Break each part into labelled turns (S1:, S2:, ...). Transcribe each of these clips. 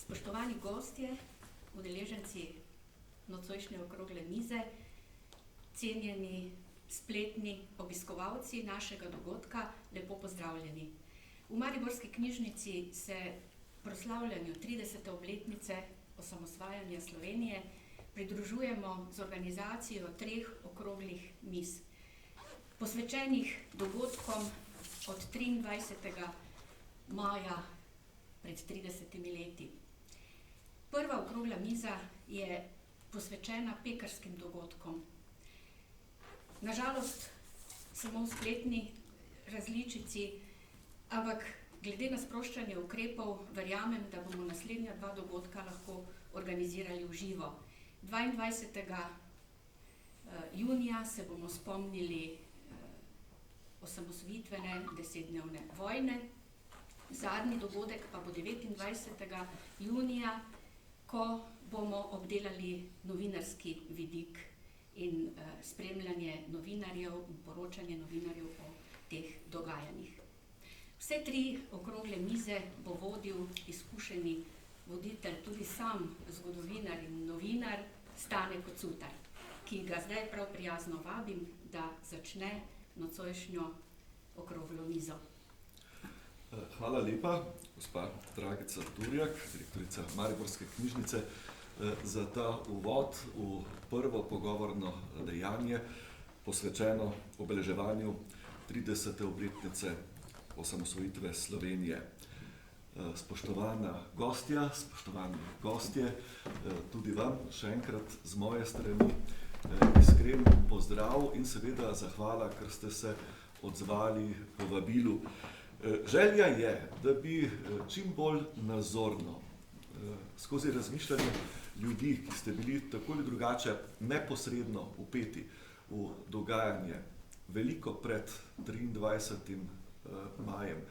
S1: Spoštovani gostje, udeleženci nocojšnje okrogle mize, cenjeni spletni obiskovalci našega dogodka, lepo pozdravljeni. V Mariborski knjižnici se proslavljanju 30. obletnice osamosvajanja Slovenije pridružujemo z organizacijo 3 okroglih miz, posvečenih dogodkom od 23. maja pred 30 leti. Prva okrogla miza je posvečena pekarskim dogodkom. Nažalost, samo v spletni različici, ampak glede na sproščanje ukrepov, verjamem, da bomo naslednja 2 dogodka lahko organizirali v živo. 22. junija se bomo spomnili osamosvojitvene 10-dnevne vojne. Zadnji dogodek pa bo 29. junija, ko bomo obdelali novinarski vidik in spremljanje novinarjev in poročanje novinarjev o teh dogajanjih. Vse 3 okrogle mize bo vodil izkušeni voditelj, tudi sam zgodovinar in novinar Stane Kocutar, ki ga zdaj prav prijazno vabim, da začne nocojšnjo okroglo mizo.
S2: Hvala lepa, gospa Dragica Turjak, direktorica Mariborske knjižnice, za ta uvod v prvo pogovorno dejanje, posvečeno obeleževanju 30. obletnice osamosvojitve Slovenije. Spoštovana gostja, spoštovani gostje, tudi vam še enkrat z moje strani iskren pozdrav in seveda zahvala, ker ste se odzvali povabilu. Želja je, da bi čim bolj nazorno, skozi razmišljanje ljudi, ki ste bili tako ali drugače neposredno vpeti v dogajanje veliko pred 23. majem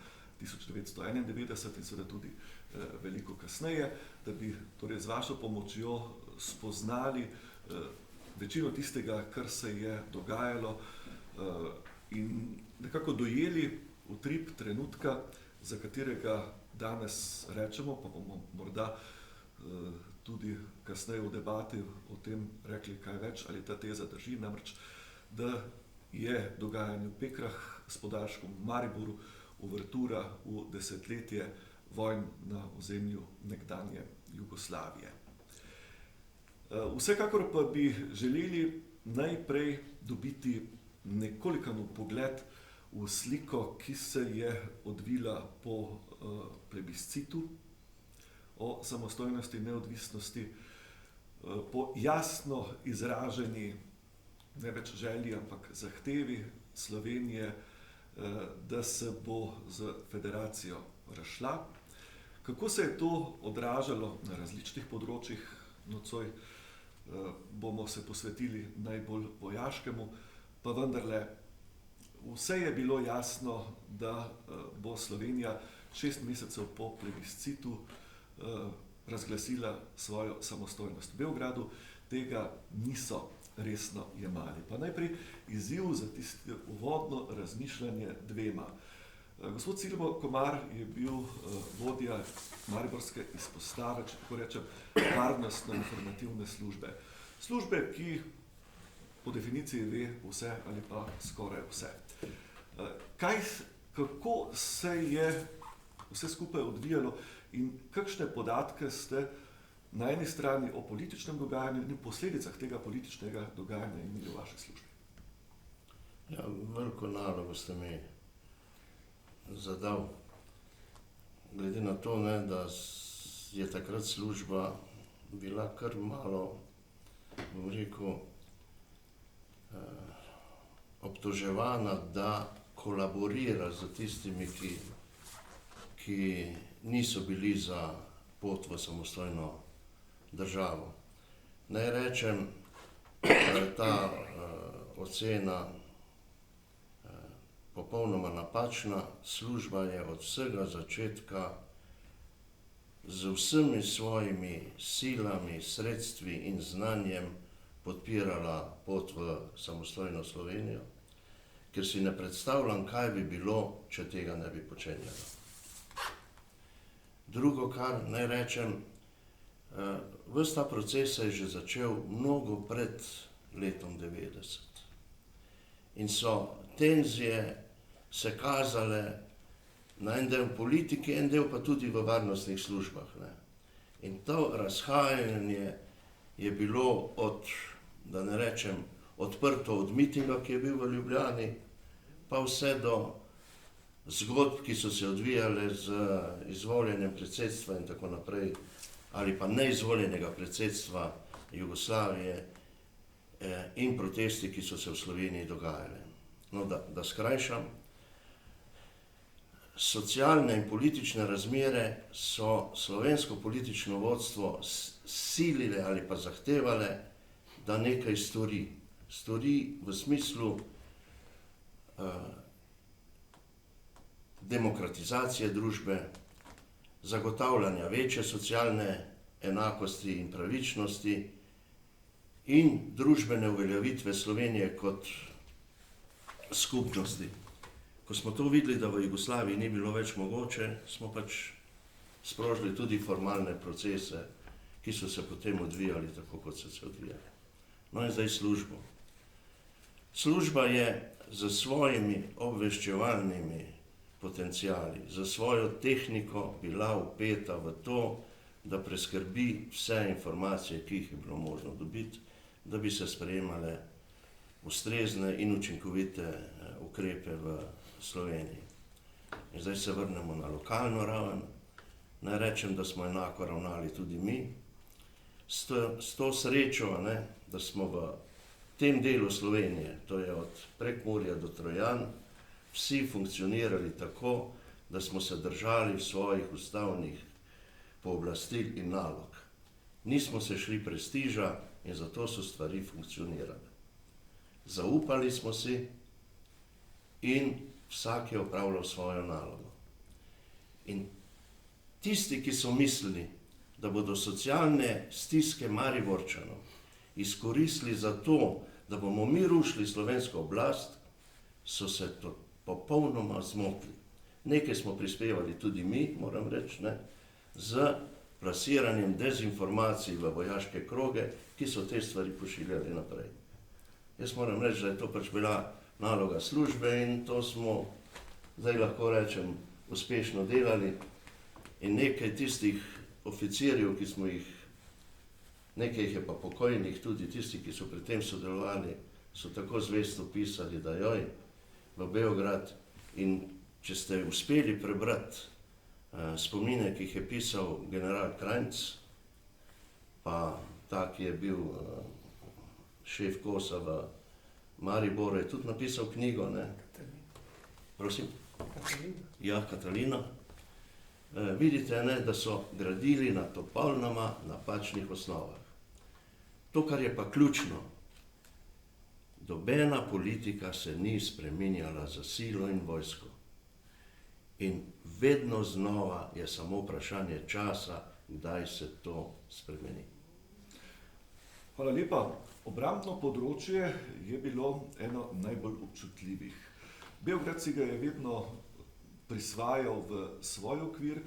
S2: 1991 in seveda tudi veliko kasneje, da bi torej z vašo pomočjo spoznali večino tistega, kar se je dogajalo in nekako dojeli utrip trenutka, za katerega danes rečemo, pa bomo morda tudi kasneje v debati o tem rekli kaj več, ali ta teza drži, namreč, da je dogajanje v Pekrah s podaljškom v Mariboru uvertura v desetletje vojn na ozemlju nekdanje Jugoslavije. Vsekakor pa bi želeli najprej dobiti nekolikan pogled v sliko, ki se je odvila po plebiscitu o samostojnosti in neodvisnosti, po jasno izraženi ne več želji, ampak zahtevi Slovenije, da se bo z federacijo razšla. Kako se je to odražalo na različnih področjih, nocoj bomo se posvetili najbolj vojaškemu, pa vendarle vse je bilo jasno, da bo Slovenija 6 mesecev po plebiscitu razglasila svojo samostojnost. V Beogradu tega niso resno jemali. Pa najprej izziv za tisto uvodno razmišljanje dvema. Gospod Silvo Komar je bil vodja Mariborske izpostave, če tako rečem, varnostno-informativne službe. Službe, ki po definiciji ve vse ali pa skoraj vse. Kako se je vse skupaj odvijalo in kakšne podatke ste na eni strani o političnem dogajanju in posledicah tega političnega dogajanja imeli v vaši službi?
S3: Ja, veliko nalogo ste mi zadal. Glede na to, da je takrat služba bila kar malo, bom rekel, obtoževana, da kolaborira z tistimi, ki niso bili za pot v samostojno državo. Naj rečem, da je ta ocena popolnoma napačna. Služba je od vsega začetka z vsemi svojimi silami, sredstvi in znanjem podpirala pot v samostojno Slovenijo, ker si ne predstavljam, kaj bi bilo, če tega ne bi počenjala. Drugo, kar naj rečem, Ves ta proces se je že začel mnogo pred letom 90. In so tenzije se kazale na en del politike, en del pa tudi v varnostnih službah. Ne. In to razhajanje je bilo od, da ne rečem, odprto od mitinga, ki je bil v Ljubljani, pa vse do zgodb, ki so se odvijale z izvoljenjem predsedstva in tako naprej, ali pa neizvoljenega predsedstva Jugoslavije in protesti, ki so se v Sloveniji dogajali. No, da skrajšam, socialne in politične razmere so slovensko politično vodstvo silile ali pa zahtevale, da nekaj stori. Stori v smislu demokratizacije družbe, zagotavljanja večje socialne enakosti in pravičnosti in družbene uveljavitve Slovenije kot skupnosti. Ko smo to videli, da v Jugoslaviji ni bilo več mogoče, smo pač sprožili tudi formalne procese, ki so se potem odvijali tako, kot so se odvijali. No in zdaj službo. Služba je z svojimi obveščevalnimi potenciali, za svojo tehniko bila vpeta v to, da preskrbi vse informacije, ki jih je bilo možno dobiti, da bi se sprejemale ustrezne in učinkovite ukrepe v Sloveniji. In zdaj se vrnemo na lokalno raven. Naj rečem, da smo enako ravnali tudi mi. S to srečo, da smo v tem delu Slovenije, to je od Prekmurja do Trojan, vsi funkcionirali tako, da smo se držali svojih ustavnih pooblastil in nalog. Nismo se šli prestiža in zato so stvari funkcionirale. Zaupali smo si in vsak je opravljal svojo nalogo. In tisti, ki so mislili, da bodo socialne stiske Mariborčanov izkoristili za to, da bomo mi rušili slovensko oblast, so se to popolnoma zmotili. Nekaj smo prispevali tudi mi, moram reči, z plasiranjem dezinformacij v vojaške kroge, ki so te stvari pošiljali naprej. Jaz moram reči, da je to pač bila naloga službe in to smo, zdaj lahko rečem, uspešno delali. In nekaj tistih oficirjev, ki smo jih, nekaj jih je pa pokojnih, tudi tisti, ki so pri tem sodelovali, so tako zvesto pisali, da joj, v Beograd. In če ste uspeli prebrati spomine, ki jih je pisal general Krajnc, pa ta, ki je bil šef Kosa v Mariboru, je tudi napisal knjigo, Prosim? Ja, Katalina. Vidite, da so gradili na popolnoma napačnih osnovah. To, kar je pa ključno, nobena politika se ni spreminjala za silo in vojsko. In vedno znova je samo vprašanje časa, kdaj se to spremeni.
S2: Hvala lepa. Obrambno področje je bilo eno najbolj občutljivih. Beograd si ga je vedno prisvajal v svoj okvir.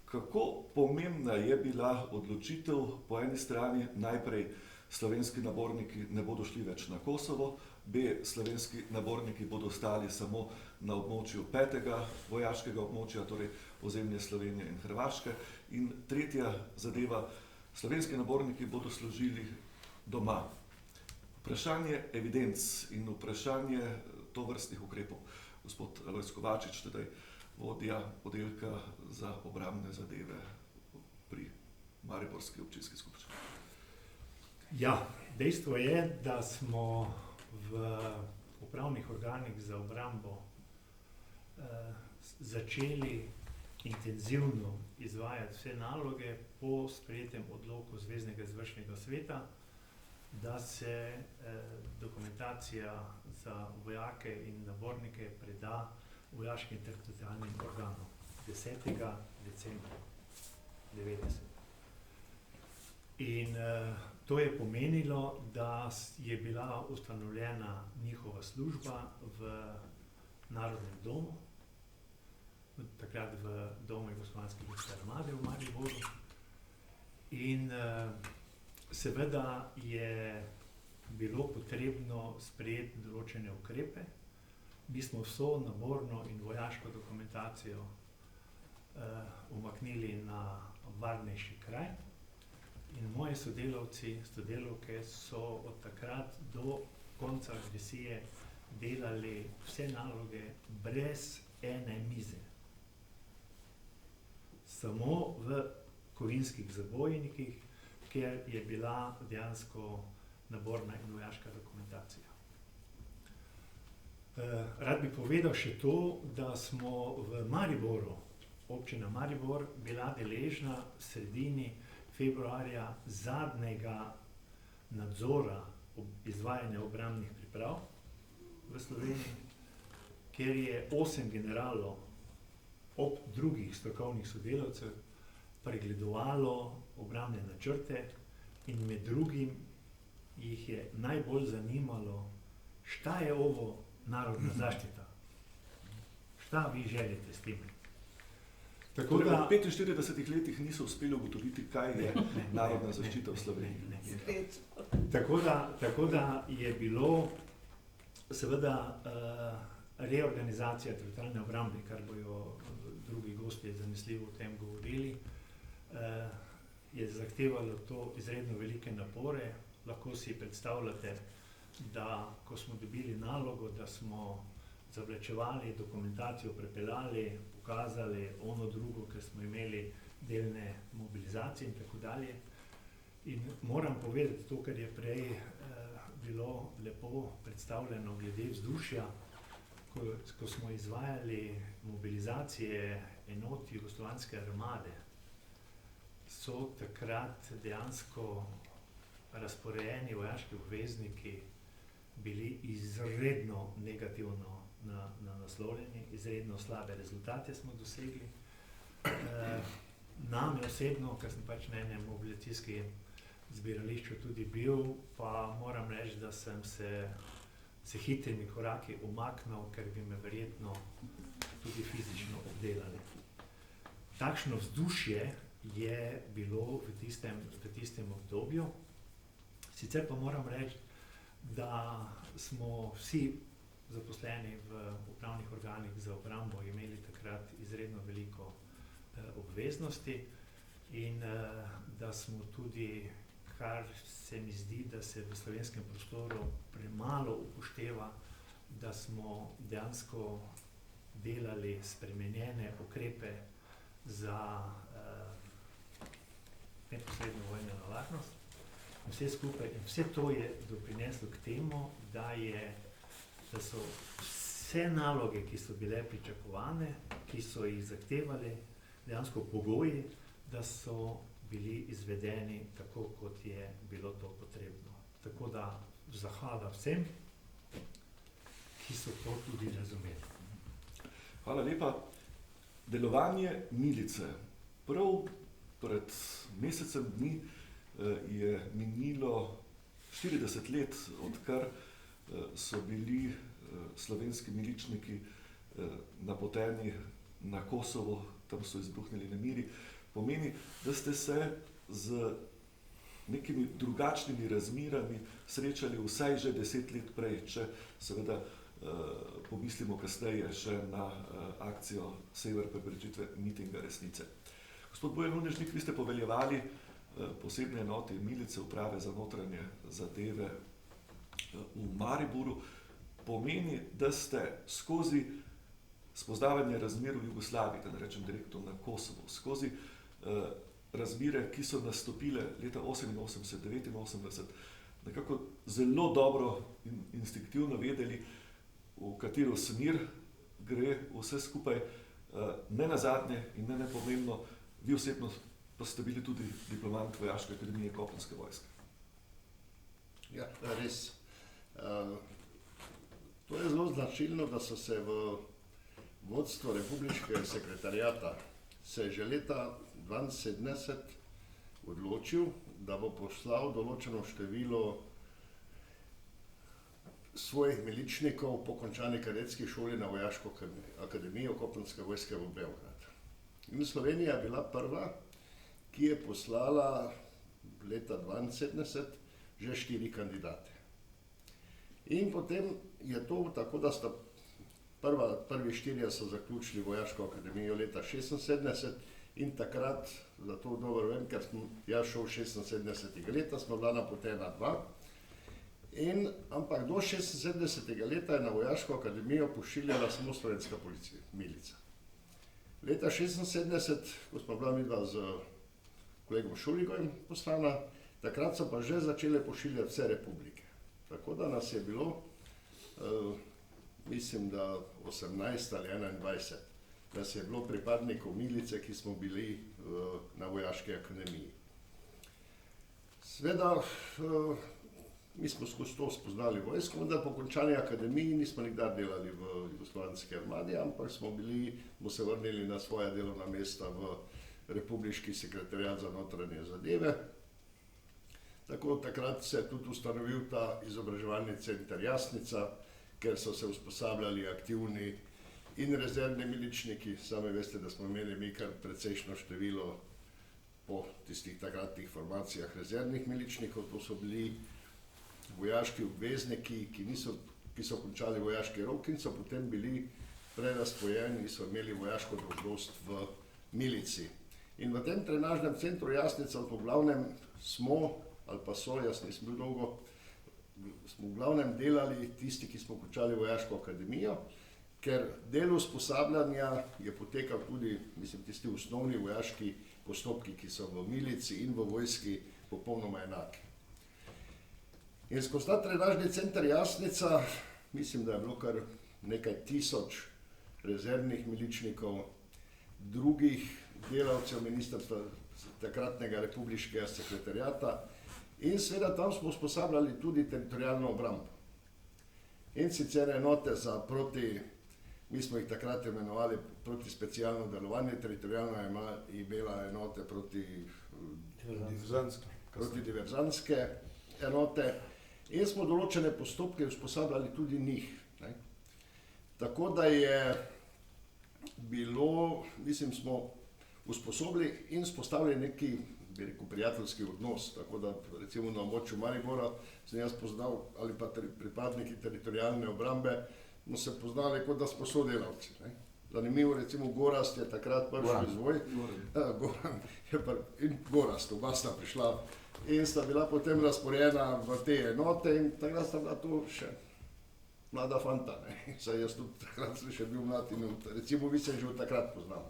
S2: Kako pomembna je bila odločitev po eni strani, najprej slovenski naborniki ne bodo šli več na Kosovo, slovenski naborniki bodo ostali samo na območju 5. vojaškega območja, torej ozemlje Slovenije in Hrvaške. In tretja zadeva, slovenski naborniki bodo služili doma. Vprašanje evidenc in vprašanje tovrstnih ukrepov. Gospod Alojz Kovačič, tedaj vodja oddelka za obrambne zadeve pri Mariborski občinski skupščini.
S4: Ja, dejstvo je, da smo v upravnih organih za obrambo začeli intenzivno izvajati vse naloge po sprejetem odloku Zveznega izvršnega sveta, da se dokumentacija za vojake in nabornike preda vojaškim teritorialnim organom 10. decembra 1990. In to je pomenilo, da je bila ustanovljena njihova služba v Narodnem domu, takrat v Domu Jugoslovanske ljudske armade v Mariboru. In seveda je bilo potrebno sprejeti določene ukrepe. Mi smo vso naborno in vojaško dokumentacijo umaknili na varnejši kraj in moji sodelavci, sodelavke so od takrat do konca agresije delali vse naloge brez ene mize. Samo v kovinskih zabojnikih, kjer je bila dejansko naborna in vojaška dokumentacija. Rad bi povedal še to, da smo v Mariboru, občina Maribor, bila deležna v sredini februarja zadnjega nadzora izvajanja obrambnih priprav v Sloveniji, kjer je 8 generalov ob drugih strokovnih sodelavcev pregledovalo obrambne načrte in med drugim jih je najbolj zanimalo, šta je ovo narodna zaštita. Šta vi želite s tem? Tako
S2: Torej,
S4: da,
S2: v 45 letih niso uspeli ugotoviti, kaj je narodna zaščita v Sloveniji.
S4: Tako da je bilo seveda reorganizacija teritorialne obrambe, kar bojo drugi gostje zanesljivo o tem govorili, je zahtevalo to izredno velike napore. Lahko si predstavljate, da ko smo dobili nalogo, da smo zavlačevali dokumentacijo, prepeljali, pokazali ono drugo, ker smo imeli delne mobilizacije in tako dalje. In moram povedati to, kar je prej bilo lepo predstavljeno glede vzdušja, ko smo izvajali mobilizacije enot jugoslovanske armade, so takrat dejansko razporejeni vojaški obvezniki bili izredno negativno naslovljeni, izredno slabe rezultate smo dosegli. Name osebno, ker sem pač na enem mobilizacijskem zbirališču tudi bil, pa moram reči, da sem se hitrimi koraki umaknil, ker bi me verjetno tudi fizično obdelali. Takšno vzdušje je bilo v tistem obdobju. Sicer pa moram reči, da smo vsi zaposleni v upravnih organih za obrambo imeli takrat izredno veliko obveznosti in da smo tudi, kar se mi zdi, da se v slovenskem prostoru premalo upošteva, da smo dejansko delali spremenjene ukrepe za neposredno vojno varnost. Vse skupaj in vse to je doprineslo k temu, da so vse naloge, ki so bile pričakovane, ki so jih zahtevali, dejansko pogoji, da so bili izvedeni tako, kot je bilo to potrebno. Tako da zahvala vsem, ki so to tudi razumeli.
S2: Hvala lepa. Delovanje milice. Prav pred mesecem dni je minilo 40 let, odkar so bili slovenski miličniki napoteni na Kosovo, tam so izbruhnili nemiri. Pomeni, da ste se z nekimi drugačnimi razmerami srečali vsaj že 10 let prej, če seveda pomislimo kasneje še na akcijo Sever preprečitve mitinga resnice. Gospod Bojan Nunežnik, vi ste poveljevali posebne enote milice Uprave za notranje zadeve v Mariboru. Pomeni, da ste skozi spoznavanje razmer v Jugoslaviji, da ne rečem direktno na Kosovo, skozi razmere, ki so nastopile leta 88-89, nekako zelo dobro in instinktivno vedeli, v katero smer gre vse skupaj. Ne nazadnje in ne nepomembno, vi osebno pa ste bili tudi diplomant Vojaške akademije kopenske vojske.
S3: Ja, res. To je zelo značilno, da so se v vodstvo republiškega sekretariata se že leta 1972 odločil, da bo poslal določeno število svojih miličnikov po končani kadetski šoli na Vojaško akademijo kopenske vojske v Beograd. In Slovenija je bila prva, ki je poslala leta 1972 že 4 kandidate. In potem je to tako, da sta prvi 4 so zaključili Vojaško akademijo leta 1976 in takrat, zato dobro vem, ker sem jaz šel 76. leta, smo bila napotena 2. Ampak do 76. leta je na Vojaško akademijo pošiljala samo slovenska policija, milica. Leta 76, ko smo bila midva z kolegom Šuligojem poslana, takrat so pa že začele pošiljati vse republike. Tako da nas je bilo, mislim, da 18 ali 21, nas je bilo pripadnikov milice, ki smo bili na Vojaški akademiji. Sveda, mi smo skozi to spoznali vojsko, vendar po končani akademiji nismo nikdar delali v jugoslovanski armadi, ampak smo se vrnili na svoja delovna mesta v Republiški sekretariat za notranje zadeve. Tako takrat se je tudi ustanovil ta izobraževalni center Jasnica, ker so se usposabljali aktivni in rezervni miličniki. Sami veste, da smo imeli mi kar precejšno število po tistih takratnih formacijah rezervnih miličnikov. To so bili vojaški obvezniki, ki so končali vojaški rok in so potem bili preraspojeni in so imeli vojaško dolžnost v milici. In v tem trenažnem centru Jasnica v glavnem smo, ali pa so, jaz nisem bil dolgo, smo v glavnem delali tisti, ki smo končali Vojaško akademijo, ker del usposabljanja je potekal tudi, mislim, tisti osnovni vojaški postopki, ki so v milici in v vojski popolnoma enaki. In skozi ta trenažni center Jasnica, mislim, da je bilo kar nekaj tisoč rezervnih miličnikov, drugih delavcev ministrstva takratnega republiškega sekretariata in seveda tam smo usposabljali tudi teritorialno obrambo. In sicer enote za mi smo jih takrat imenovali proti specialno delovanje, teritorialna je imela enote proti diverzantske enote in smo določene postopke usposabljali tudi njih. Tako da je bilo, mislim, smo usposobili in spostavili neki, bi rekel, prijateljski odnos, tako da recimo na območju Maribora sem jaz poznal, ali pa pripadniki teritorialne obrambe, smo se poznali, kot da smo sodelavci. Zanimivo, recimo Gorazd je takrat prišel izvoj, in Gorazd, oba sta prišla in sta bila potem razporejena v te enote in takrat sta bila to še mlada fanta, saj jaz tudi takrat sem še bil mlad in recimo vi se že od takrat poznam,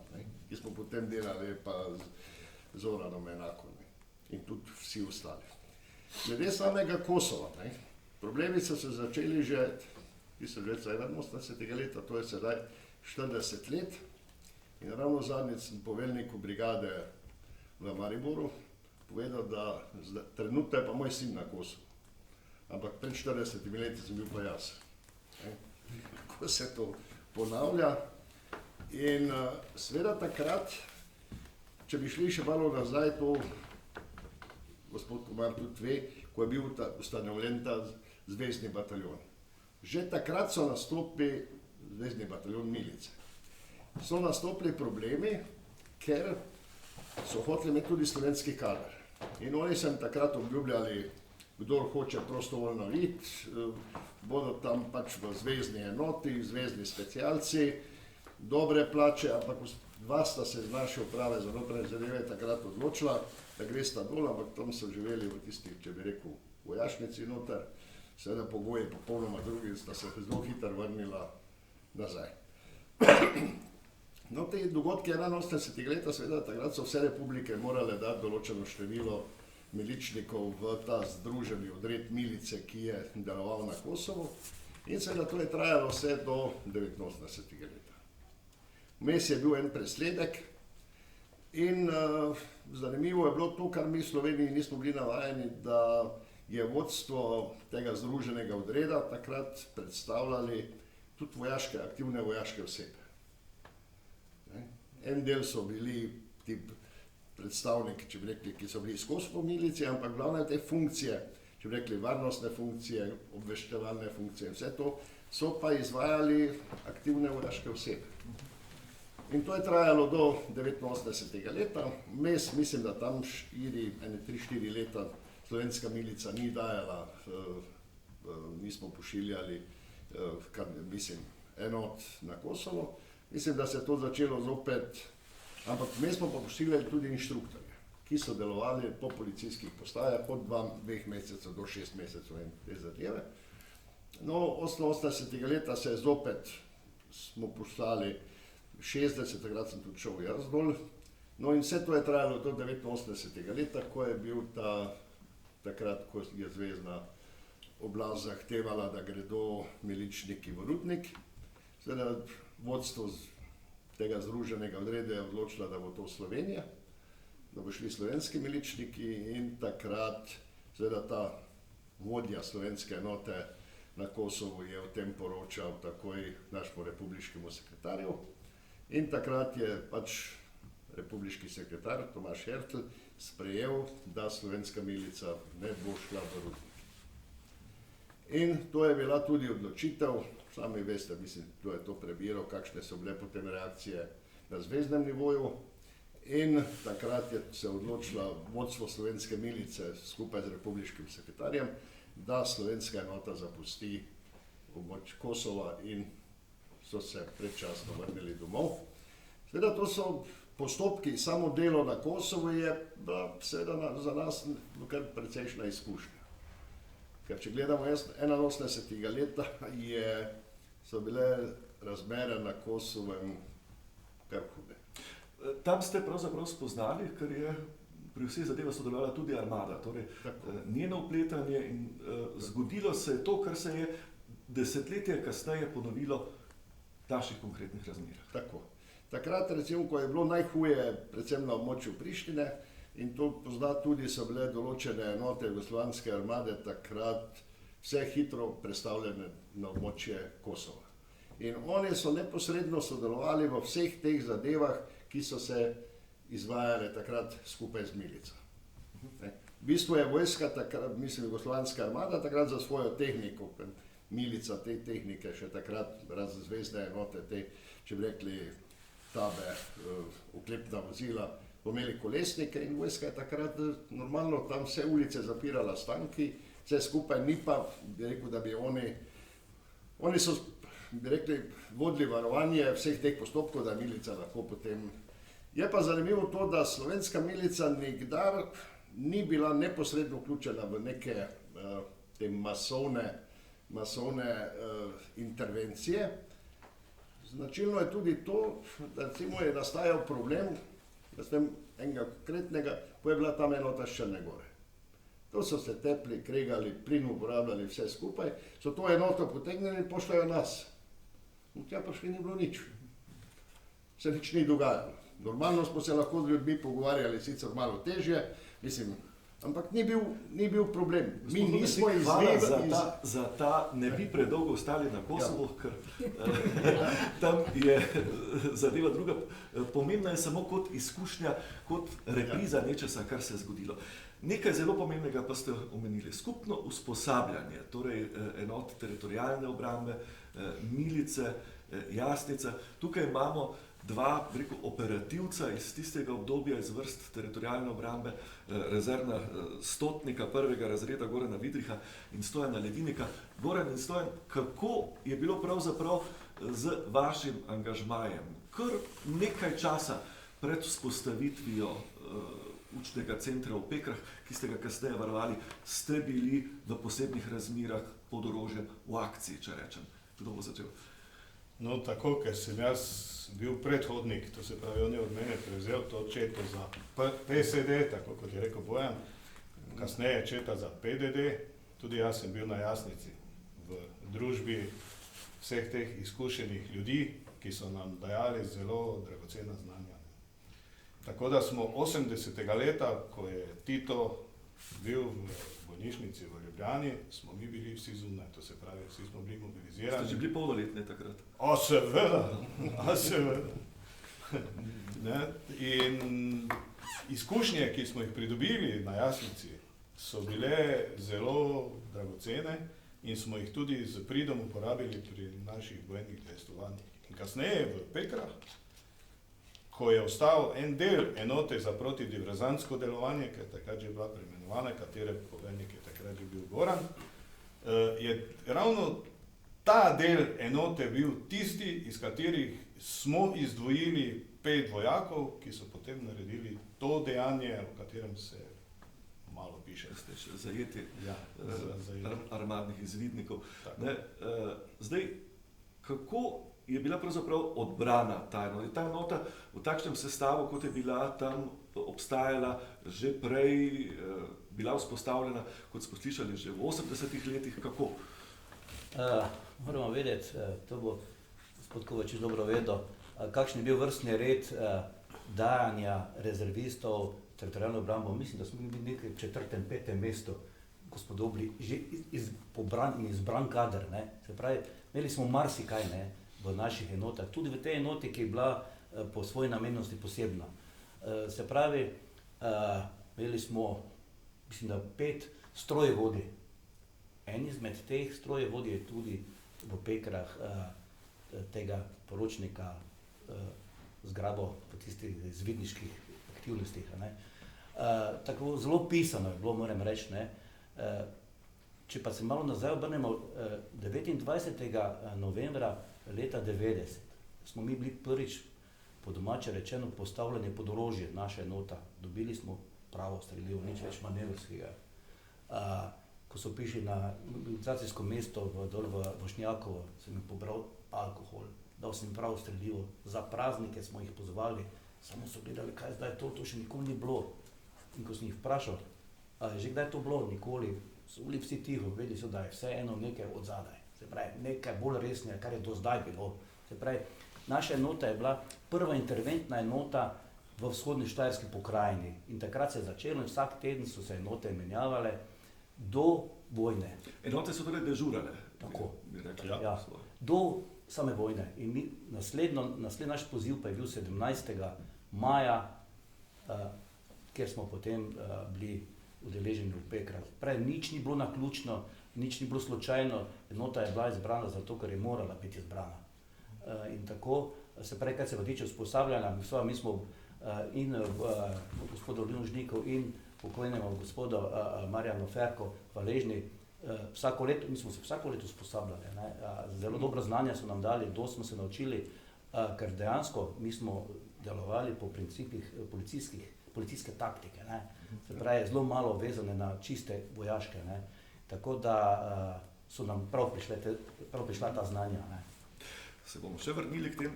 S3: ki smo potem delali pa z Zoranom enako in tudi vsi ostali. Glede samega Kosova, problemi so se začeli že 1981. leta, to je sedaj 40 let in ravno zadnjič sem poveljniku brigade v Mariboru povedal, da trenutno je pa moj sin na Kosovu, ampak pred 40 leti sem bil pa jaz. Ko se to ponavlja in seveda takrat, če bi šli še malo nazaj, to gospod Komar tudi ve, ko je bil ustanovljen ta zvezni bataljon. Že takrat so nastopili zvezni bataljon milice. So nastopili problemi, ker so hoteli imeti tudi slovenski kader. In oni sem takrat obljubljali, kdor hoče prostovoljno iti, bodo tam pač v zvezni enoti, zvezni specialci, dobre plače, ampak dva sta se z naše uprave za notranje zadeve takrat odločila, da gresta dol, ampak tam so živeli v tistih, če bi rekel, vojašnici noter, seveda pogoji popolnoma drugi, sta se zelo hitro vrnila nazaj. No, te dogodke 81. leta, seveda takrat so vse republike morale dati določeno število miličnikov v ta združeni odred milice, ki je deloval na Kosovu in seveda to je trajalo vse do 89. leta. Vmes je bil en presledek in zanimivo je bilo to, kar mi v Sloveniji nismo bili navajeni, da je vodstvo tega združenega odreda takrat predstavljali tudi aktivne vojaške osebe. En del so bili ti predstavniki, če bi rekli, ki so bili skozi po milici, ampak glavne te funkcije, če bi rekli varnostne funkcije, obveščevalne funkcije, vse to so pa izvajali aktivne vojaške osebe. In to je trajalo do 89. leta. Vmes mislim, da tam 3-4 leta slovenska milica ni dajala, nismo pošiljali enot na Kosovo. Mislim, da se je to začelo zopet, ampak mi smo pa pošiljali tudi inštruktorje, ki so delovali po policijskih postajah od 2 mesecev do 6 mesecev in te zadeve. No, 88. leta se je zopet, smo poslali 60, takrat sem tudi šel jaz dol. No in vse to je trajalo do 89. leta, ko je bil takrat, ko je zvezna oblast zahtevala, da gredo miličniki v Rudnik. Seveda vodstvo tega združenega odreda je odločila, da bo to Slovenija, da bo šli slovenski miličniki in takrat seveda ta vodja slovenske enote na Kosovu je o tem poročal takoj našemu republiškemu sekretarju in takrat je pač republiški sekretar Tomaž Hertl sprejel, da slovenska milica ne bo šla v Rudnik. In to je bila tudi odločitev, sami veste, mislim, kdo je to prebiral, kakšne so bile potem reakcije na zvezdnem nivoju. In takrat je se odločila vodstvo slovenske milice skupaj z republiškim sekretarjem, da slovenska enota zapusti območje Kosova in so se predčasno vrnili domov. Seveda to so postopki, samo delo na Kosovu je seveda za nas kar precejšnja izkušnja. Ker če gledamo 81. leta, so bile razmere na Kosovem kar hude.
S2: Tam ste pravzaprav spoznali, ker je pri vseh zadevah sodelovala tudi armada, torej njeno vpletanje in zgodilo se je to, kar se je desetletje kasneje ponovilo v naših konkretnih razmerah.
S3: Tako. Takrat, recimo, ko je bilo najhuje, predvsem na območju Prištine, in to pozna tudi, so bile določene enote jugoslovanske armade takrat vse hitro prestavljene na območje Kosova. In oni so neposredno sodelovali v vseh teh zadevah, ki so se izvajale takrat skupaj z milico. V bistvu je vojska, mislim, jugoslovanska armada takrat za svojo tehniko, milica te tehnike, še takrat zvezdne enote, te, če bi rekli, tabe, oklepna vozila, imeli kolesnike in vojska je takrat normalno tam vse ulice zapirala s tanki, vse skupaj, ni pa, bi rekel, da bi oni so, bi rekli, vodili varovanje vseh teh postopkov, da milica lahko potem. Je pa zanimivo to, da slovenska milica nikdar ni bila neposredno vključena v neke te masovne intervencije. Značilno je tudi to, da recimo je nastajal problem, enega konkretnega, ko je bila tam enota s Črne Gore. To so se tepli, kregali, plin uporabljali vse skupaj, so to enoto potegnili in pošljajo nas. Tja pa še ni bilo nič. Se nič ni dogajalo. Normalno smo se lahko z ljudmi pogovarjali, sicer malo težje, mislim, ampak ni bil problem. Mi nismo izvedeli.
S2: Za ta ne bi predolgo ostali na Kosovu, ker tam je zadeva druga. Pomembna je samo kot izkušnja, kot repriza nečesa, kar se je zgodilo. Nekaj zelo pomembnega pa ste omenili. Skupno usposabljanje, torej enot teritorialne obrambe, milice, jasnica. Tukaj imamo dva, rekel, operativca iz tistega obdobja iz vrst teritorialne obrambe, rezervna stotnika prvega razreda Gorana Vidriha in Stojana Levinika. Goran in Stojan, kako je bilo pravzaprav z vašim angažmajem? Kar nekaj časa pred vzpostavitvijo učnega centra v Pekrah, ki ste ga kasneje varovali, ste bili v posebnih razmerah pod orožjem v akciji, če rečem. Kdo bo začel?
S5: No, tako, ker sem jaz bil predhodnik, to se pravi, on je od mene prevzel to četo za PSD, tako kot je rekel Bojan, kasneje četa za PDD, tudi jaz sem bil na Jasnici v družbi vseh teh izkušenih ljudi, ki so nam dajali zelo dragocena znanja. Tako da smo 80. leta, ko je Tito bil v bolnišnici v Ljubljani, smo mi bili vsi zunaj, to se pravi, vsi smo bili mobilizirani.
S2: Ste že bili polnoletni takrat?
S5: A seveda. In izkušnje, ki smo jih pridobili na Jasnici, so bile zelo dragocene in smo jih tudi z pridom uporabili pri naših bojnih dejstvovanjih. In kasneje v Pekrah ko je ostal en del enote za protidiverzantsko delovanje, ker takrat je bila preimenovana, katere poveljnik je takrat že bil Goran, je ravno ta del enote bil tisti, iz katerih smo izdvojili 5 vojakov, ki so potem naredili to dejanje, o katerem se malo piše.
S2: Ste še zajeti
S5: Zajeti.
S2: armadnih izvidnikov.
S5: Tako.
S2: Ne, zdaj, kako je bila pravzaprav odbrana ta enota? Ta enota v takšnem sestavu, kot je bila tam obstajala že prej, bila vzpostavljena, kot smo slišali, že v 80-ih letih, kako?
S6: Moramo vedeti, to bo gospod Kovač dobro vedel, kakšen je bil vrstni red dajanja rezervistov teritorialno obrambo. Mislim, da smo bili nekaj 4., 5. mestu, ko smo dobili že pobran in izbran kader. Ne. Se pravi, imeli smo marsikaj, ne, v naših enotah, tudi v tej enoti, ki je bila po svoji namennosti posebna. Se pravi, imeli smo, mislim, da 5 strojevodij. En izmed teh strojevodij je tudi v Pekrah tega poročnika zgrabil po tistih izvidniških aktivnostih. Tako zelo pisano je bilo, moram reči. Ne. Če pa se malo nazaj obrnemo, 29. novembra leta 90 smo mi bili prvič, po domače rečeno, postavljeni pod orožje, naša enota. Dobili smo pravo strelivo, nič več manevrskega. Ko so prišli na mobilizacijsko mesto dol v Vošnjakovo, sem jim pobral alkohol, dal sem jim pravo strelivo, za praznike smo jih pozvali, samo so gledali, kaj zdaj to še nikoli ni bilo. In ko sem jih vprašal, že kdaj je to bilo, nikoli, so bili vsi tiho, vedeli so, da je vse eno nekaj od zadaj. Se pravi, nekaj bolj resnega, kar je do zdaj bilo. Se pravi, naša enota je bila prva interventna enota v vzhodni Štajerski pokrajini in takrat se je začelo in vsak teden so se enote menjavale do vojne.
S2: Enote so torej dežurale,
S6: Tako.
S2: bi rekli.
S6: Ja. Do same vojne. In naslednji naš poziv pa je bil 17. maja, kjer smo potem bili udeleženi v Pekrah. Pravi, nič ni bilo naključno, nič ni bilo slučajno, enota je bila izbrana zato, ker je morala biti izbrana. In tako, se pravi, kaj se pa tiče usposabljanja, mi smo in gospodu Linožnikov in pokojnemu gospodu Marjanu Ferko hvaležni. Mi smo se vsako leto usposabljali. Zelo dobro znanja so nam dali, dosti smo se naučili, ker dejansko mi smo delovali po principih policijske taktike. Ne. Se pravi, zelo malo vezane na čiste vojaške. Ne. Tako da so nam prav prišla ta znanja. Ne.
S2: Se bomo še vrnili k tem.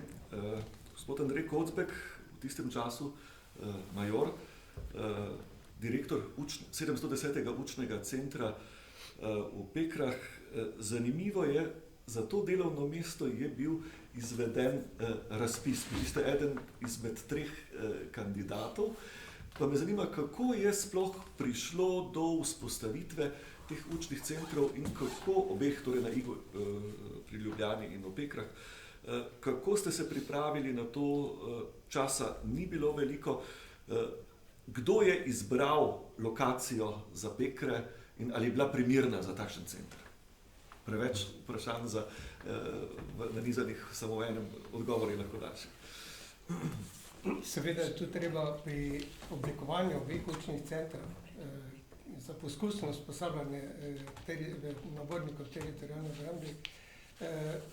S2: Gospod Andrej Kocbek, v tistem času major, direktor 710. učnega centra v Pekrah. Zanimivo je, za to delovno mesto je bil izveden razpis. Vi ste eden izmed 3 kandidatov. Pa me zanima, kako je sploh prišlo do vzpostavitve teh učnih centrov in kako obeh, torej na Igu pri Ljubljani in v Pekrah, kako ste se pripravili na to, časa ni bilo veliko, kdo je izbral lokacijo za Pekre in ali je bila primirna za takšen center? Preveč vprašanj za nanizanih samo v enem odgovoru lahko daš.
S7: Seveda je tu treba pri oblikovanju obeh učnih centrov za poskusno usposabljanje nabornikov teritorialne obrambe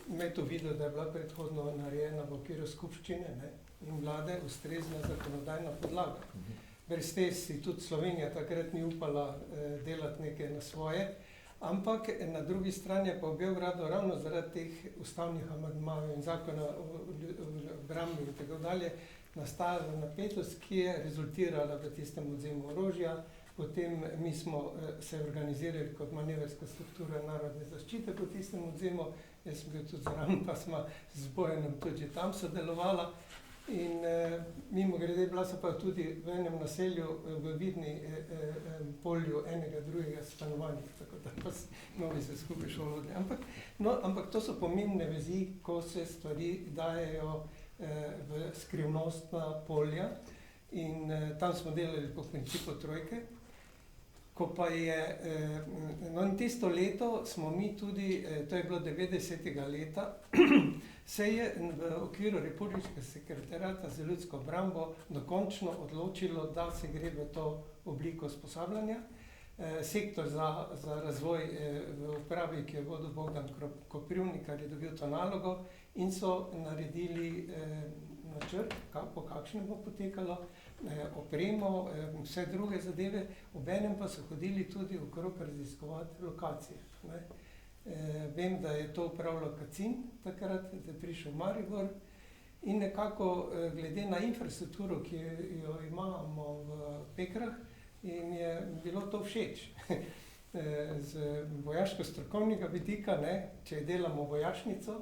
S7: imeti v vidu, da je bila predhodno narejena v okviru skupščine, ne, in vlade ustrezna zakonodajna podlaga. Brez te si tudi Slovenija takrat ni upala delati nekaj na svoje, ampak na drugi strani je pa v Beogradu ravno zaradi teh ustavnih amandmajev in zakona o obrambi in tako dalje nastajala napetost, ki je rezultirala v tistem odzemu orožja. Potem mi smo se organizirali kot manevrska struktura narodne zaščite po tistem odzemu. Jaz sem bil tudi zraven, pa smo z Bojanom tudi tam sodelovala. In mimogrede bila so pa tudi v enem naselju v Vidni polju enega drugega stanovanja, tako da pa mnogi se skupaj šolali. Ampak to so pomembne vezi, ko se stvari dajejo v skrivnostna polja in tam smo delali po principu trojke. Ko pa je, no in tisto leto smo mi tudi, to je bilo 90. leta, se je v okviru Republiškega sekretariata za ljudsko obrambo dokončno odločilo, da se gre v to obliko usposabljanja. Sektor za razvoj v upravi, ki je vodil Bogdan Koprivnikar, je dobil to nalogo in so naredili načrt, po kakšnem bo potekalo, opremo, vse druge zadeve, obenem pa so hodili tudi okrog raziskovati lokacije. Vem, da je to upravljal Kacin takrat, da je prišel v Maribor in nekako glede na infrastrukturo, ki jo imamo v Pekrah, jim je bilo to všeč. Z vojaško-strokovnega vidika, če delamo vojašnico,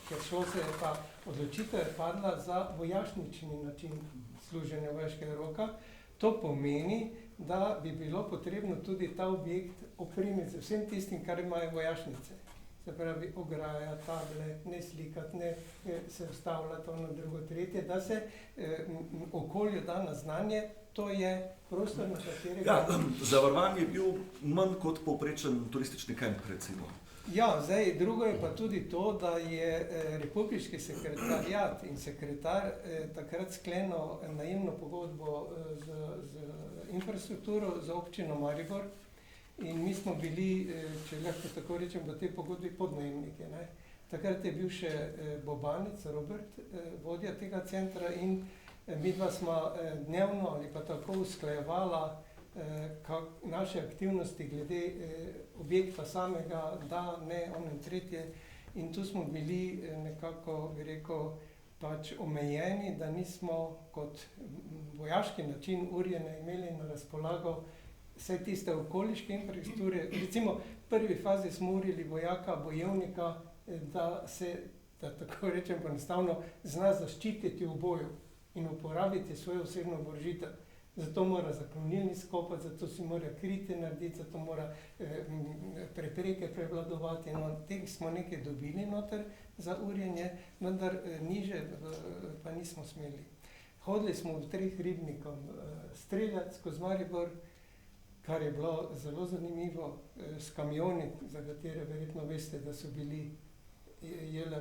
S7: ker šlo se je pa odločitev je padla za vojašnični način služenja vojaškega roka, to pomeni, da bi bilo potrebno tudi ta objekt opremiti z vsem tistim, kar imajo vojašnice. Se pravi, ograja, table, ne slikati, ne se vstavljati ono drugo, tretje, da se okolju da na znanje, to je prostor, na katerega...
S2: Ja, zavarovan je bil manj kot povprečen turistični kamp, recimo.
S7: Ja, zdaj, drugo je pa tudi to, da je Republiški sekretariat in sekretar takrat sklenil najemno pogodbo z infrastrukturo za občino Maribor in mi smo bili, če lahko tako rečem, v tej pogodbi podnajemniki. Takrat je bil še Bobanec, Robert, vodja tega centra in midva smo dnevno ali pa tako usklajevala naše aktivnosti glede objekta samega, da ne onem tretje. In tu smo bili nekako, bi rekel, pač omejeni, da nismo kot vojaški način urjene imeli na razpolago vse tiste okoliške infrastrukture. Recimo, v prvi fazi smo urili vojaka, bojevnika, da se, da tako rečem enostavno, zna zaščititi v boju in uporabiti svojo osebno oborožitev. Zato mora zaklonilni skopati, zato si mora krite narediti, zato mora prepreke prevladovati. No, teh smo nekaj dobili noter za urjenje, vendar niže pa nismo smeli. Hodili smo v 3 ribnikom streljati skozi Maribor, kar je bilo zelo zanimivo, s kamioni, za katere verjetno veste, da so bili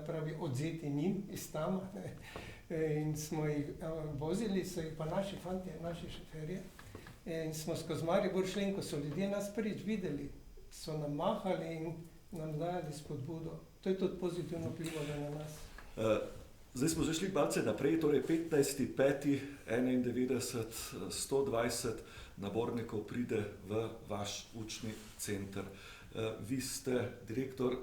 S7: pravi odzeti njim iz tama. In smo jih vozili, so jih pa naši fantje, naši šoferje. In smo skozi Maribor šli in ko so ljudje nas prvič videli, so nam mahali in nam dajali spodbudo. To je tudi pozitivno vplivalo na nas.
S2: Zdaj smo že šli malce naprej, torej 15.5.91, 120 nabornikov pride v vaš učni center. Vi ste direktor,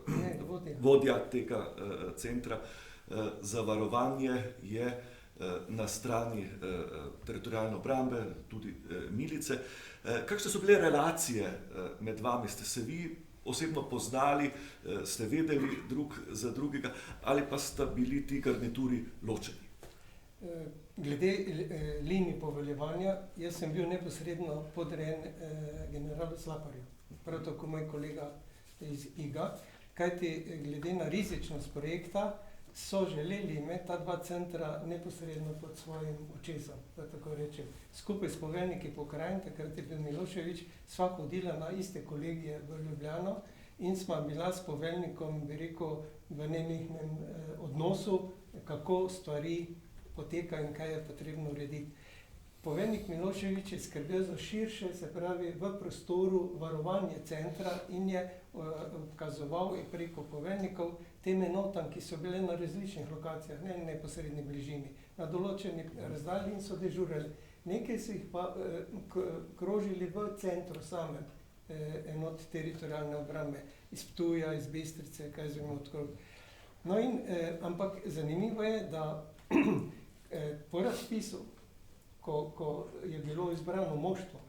S2: vodja tega centra. Zavarovanje je na strani teritorialne obrambe, tudi milice. Kakšne so bile relacije med vami? Ste se vi osebno poznali, ste vedeli drug za drugega ali pa sta bili ti garnituri ločeni?
S7: Glede linij poveljevanja, jaz sem bil neposredno podrejen generalu Slaparju, prav tako moj kolega iz IGA, kajti glede na rizičnost projekta so želeli imeti ta 2 centra neposredno pod svojim očesom, da tako rečem. Skupaj s poveljniki pokrajin, takrat je bil Milošević, sva hodila na iste kolegije v Ljubljano in sva bila s poveljnikom, bi rekel, v nenehnem odnosu, kako stvari poteka in kaj je potrebno urediti. Poveljnik Milošević je skrbel za širše, se pravi v prostoru varovanje centra in je ukazoval preko poveljnikov tem enotam, ki so bile na različnih lokacijah, ne v neposredni bližini, na določeni razdalji in so dežurali. Nekaj so jih pa krožili v centru samem enot teritorialne obrambe, iz Ptuja, iz Bistrice, kaj zvemo odkrog. No in, ampak zanimivo je, da po razpisu, ko je bilo izbrano moštvo,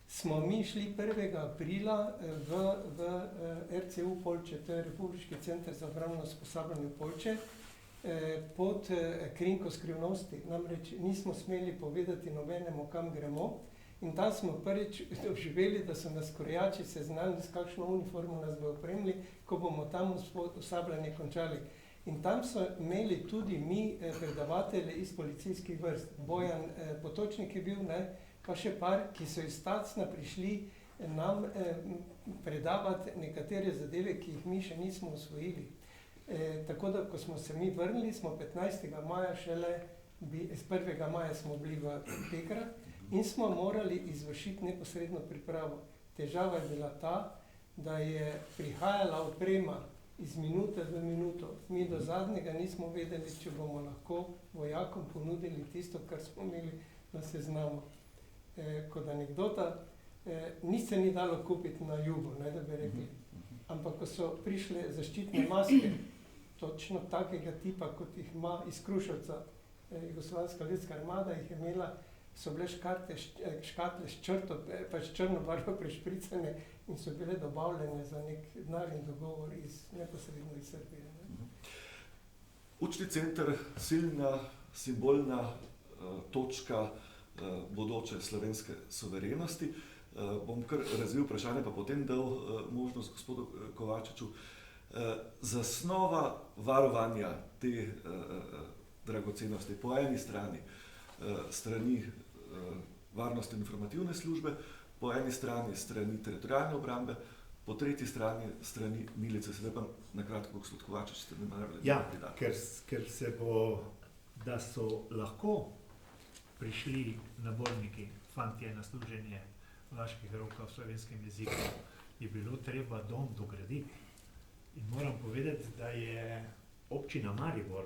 S7: smo mi šli 1. aprila v RCU Poljče, to je Republiški center za obrambno usposabljanje Poljče, pod krinko skrivnosti. Namreč nismo smeli povedati nobenemu, kam gremo, in tam smo prvič doživeli, da so nas krojači seznanili, s kakšno uniformo nas bo opremili, ko bomo tam usposabljanje končali. In tam so imeli tudi mi predavatelje iz policijskih vrst. Bojan Potočnik je bil, pa še par, ki so iz Tacna prišli nam predavati nekatere zadeve, ki jih mi še nismo osvojili. Tako da, ko smo se mi vrnili, smo 15. maja šele, z 1. maja smo bili v Pekrah in smo morali izvršiti neposredno pripravo. Težava je bila ta, da je prihajala oprema iz minute v minuto. Mi do zadnjega nismo vedeli, če bomo lahko vojakom ponudili tisto, kar smo imeli na seznamu. Kot anekdota, nič se ni dalo kupiti na jugu, ne, da bi rekli. Ampak ko so prišle zaščitne maske, točno takega tipa, kot jih ima iz Kruševca, Jugoslovanska ljudska armada jih je imela, so bile škatle s črto, pač črno barvo prešpricane in so bile dobavljene za nek denarni dogovor neposredno iz Srbije. Ne.
S2: Učni center, silna, simbolna točka bodoče slovenske suverenosti. Bom kar razvil vprašanje, pa potem dal možnost gospodu Kovačiču. Zasnova varovanja te dragocenosti po eni strani varnostne informativne službe, po eni strani teritorialne obrambe, po tretji strani milice. Sedaj pa nakratko, gospod Kovačič, ste mi malo
S4: ker se bo, da so lahko prišli naborniki, fantje na služenje vaških roka v slovenskem jeziku, je bilo treba dom dograditi. In moram povedati, da je občina Maribor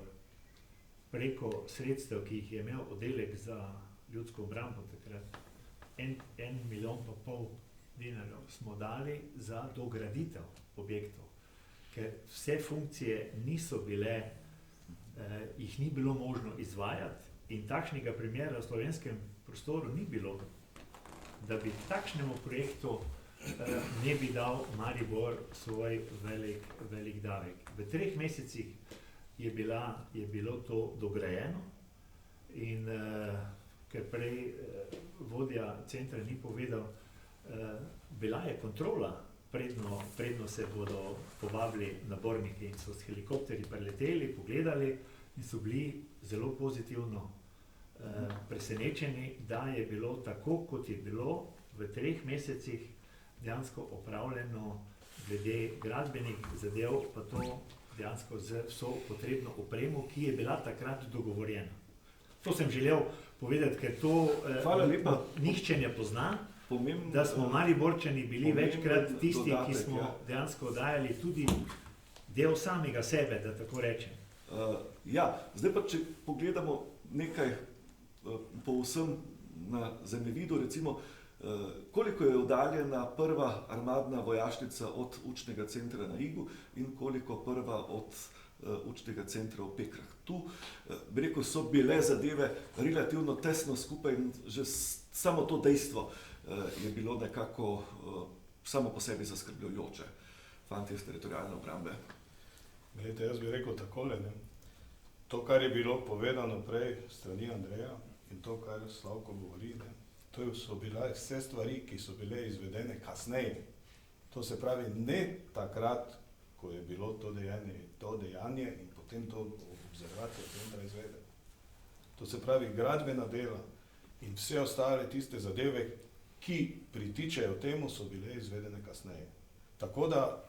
S4: preko sredstev, ki jih je imel oddelek za ljudsko obrambo takrat, 1,5 milijona dinarjev smo dali za dograditev objektov, ker vse funkcije niso bile, jih ni bilo možno izvajati in takšnega primera v slovenskem prostoru ni bilo, da bi takšnemu projektu ne bi dal Maribor svoj velik davek. V 3 mesecih je bilo to dograjeno in ker prej vodja centra ni povedal, bila je kontrola, predno se bodo povabili naborniki in so s helikopterji preleteli, pogledali in so bili zelo pozitivno presenečeni, da je bilo tako, kot je bilo v 3 mesecih dejansko opravljeno glede gradbenih zadev, pa to dejansko z vso potrebno opremo, ki je bila takrat dogovorjena. To sem želel povedati, ker to nihče ne pozna, da smo Mariborčani bili večkrat tisti, ki smo dejansko dajali tudi del samega sebe, da tako rečem.
S2: Zdaj pa, če pogledamo nekaj povsem na zemljevidu, recimo, koliko je oddaljena prva armadna vojašnica od učnega centra na Igu in koliko prva od učnega centra v Pekrah. Tu, bi rekel, so bile zadeve relativno tesno skupaj in že samo to dejstvo je bilo nekako samo po sebi zaskrbljujoče. Fantje iz teritorialne obrambe.
S5: Glejte, jaz bi rekel takole, ne? To, kar je bilo povedano prej strani Andreja in to, kar Slavko govori, ne? To so bile vse stvari, ki so bile izvedene kasneje. To se pravi, ne takrat, ko je bilo to dejanje in potem to observacijo centra izvedeno. To se pravi, gradbena dela in vse ostale tiste zadeve, ki pritičejo temu, so bile izvedene kasneje. Tako da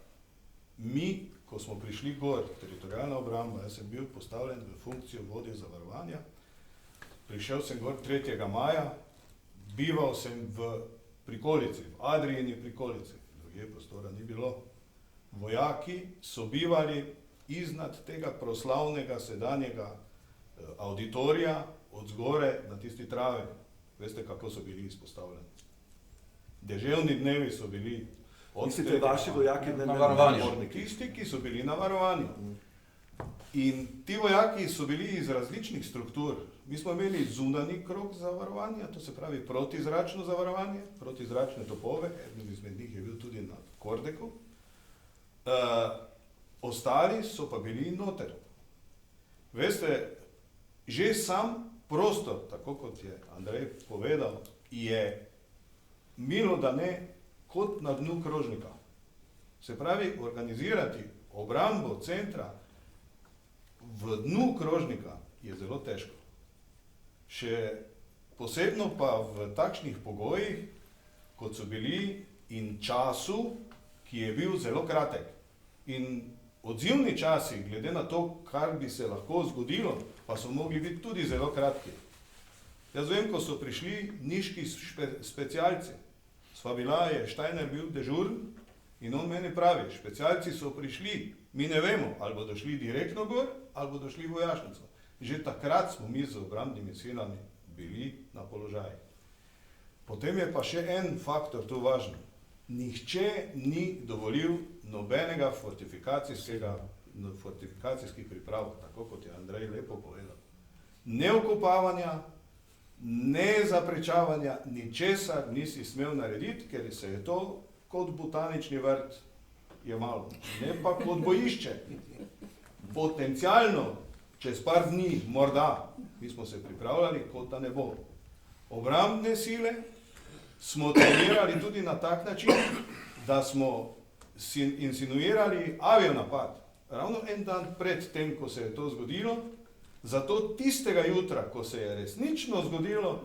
S5: mi, ko smo prišli gor, teritorialna obramba, jaz sem bil postavljen v funkcijo vodje zavarovanja, prišel sem gor 3. maja, bival sem v prikolici, v Adrijini prikolici, drugje prostora ni bilo. Vojaki so bivali iznad tega proslavnega sedanjega auditorija od zgore na tisti travi. Veste, kako so bili izpostavljeni. Deževni dnevi so bili.
S2: Mislite, vaši vojaki
S6: na varovanju?
S5: Tisti, ki so bili na varovanju. In ti vojaki so bili iz različnih struktur. Mi smo imeli zunanji krog zavarovanja, to se pravi protizračno zavarovanje, protizračne topove, eden izmed njih je bil tudi na Kordeku. Ostali so pa bili noter. Veste, že sam prostor, tako kot je Andrej povedal, je milo da ne kot na dnu krožnika. Se pravi, organizirati obrambo centra v dnu krožnika je zelo težko. Še posebno pa v takšnih pogojih, kot so bili in času, ki je bil zelo kratek. In odzivni časi, glede na to, kar bi se lahko zgodilo, pa so mogli biti tudi zelo kratki. Jaz vem, ko so prišli niški specialci, sva bila, je Štajner bil dežurn in on meni pravi, specialci so prišli, mi ne vemo, ali bodo šli direktno gor, ali bodo šli v vojašnico. Že takrat smo mi z obrambnimi silami bili na položaju. Potem je pa še en faktor tu važen. Nihče ni dovolil nobenega fortifikacijskih priprav, tako kot je Andrej lepo povedal. Ne okopavanja, ne zaprečavanja, ničesar nisi smel narediti, ker se je to kot botanični vrt jemalo, ne pa kot bojišče. Potencialno, čez par dni, morda, mi smo se pripravljali, kot da ne bo. Obrambne sile smo trenirali tudi na tak način, da smo insinuirali avionapad. Ravno en dan pred tem, ko se je to zgodilo, zato tistega jutra, ko se je resnično zgodilo,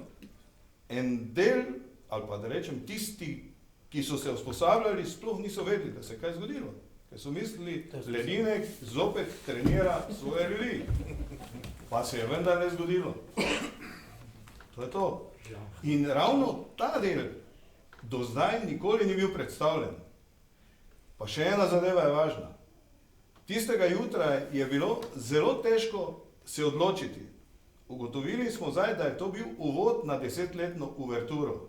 S5: en del, ali pa da rečem tisti, ki so se usposabljali, sploh niso vedeli, da se je kaj zgodilo. Ker so mislili, Ledinek zopet trenira svoje ljudi. Pa se je vendarle zgodilo. To je to. In ravno ta del do zdaj nikoli ni bil predstavljen. Pa še ena zadeva je važna. Tistega jutra je bilo zelo težko se odločiti. Ugotovili smo zdaj, da je to bil uvod na 10-letno uverturo.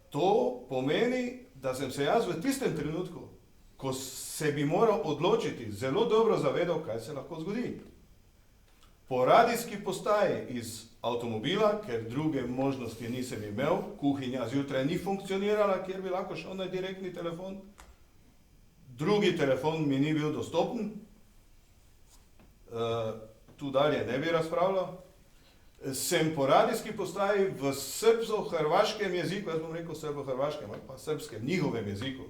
S5: To pomeni, da sem se jaz v tistem trenutku, ko se bi moral odločiti, zelo dobro zavedal, kaj se lahko zgodi. Po radijski postaji iz avtomobila, ker druge možnosti nisem imel, kuhinja zjutraj ni funkcionirala, kjer bi lahko šel na direktni telefon, drugi telefon mi ni bil dostopen, tu dalje ne bi razpravljal, sem po radijski postaji v srbsko-hrvaškem jeziku, jaz bom rekel srbo-hrvaškem ali pa srbskem, njihovem jeziku,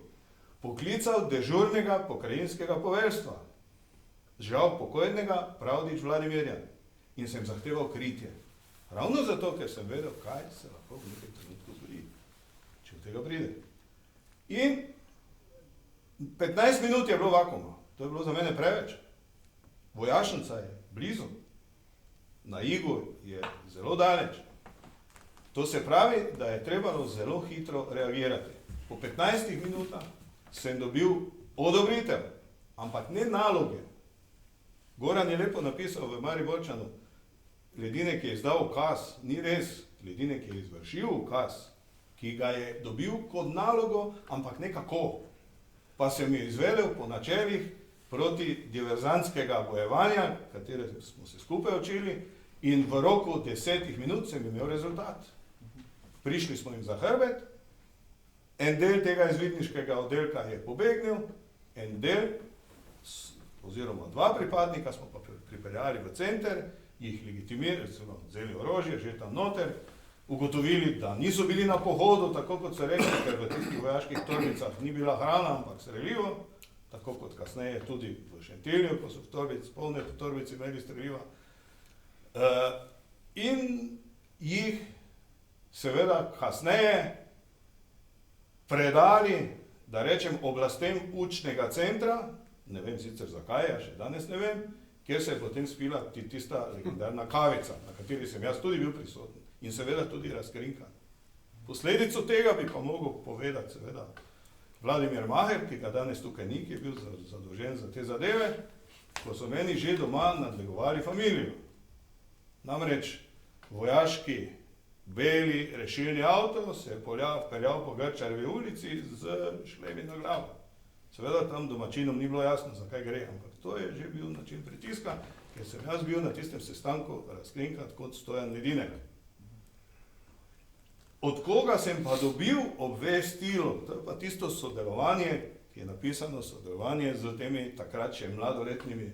S5: poklical dežurnega pokrajinskega poveljstva, žal pokojnega Pravdič Vladimirja, in sem zahteval kritje. Ravno zato, ker sem vedel, kaj se lahko v nekem trenutku zgodi, če od tega pride. In 15 minut je bilo vakuuma, to je bilo za mene preveč. Vojašnica je blizu, na Igu je zelo daleč. To se pravi, da je trebalo zelo hitro reagirati. Po 15 minutah sem dobil odobritev, ampak ne naloge. Goran je lepo napisal v Mariborčanu, Ledinek je izdal ukaz, ni res, Ledinek je izvršil ukaz, ki ga je dobil kot nalogo, ampak nekako. Pa sem jo izvedel po načelih proti diverzantskega bojevanja, katere smo se skupaj učili, in v roku 10 minut sem imel rezultat. Prišli smo jim za hrbet, en del tega izvidniškega oddelka je pobegnil, en del, oziroma 2 pripadnika smo pa pripeljali v center, jih legitimirali, vzeli orožje, že tam noter, ugotovili, da niso bili na pohodu, tako kot so rekli, ker v tistih vojaških torbicah ni bila hrana, ampak strelivo, tako kot kasneje tudi v Šentilju, ko so v polne torbici imeli streliva. In jih seveda kasneje predali, da rečem, oblastem učnega centra, ne vem sicer zakaj, ja še danes ne vem, kjer se je potem spila tista legendarna kavica, na kateri sem jaz tudi bil prisoten in seveda tudi razkrinkan. Posledico tega bi pa mogel povedati seveda Vladimir Maher, ki ga danes tukaj ni, ki je bil zadolžen za te zadeve, ko so meni že doma nadlegovali familijo. Namreč vojaški beli rešilni avto se je peljal po Grčarjevi ulici z šlemi na glavo. Seveda tam domačinom ni bilo jasno, zakaj gre, ampak to je že bil način pritiska, ker sem jaz bil na tistem sestanku razkrinkat kot Stojan Ledinek. Od koga sem pa dobil obvestilo, to je pa tisto sodelovanje, ki je napisano, sodelovanje z temi takrat še mladoletnimi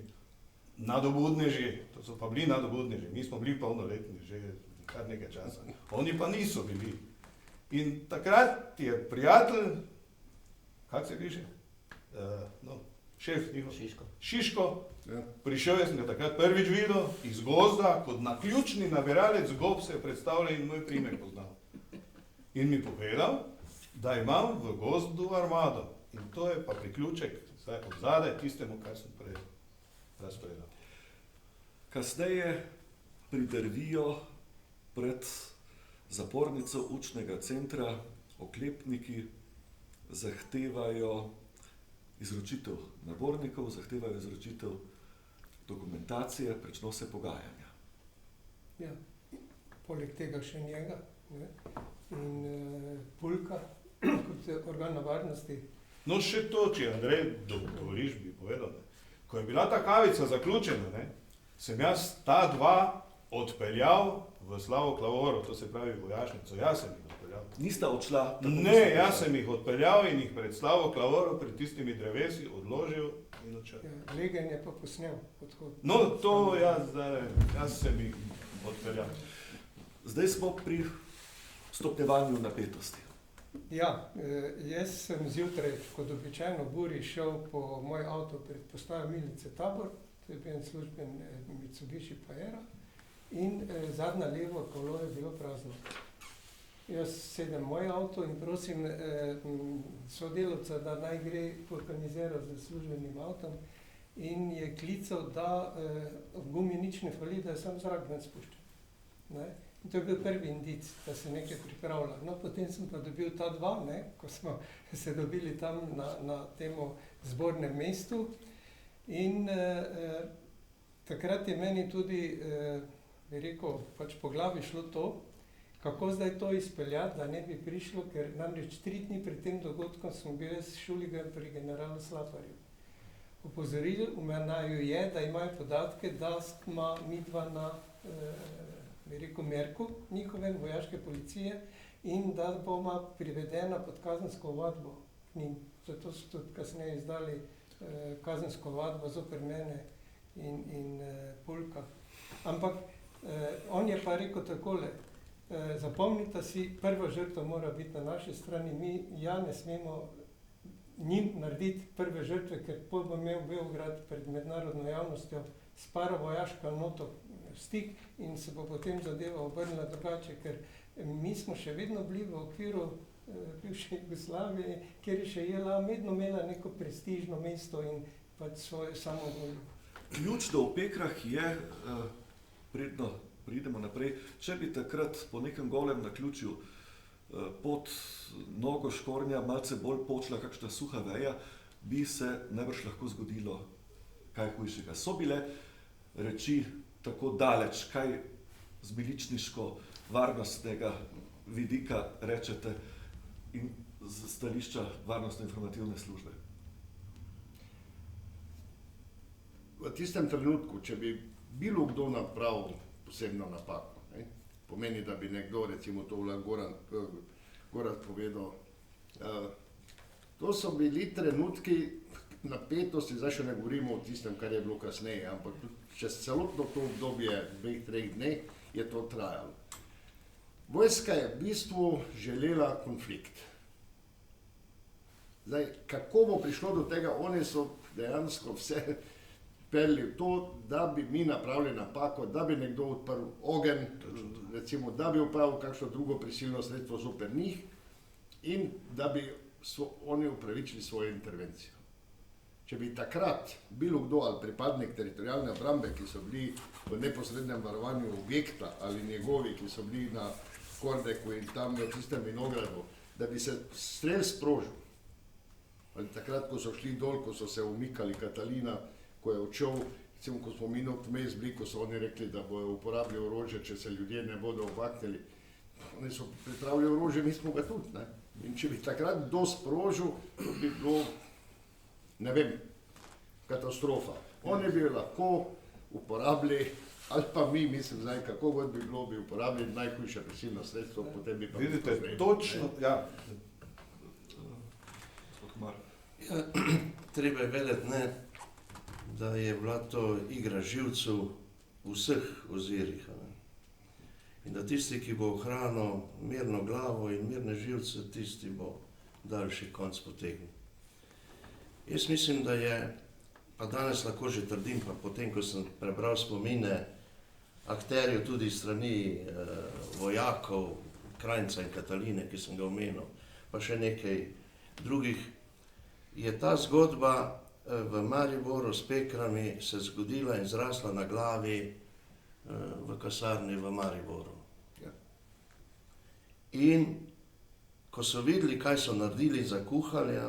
S5: nadobudneži, to so pa bili nadobudneži, mi smo bili polnoletni že kar nekaj časa, oni pa niso bili. In takrat je prijatelj, kak se piše? Šef njihov, Šiško, prišel, jaz sem ga takrat prvič videl, iz gozda, kot naključni nabiralec gob se je predstavljal in moj primek poznal. In mi povedal, da imam v gozdu armado. in to je pa priključek od zadaj tistemu, kar sem prej razpovedal.
S2: Kasneje pridrvijo pred zapornico učnega centra oklepniki, zahtevajo izročitev nabornikov, zahtevajo izročitev dokumentacije, prečno se pogajanja.
S7: Ja, poleg tega še njega, ne? In Pulka, kot organ varnosti.
S5: No še to, če Andrej dogovoriš, bi povedal, ne. Ko je bila ta kavica zaključena, ne, sem jaz ta dva odpeljal v Slavo Klavoru, to se pravi vojašnico, jaz sem jih odpeljal.
S2: Nista odšla?
S5: Ne, jaz sem jih odpeljal in jih pred Slavo Klavoru, pred tistimi drevesi odložil in odšel.
S7: Ja, Legen je pa posnel odhod.
S5: No, to jaz sem jih odpeljal.
S2: Zdaj smo pri stopnjevanju napetosti.
S7: Ja, jaz sem zjutraj, kot običajno buri, šel po moj avto pred postajo Milice Tabor, to je bil en služben Mitsubishi Pajero, in zadnja levo kolo je bilo prazno. Jaz sedem v moj avto in prosim sodelavca, da naj gre organizirati z službenim avtom, in je klical, da v gumi nič ne fali, da je sam zrak ven spuščen. Ne? In to je bil prvi indic, da se nekaj pripravlja. No, potem sem pa dobil ta dva, ne, ko smo se dobili tam na temu zbornem mestu. In takrat je meni tudi, bi rekel, pač po glavi šlo to, kako zdaj to izpeljati, da ne bi prišlo, ker namreč 3 dni pred tem dogodkom smo bili s Šuligan pri generalu Slaparju. Opozoril v menaju je, da imajo podatke, da ima midva na bi rekel, merku njihove vojaške policije in da bomo privedena pod kazensko ovadbo k njim. Zato so tudi kasneje izdali kazensko ovadbo zoper mene in Pulka. Ampak on je pa rekel takole, zapomnite si, prva žrtva mora biti na naši strani, mi ne smemo njim narediti prve žrtve, ker pol bo imel Beograd pred mednarodno javnostjo s paravojaško noto stik in se bo potem zadeva obrnila drugače, ker mi smo še vedno bili v okviru bivše Jugoslavije, kjer je še JLA vedno imela neko prestižno mesto in pač svojo samovoljo.
S2: Ključ do v Pekrah je, predno pridemo naprej, če bi takrat po nekem golem naključju pod nogo škornja malce bolj počla kakšna suha veja, bi se najbrž lahko zgodilo kaj hujšega. So bile reči tako daleč, kaj z miličniško varnostnega vidika rečete in z stališča varnostno-informativne službe?
S3: V tistem trenutku, če bi bilo kdo napravil posebno napako, ne, pomeni, da bi nekdo, recimo to Goran povedal, to so bili trenutki napetosti, zdaj še ne govorimo o tistem, kar je bilo kasneje, ampak čez celotno to obdobje 2-3 dni je to trajalo. Vojska je v bistvu želela konflikt. Zdaj, kako bo prišlo do tega, oni so dejansko vse pelili v to, da bi mi napravili napako, da bi nekdo odprl ogenj, recimo, da bi upravil kakšno drugo prisilno sredstvo zoper njih in da bi oni upravičili svojo intervencijo. Če bi takrat bilo kdo ali pripadnik teritorialne obrambe, ki so bili v neposrednem varovanju objekta ali njegovi, ki so bili na Kordeku in tam v tistem vinogradu, da bi se strel sprožil. Ali takrat, ko so šli dol, ko so se umikali Katalina, ko je odšel, recimo, ko smo mi vmes bili, ko so oni rekli, da bojo uporabili orožje, če se ljudje ne bodo umaknili. Oni so pripravili orožje, mi smo ga tudi, ne. In če bi takrat kdo sprožil, to bi bilo, ne vem, katastrofa. Oni bi lahko uporabili, ali pa mi, mislim, zdaj, kako god bi bilo, bi uporabili najhujše prisilno sredstvo, potem bi pa...
S5: Vidite, točno, ja.
S3: Ja, treba je vedeti, ne, da je bila to igra živcev v vseh ozirih. In da tisti, ki bo ohranil mirno glavo in mirne živce, tisti bo daljši konc potegnil. Jaz mislim, da je, pa danes lahko že trdim, pa potem, ko sem prebral spomine akterjev tudi strani vojakov, Krajnca in Kataline, ki sem ga omenil, pa še nekaj drugih, je ta zgodba v Mariboru s Pekrami se zgodila in zrasla na glavi v kasarni v Mariboru. In ko so videli, kaj so naredili, zakuhali,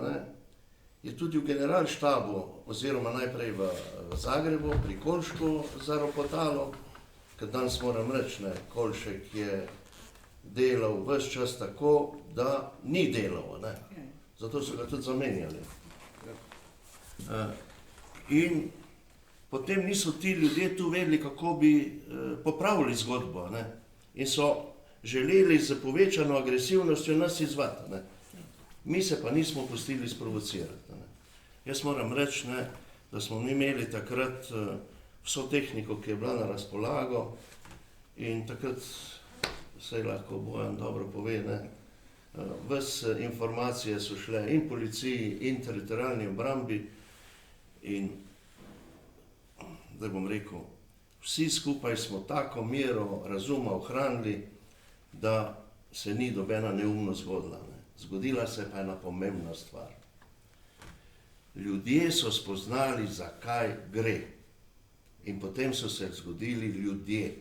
S3: je tudi v generalštabu, oziroma najprej v Zagrebu, pri Kolšku zaropotalo, ker danes moram reči, Kolšek je delal ves čas tako, da ni delal, zato so ga tudi zamenjali. In potem niso ti ljudje tu vedeli, kako bi popravili zgodbo, in so želeli z povečano agresivnostjo nas izzvati. Mi se pa nismo pustili sprovocirati. Jaz moram reči, da smo mi imeli takrat vso tehniko, ki je bila na razpolago, in takrat se lahko Bojan dobro pove, ves informacije so šle in policiji, in teritorialni obrambi, in da bom rekel, vsi skupaj smo tako mero razuma ohranili, da se ni nobena neumnost zgodila. Zgodila se pa ena pomembna stvar. Ljudje so spoznali, zakaj gre. In potem so se zgodili ljudje.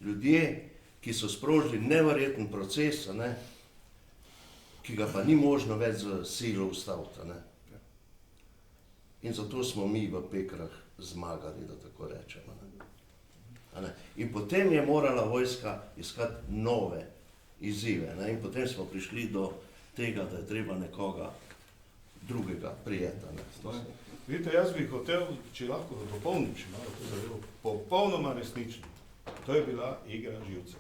S3: Ljudje, ki so sprožili neverjeten proces, ki ga pa ni možno več z silo ustaviti. In zato smo mi v Pekrah zmagali, da tako rečemo. In potem je morala vojska iskati nove izzive. In potem smo prišli do tega, da je treba nekoga drugega prijeti.
S5: Vidite, jaz bi hotel, če lahko dopolnim, če malo to zadevo, popolnoma resnično. To je bila igra živcev.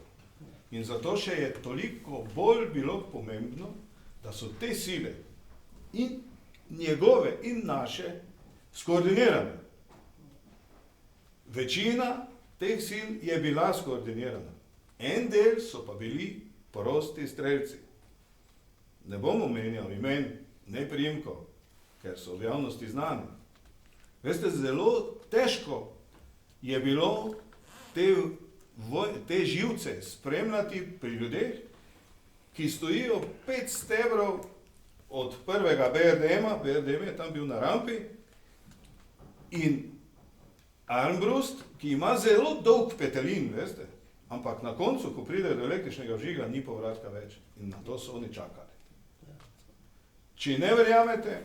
S5: In zato še je toliko bolj bilo pomembno, da so te sile in njegove in naše skoordinirane. Večina teh sil je bila skoordinirana. En del so pa bili prosti strelci. Ne bom omenjal imen, ne priimkov, ker so v javnosti znani. Veste, zelo težko je bilo te živce spremljati pri ljudeh, ki stojijo 5 stebrov od prvega BRDM-a, BRDM je tam bil na rampi, in armbrust, ki ima zelo dolg petelin, veste, ampak na koncu, ko pride do električnega vžiga, ni povratka več. In na to so oni čakali. Če ne verjamete,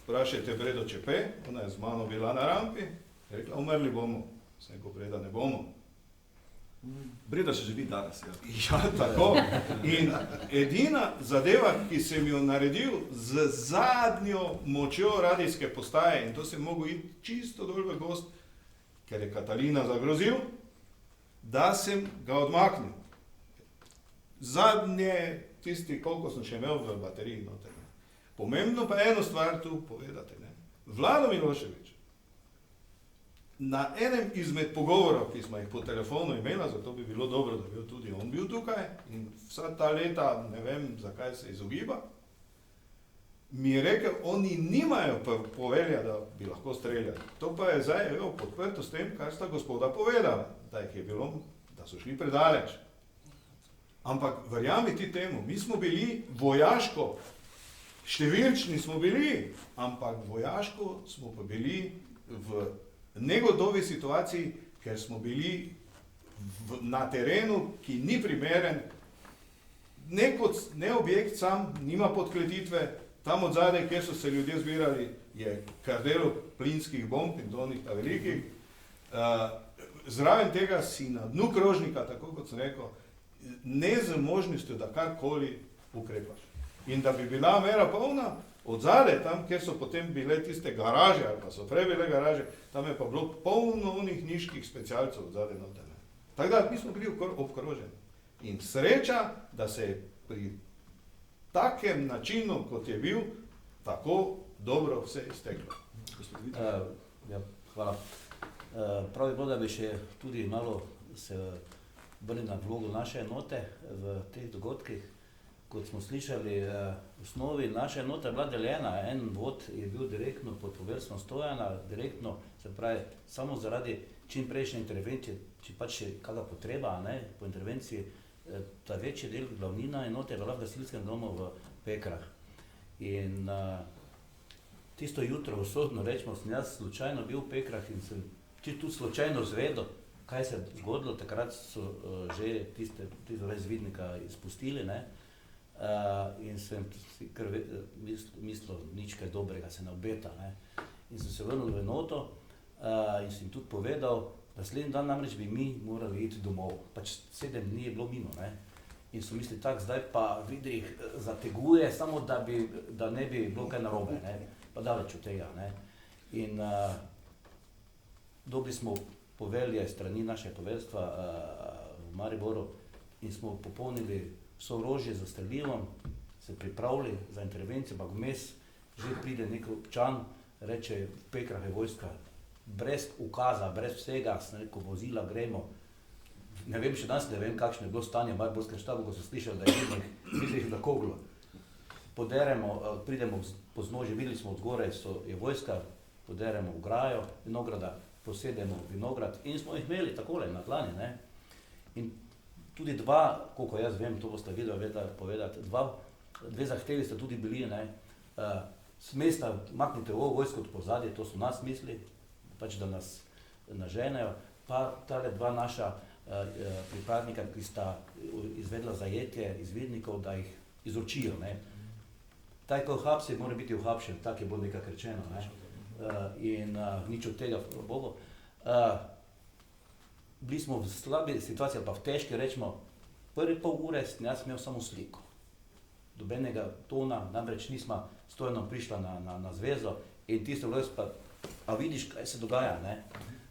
S5: vprašajte Bredo Čepe, ona je z mano bila na rampi, je rekla, umrli bomo. Sem rekel, Breda, ne bomo.
S2: Breda še živi danes, ja.
S5: Ja, tako. In edina zadeva, ki sem jo naredil z zadnjo močjo radijske postaje, in to sem mogel iti čisto dol v gozd, ker je Katalina zagrozil, da sem ga odmaknil. Zadnje, tisti, koliko sem še imel v bateriji noter. Pomembno pa eno stvar tu povedati. Vlado Milošević, na enem izmed pogovorov, ki smo jih po telefonu imela, zato bi bilo dobro, da bi tudi on bil tukaj, in vsa ta leta, ne vem, zakaj se izogiba, mi je rekel, oni nimajo povelja, da bi lahko streljali. To pa je zdaj, podprto s tem, kar sta gospoda povedala, da jih je bilo, da so šli predaleč. Ampak verjamite temu, mi smo bili vojaško, številčni smo bili, ampak vojaško smo pa bili v negotovi situaciji, ker smo bili na terenu, ki ni primeren, ne objekt sam, nima podkletitve, tam od zadaj, kjer so se ljudje zbirali, je kardelo plinskih bomb in to ta velikih. Zraven tega si na dnu krožnika, tako kot sem rekel, ne z možnostjo, da karkoli ukrepaš. In da bi bila mera polna, od zadaj, tam, kjer so potem bile tiste garaže, ali pa so prej bile garaže, tam je pa bilo polno onih niških specialcev od zadaj noter. Tako da mi smo bili obkroženi. In sreča, da se je pri takem načinu, kot je bil, tako dobro vse izteklo.
S6: Ja, hvala. Prav je bilo, da bi še tudi malo se vrnili na vlogo naše enote v teh dogodkih. Kot smo slišali, v osnovi naša enota je bila deljena, en vod je bil direktno pod poveljstvom Stojana, direktno, se pravi, samo zaradi čim prejšnje intervencije, če pač je kakšna potreba, po intervenciji, ta večji del, glavnina enote je bila v gasilskem domu v Pekrah. In tisto jutro usodno rečemo, sem jaz slučajno bil v Pekrah in sem tudi slučajno zvedel, kaj se je zgodilo. Takrat so že tisto izvidnika izpustili, ne? In sem si kar mislil, nič kaj dobrega se ne obeta, ne? In sem se vrnil v enoto in sem tudi povedal, naslednji dan namreč bi mi morali iti domov, pač 7 dni je bilo mimo, ne? In so mislili, tak, zdaj pa Vidrih zateguje, samo da ne bi bilo kaj narobe, ne? Pa daleč od tega, ne? In dobili smo povelje strani našega poveljstva v Mariboru in smo popolnili vso orožje za strelivom, se pripravili za intervencijo, ampak vmes že pride nek občan, reče, v Pekrah je vojska, brez ukaza, brez vsega, sem rekel, vozila gremo. Ne vem, še danes ne vem, kakšno je bilo stanje v mariborskem štabu, ko so slišali, da je Vidrih zakoglo. Poderemo, pridemo poznožje, videli smo od zgoraj, je vojska, poderemo v grajo vinograda, posedemo vinograd in smo jih imeli takole na dlani, ne. In tudi koliko jaz vem, to boste videli povedati, dve zahtevi sta tudi bili, ne. S mesta maknite vojsko od pozadje, to so nas misli, pač da nas naženejo, pa tale dva naša pripadnika, ki sta izvedla zajetje izvidnikov, da jih izročijo, ne. Taj, ko uhapsi, mora biti uhapšen, tak je bilo nekako rečeno, ne. In nič od tega, hvala Bogu. Bili smo v slabi situaciji, pa v težki, rečemo, prvi pol ure sem jaz imel samo sliko. Dobenega tona, namreč nismo stojno prišla na zvezo in tisto vles pa, a vidiš, kaj se dogaja, ne.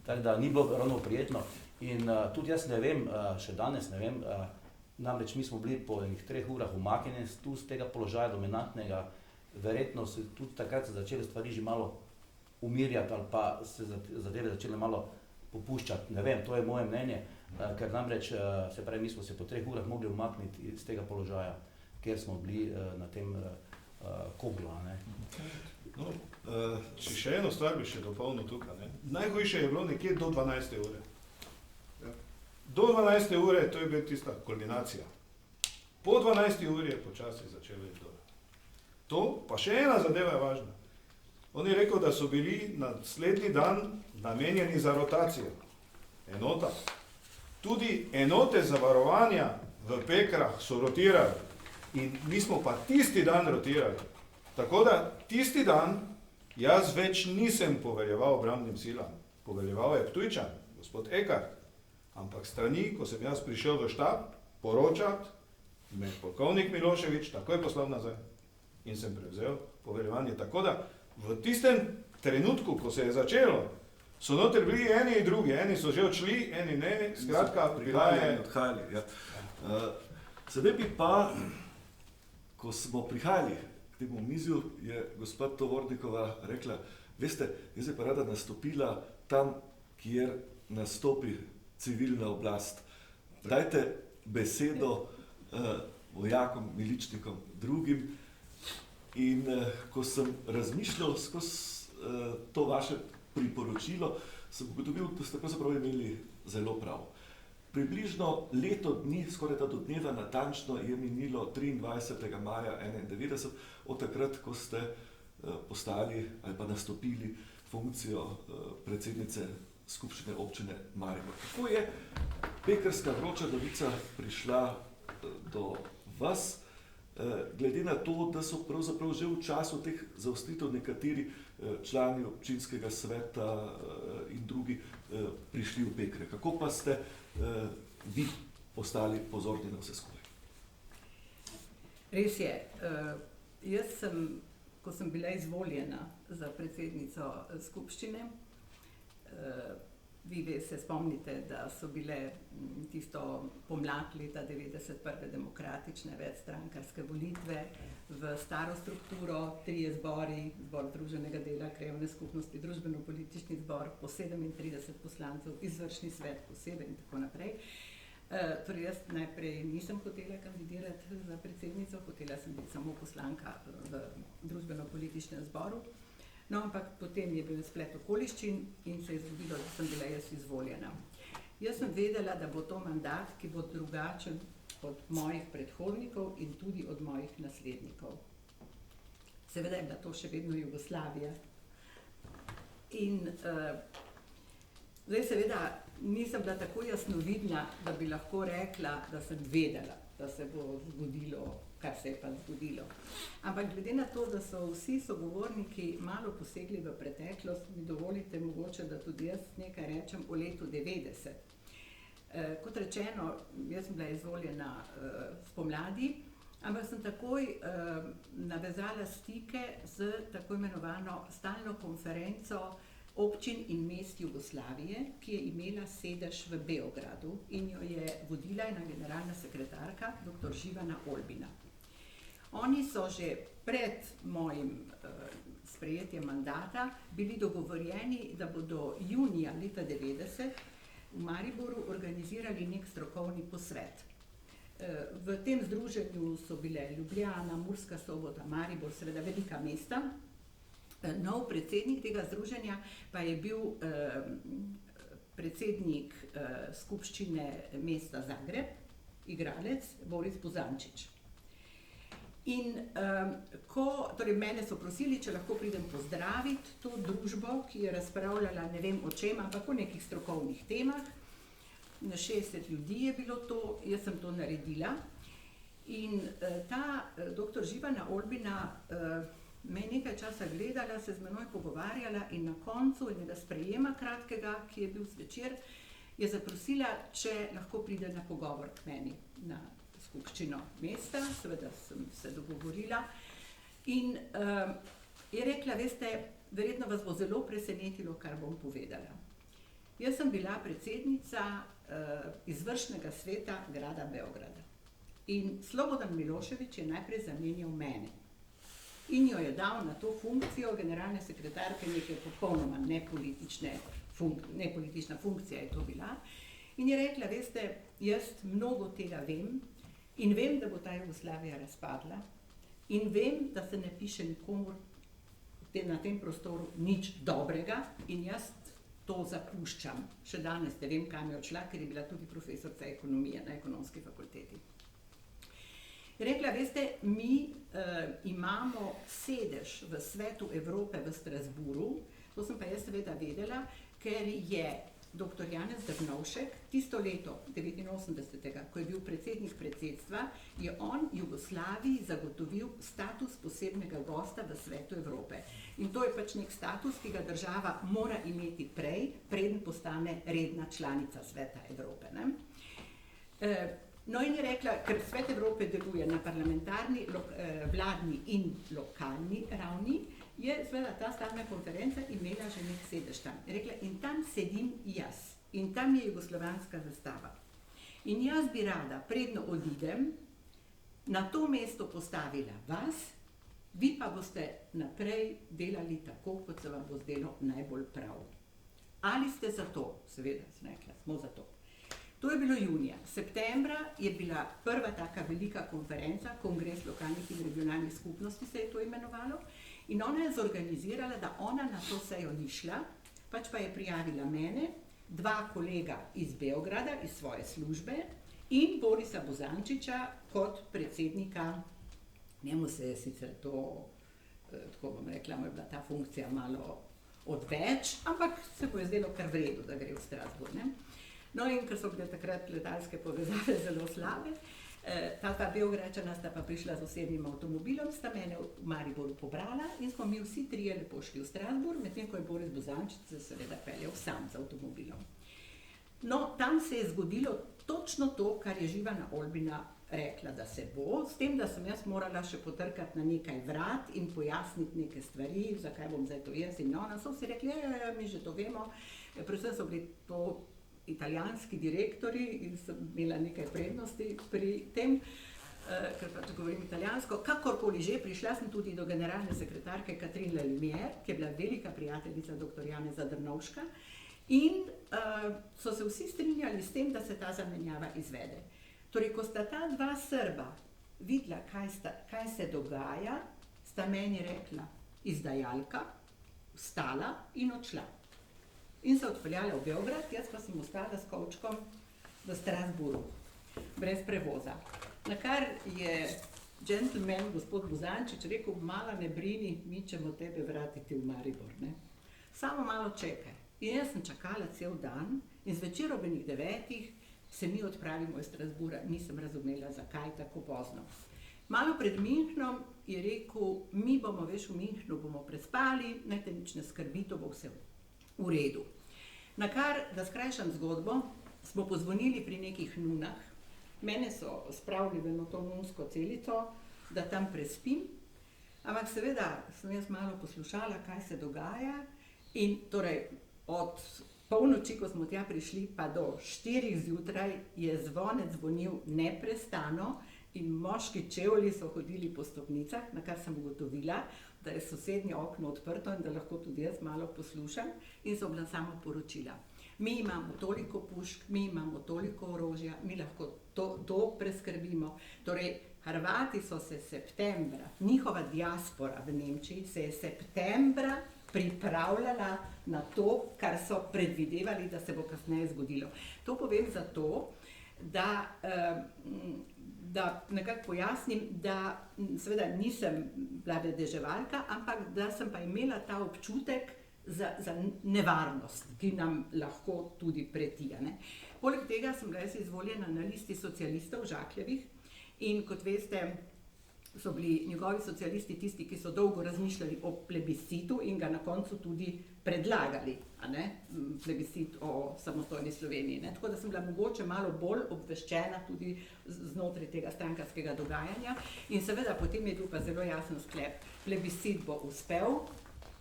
S6: Tako da ni bilo ravno prijetno in tudi jaz ne vem, še danes ne vem, namreč mi smo bili po enih 3 urah umaknjeni tu z tega položaja dominantnega, verjetno se tudi takrat se začele stvari že malo umirjati ali pa se zadeve začele malo popuščati, ne vem, to je moje mnenje, ker namreč, se pravi, mi smo se po 3 urah mogli umakniti iz tega položaja, kjer smo bili na tem koglu, ne.
S5: No, če še eno stvar bi še dopolnil tukaj, ne. Najhujše je bilo nekje do 12. ure. Do 12. ure, to je bila tista kulminacija. Po 12. uri je počasi začelo iti dol. To, pa še ena zadeva je važna. On je rekel, da so bili naslednji dan namenjeni za rotacijo. Enota. Tudi enote za varovanja v Pekrah so rotirali. In mi smo pa tisti dan rotirali. Tako da tisti dan jaz več nisem poveljeval obrambnim silam. Poveljeval je Ptujčan, gospod Ekart. Ampak strani, ko sem jaz prišel v štab poročati, me polkovnik Milošević takoj poslal nazaj in sem prevzel poveljevanje. Tako da v tistem trenutku, ko se je začelo, so noter bili eni in drugi, eni so že odšli, eni ne, skratka,
S2: odhajali. Ja. Sedaj bi pa, ko smo prihajali k temu mizju, je gospod Tovornikova rekla, veste, jaz je pa rada nastopila tam, kjer nastopi civilna oblast. Dajte besedo vojakom, miličnikom, drugim. In ko sem razmišljal skozi to vaše priporočilo, sem ugotovil, da ste pravzaprav imeli zelo prav. Približno leto dni, skoraj do dneva natančno, je minilo 23. maja 1991, od takrat, ko ste postali ali pa nastopili funkcijo predsednice skupščine občine Maribor. Kako je pekrska vroča novica prišla do vas, glede na to, da so pravzaprav že v času teh zaostritev nekateri člani občinskega sveta in drugi prišli v Pekre. Kako pa ste vi postali pozorni na vse skupaj?
S8: Res je. Jaz sem, ko sem bila izvoljena za predsednico skupščine, vi se spomnite, da so bile tisto pomlad leta 91. demokratične večstrankarske volitve v staro strukturo, 3 zbori, zbor združenega dela, krajevne skupnosti, družbeno-politični zbor, po 37 poslancev, izvršni svet posebej in tako naprej. Torej jaz najprej nisem hotela kandidirati za predsednico, hotela sem biti samo poslanka v družbeno-političnem zboru. No, ampak potem je bil splet okoliščin in se je zgodilo, da sem bila jaz izvoljena. Jaz sem vedela, da bo to mandat, ki bo drugačen od mojih predhodnikov in tudi od mojih naslednikov. Seveda je bila to še vedno Jugoslavija. In zdaj seveda nisem bila tako jasnovidna, da bi lahko rekla, da sem vedela, da se bo zgodilo, kar se je pa zgodilo. Ampak glede na to, da so vsi sogovorniki malo posegli v preteklost, mi dovolite mogoče, da tudi jaz nekaj rečem o letu 90. Kot rečeno, jaz sem bila izvoljena spomladi, ampak sem takoj navezala stike z tako imenovano stalno konferenco občin in mest Jugoslavije, ki je imela sedež v Beogradu in jo je vodila ena generalna sekretarka, dr. Živana Olbina. Oni so že pred mojim sprejetjem mandata bili dogovorjeni, da bodo junija leta 90 v Mariboru organizirali nek strokovni posvet. V tem združenju so bile Ljubljana, Murska Sobota, Maribor, seveda velika mesta. Nov predsednik tega združenja pa je bil predsednik skupščine mesta Zagreb, igralec Boris Buzančič. In torej mene so prosili, če lahko pridem pozdraviti to družbo, ki je razpravljala ne vem o čem, ampak o nekih strokovnih temah. 60 ljudi je bilo to, jaz sem to naredila. In ta dr. Živana Olbina me je nekaj časa gledala, se z menoj pogovarjala in na koncu enega sprejema kratkega, ki je bil zvečer, je zaprosila, če lahko pride na pogovor k meni na skupščino mesta. Seveda sem se dogovorila in je rekla, veste, verjetno vas bo zelo presenetilo, kar bom povedala. Jaz sem bila predsednica izvršnega sveta grada Beograda in Slobodan Milošević je najprej zamenjal mene. In jo je dal na to funkcijo generalne sekretarke, neke popolnoma nepolitična funkcija je to bila. In je rekla, veste, jaz mnogo tega vem in vem, da bo ta Jugoslavija razpadla in vem, da se ne piše nikomur na tem prostoru nič dobrega in jaz to zapuščam. Še danes ne vem, kam je odšla, ker je bila tudi profesorica ekonomije na ekonomski fakulteti. Rekla, veste, mi imamo sedež v Svetu Evrope v Strasbourgu, to sem pa jaz seveda vedela, ker je dr. Janez Drnovšek tisto leto 89. ko je bil predsednik predsedstva, je on Jugoslaviji zagotovil status posebnega gosta v Svetu Evrope. In to je pač nek status, ki ga država mora imeti prej, preden postane redna članica Sveta Evrope. No in je rekla, ker Svet Evrope deluje na parlamentarni, vladni in lokalni ravni, je seveda ta stalna konferenca imela že nek sedež tam. Je rekla, in tam sedim jaz, in tam je jugoslovanska zastava. In jaz bi rada, predno odidem, na to mesto postavila vas, vi pa boste naprej delali tako, kot se vam bo zdelo najbolj prav. Ali ste za to? Seveda, sem rekla, smo za to. To je bilo junija. Septembra je bila prva taka velika konferenca, Kongres lokalnih in regionalnih skupnosti se je to imenovalo, in ona je zorganizirala, da ona na to sejo ni šla, pač pa je prijavila mene, 2 kolega iz Beograda, iz svoje službe in Borisa Buzančiča kot predsednika. Njemu se je sicer to, tako bom rekla, mu je bila ta funkcija malo odveč, ampak se mu je zdelo kar v redu, da gre v Strasbourg, ne? No in ker so bile takrat letalske povezave zelo slabe, ta 2 Beograjčana sta pa prišla z osebnim avtomobilom, sta mene v Mariboru pobrala in smo mi vsi 3 lepo šli v Strasbourg, medtem ko je Boris Buzančič se seveda peljal sam z avtomobilom. No, tam se je zgodilo točno to, kar je Živana Olbina rekla, da se bo, s tem, da sem jaz morala še potrkati na nekaj vrat in pojasniti neke stvari, zakaj bom zdaj to jaz in ona. So vsi rekli, mi že to vemo, predvsem so bili to italijanski direktori in sem imela nekaj prednosti pri tem, ker pač govorim italijansko. Kakorkoli že, prišla sem tudi do generalne sekretarke Catherine Lalimière, ki je bila velika prijateljica dr. Janeza Drnovška in so se vsi strinjali s tem, da se ta zamenjava izvede. Torej, ko sta ta 2 Srba videla, kaj se dogaja, sta meni rekla izdajalka, vstala in odšla. In se odpeljala v Beograd, jaz pa sem ostala s kovčkom v Strasbourgu, brez prevoza. Na kar je džentelmen, gospod Bozančič, rekel, mala ne brini, mi ćemo tebe vratiti v Maribor, ne. Samo malo čekaj. In jaz sem čakala cel dan in zvečer ob 9 se mi odpravimo iz Strasbourga, nisem razumela, zakaj tako pozno. Malo pred Münchnom je rekel, mi bomo, veš, v Münchnu bomo prespali, ne te nič ne skrbi, to bo vse v redu. Nakar, da skrajšam zgodbo, smo pozvonili pri nekih nunah, mene so spravili v eno to nunsko celico, da tam prespim, ampak seveda sem jaz malo poslušala, kaj se dogaja in torej od polnoči, ko smo tja prišli, pa do 4 zjutraj je zvonec zvonil neprestano in moški čevlji so hodili po stopnicah, na kar sem ugotovila, da je sosednje okno odprto in da lahko tudi jaz malo poslušam in so bila samo poročila. Mi imamo toliko pušk, mi imamo toliko orožja, mi lahko to preskrbimo. Torej, Hrvati so se septembra, njihova diaspora v Nemčiji se je septembra pripravljala na to, kar so predvidevali, da se bo kasneje zgodilo. To povem zato, da nekako pojasnim, da seveda nisem bila vedeževalka, ampak da sem pa imela ta občutek za nevarnost, ki nam lahko tudi pretija, ne. Poleg tega sem bila jaz izvoljena na listi socialistov Žakljevih in kot veste, so bili njegovi socialisti tisti, ki so dolgo razmišljali o plebiscitu in ga na koncu tudi predlagali, a ne, plebiscit o samostojni Sloveniji, ne. Tako da sem bila mogoče malo bolj obveščena tudi znotraj tega strankarskega dogajanja in seveda potem je bil pa zelo jasen sklep, plebiscit bo uspel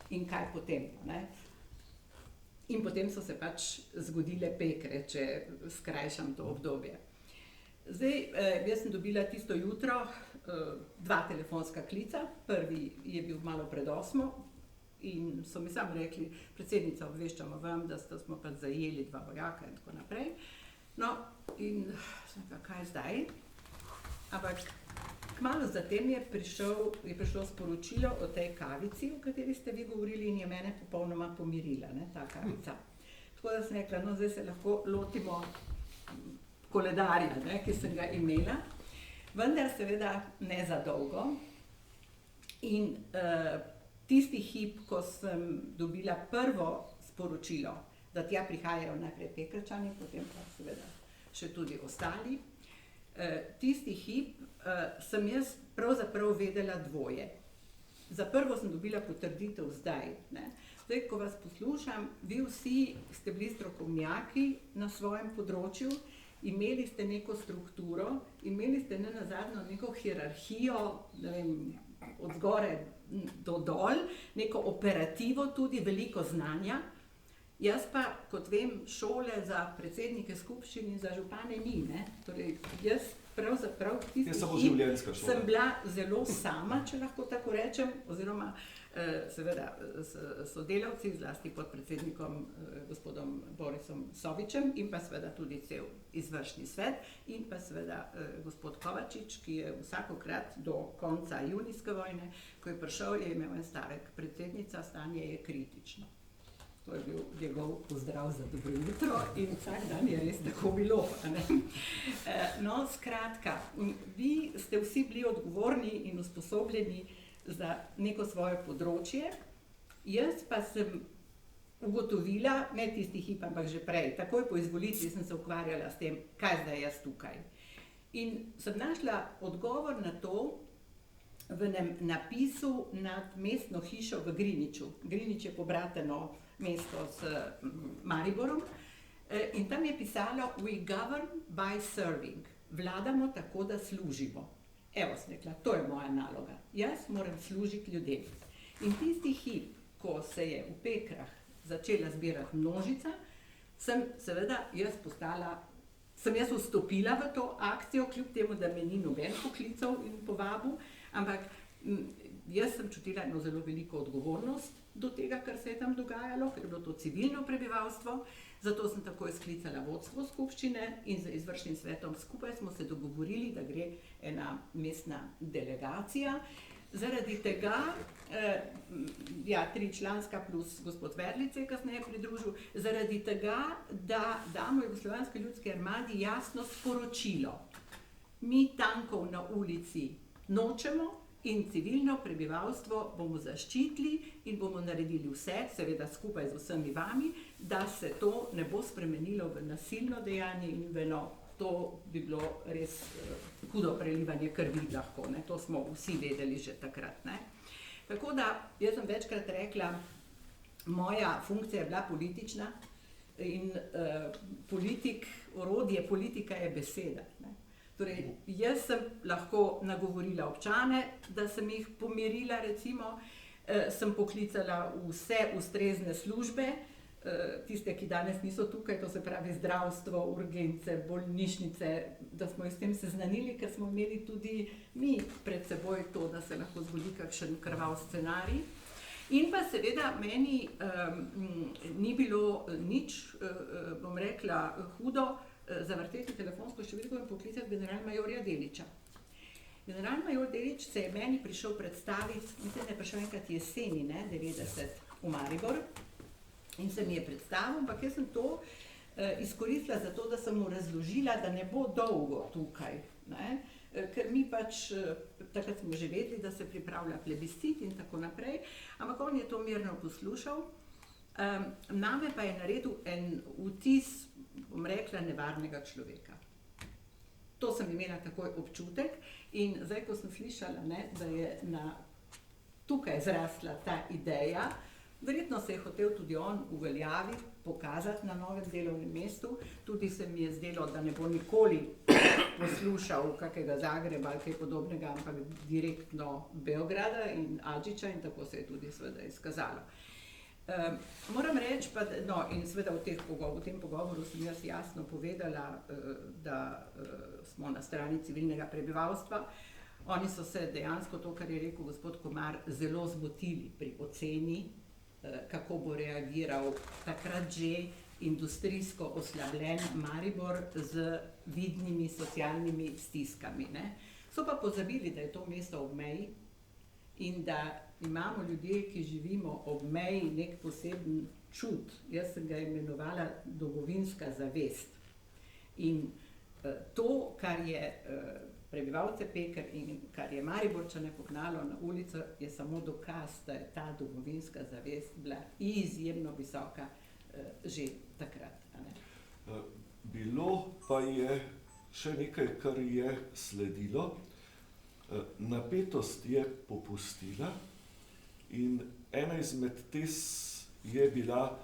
S8: in kaj potem, ne. In potem so se pač zgodile pekre, če skrajšam to obdobje. Zdaj, jaz sem dobila tisto jutro 2 telefonska klica, prvi je bil malo pred 8 in so mi samo rekli, predsednica, obveščamo vam, da smo pač zajeli 2 vojaka in tako naprej. No, in sem rekla, kaj zdaj? Ampak kmalu zatem je prišlo sporočilo o tej kavici, o kateri ste vi govorili in je mene popolnoma pomirila, ne, ta kavica. Tako da sem rekla, no, zdaj se lahko lotimo koledarja, ne, ki sem ga imela, vendar seveda ne za dolgo. In tisti hip, ko sem dobila prvo sporočilo, da tja prihajajo najprej Pekrčani, potem pa seveda še tudi ostali, tisti hip sem jaz pravzaprav vedela dvoje. Za prvo sem dobila potrditev zdaj, ne. Zdaj, ko vas poslušam, vi vsi ste bili strokovnjaki na svojem področju, imeli ste neko strukturo, imeli ste nenazadnje neko hierarhijo, ne vem, od zgore do dol, neko operativo tudi, veliko znanja. Jaz pa, kot vem, šole za predsednike skupščin in za župane ni, ne. Torej, jaz pravzaprav tisti hip sem bila zelo sama, če lahko tako rečem, oziroma seveda sodelavci, zlasti pod predsednikom gospodom Borisom Sovičem in pa seveda tudi cel izvršni svet in pa seveda gospod Kovačič, ki je vsakokrat do konca junijske vojne, ko je prišel, je imel en stavek, predsednica, stanje je kritično. To je bil njegov pozdrav za dobro jutro in vsak dan je res tako bilo, a ne. No, skratka, vi ste vsi bili odgovorni in usposobljeni za neko svoje področje, jaz pa sem ugotovila, ne tisti hip, ampak že prej, takoj po izvolitvi sem se ukvarjala s tem, kaj zdaj jaz tukaj. In sem našla odgovor na to v enem napisu nad mestno hišo v Griniču. Grinič je pobrateno mesto s Mariborom in tam je pisalo We govern by serving. Vladamo tako, da služimo. Evo, sem rekla, to je moja naloga. Jaz moram služiti ljudem. In tisti hip, ko se je v Pekrah začela zbirati množica, sem seveda jaz vstopila v to akcijo, kljub temu, da me ni noben poklical in povabil, ampak jaz sem čutila eno zelo veliko odgovornost do tega, kar se je tam dogajalo, ker je bilo to civilno prebivalstvo, zato sem takoj sklicala vodstvo skupščine in z izvršnim svetom skupaj smo se dogovorili, da gre ena mestna delegacija. Zaradi tega, 3-članska plus gospod Verlic je kasneje pridružil, zaradi tega, da damo Jugoslovanski ljudski armadi jasno sporočilo. Mi tankov na ulici nočemo in civilno prebivalstvo bomo zaščitili in bomo naredili vse, seveda skupaj z vsemi vami, da se to ne bo spremenilo v nasilno dejanje in v eno, to bi bilo res hudo prelivanje krvi lahko, ne? To smo vsi vedeli že takrat. Ne? Tako da, jaz sem večkrat rekla, moja funkcija je bila politična in orodje politika je beseda. Ne? Torej, jaz sem lahko nagovorila občane, da sem jih pomirila, recimo, sem poklicala vse ustrezne službe, tiste, ki danes niso tukaj, to se pravi zdravstvo, urgence, bolnišnice, da smo jih s tem seznanili, ker smo imeli tudi mi pred seboj to, da se lahko zgodi kakšen krvav scenarij. In pa seveda meni ni bilo nič, bom rekla, hudo zavrteti telefonsko številko in poklicati generalmajorja Deliča. Generalmajor Delič se je meni prišel predstaviti, mislim, da je prišel enkrat jeseni, 90 v Maribor, in se mi je predstavil, ampak jaz sem to izkoristila za to, da sem mu razložila, da ne bo dolgo tukaj, ne? Ker mi pač, takrat smo že vedeli, da se pripravlja plebiscit in tako naprej, ampak on je to mirno poslušal. Name pa je naredil en vtis, bom rekla, nevarnega človeka. To sem imela takoj občutek in zdaj, ko sem slišala, ne, da je tukaj zrasla ta ideja, verjetno se je hotel tudi on uveljaviti, pokazati na novem delovnem mestu, tudi se mi je zdelo, da ne bo nikoli poslušal kakega Zagreba ali kaj podobnega, ampak direktno Beograda in Adžiča in tako se je tudi seveda izkazalo. Moram reči pa, no in seveda v tem pogovoru sem jaz jasno povedala, da smo na strani civilnega prebivalstva. Oni so se dejansko, to, kar je rekel gospod Komar, zelo zmotili pri oceni, kako bo reagiral takrat že industrijsko oslabljen Maribor z vidnimi socialnimi stiskami. Ne? So pa pozabili, da je to mesto ob meji in da imamo ljudje, ki živimo ob meji, nek poseben čut. Jaz sem ga imenovala domovinska zavest. In to, kar je prebivalce Peker in kar je Mariborčane pognalo na ulico, je samo dokaz, da je ta domovinska zavest bila izjemno visoka že takrat.
S2: Bilo pa je še nekaj, kar je sledilo. Napetost je popustila in ena izmed tez je bila,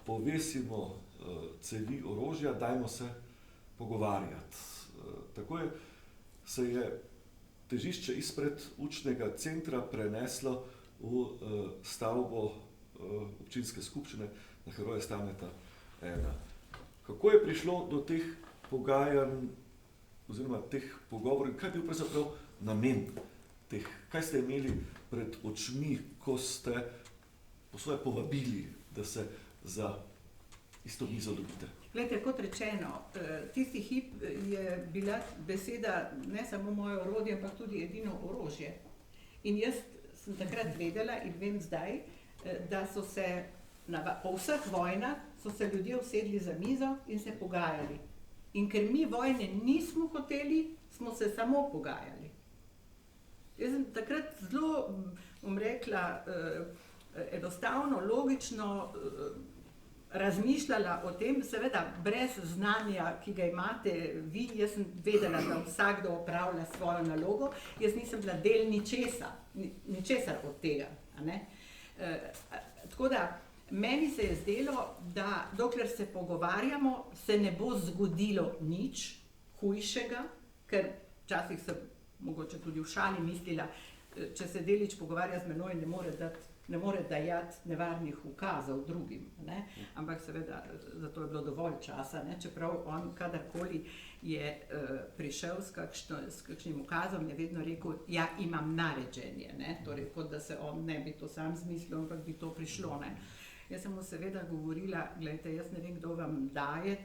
S2: povesimo cevi orožja, dajmo se pogovarjati. Tako se je težišče izpred učnega centra preneslo v stavbo občinske skupščine na Heroje Staneta 1. Kako je prišlo do teh pogajanj oziroma teh pogovorov in kaj je bil pravzaprav namen teh? Kaj ste imeli pred očmi, ko ste po svoje povabili, da se za isto mizo dobite?
S8: Glejte, kot rečeno, tisti hip je bila beseda ne samo moje orodje, ampak tudi edino orožje. In jaz sem takrat vedela in vem zdaj, da so se po vseh vojnah so se ljudje usedli za mizo in se pogajali. In ker mi vojne nismo hoteli, smo se samo pogajali. Jaz sem takrat zelo, bom rekla, enostavno, logično razmišljala o tem, seveda brez znanja, ki ga imate vi. Jaz sem vedela, da vsakdo opravlja svojo nalogo, jaz nisem bila del ničesar od tega. Tako da, meni se je zdelo, da dokler se pogovarjamo, se ne bo zgodilo nič hujšega, ker včasih sem mogoče tudi v šali mislila, če se Delič pogovarja z menoj, ne more dajati nevarnih ukazov drugim, ne? Ampak seveda zato je bilo dovolj časa, ne? Čeprav on kadarkoli je prišel s kakšnim ukazom, je vedno rekel, ja, imam naređenje, ne? Torej, kot da se on ne bi to sam zmislil, ampak bi to prišlo, ne? Jaz sem mu seveda govorila, gledajte, jaz ne vem, kdo vam daje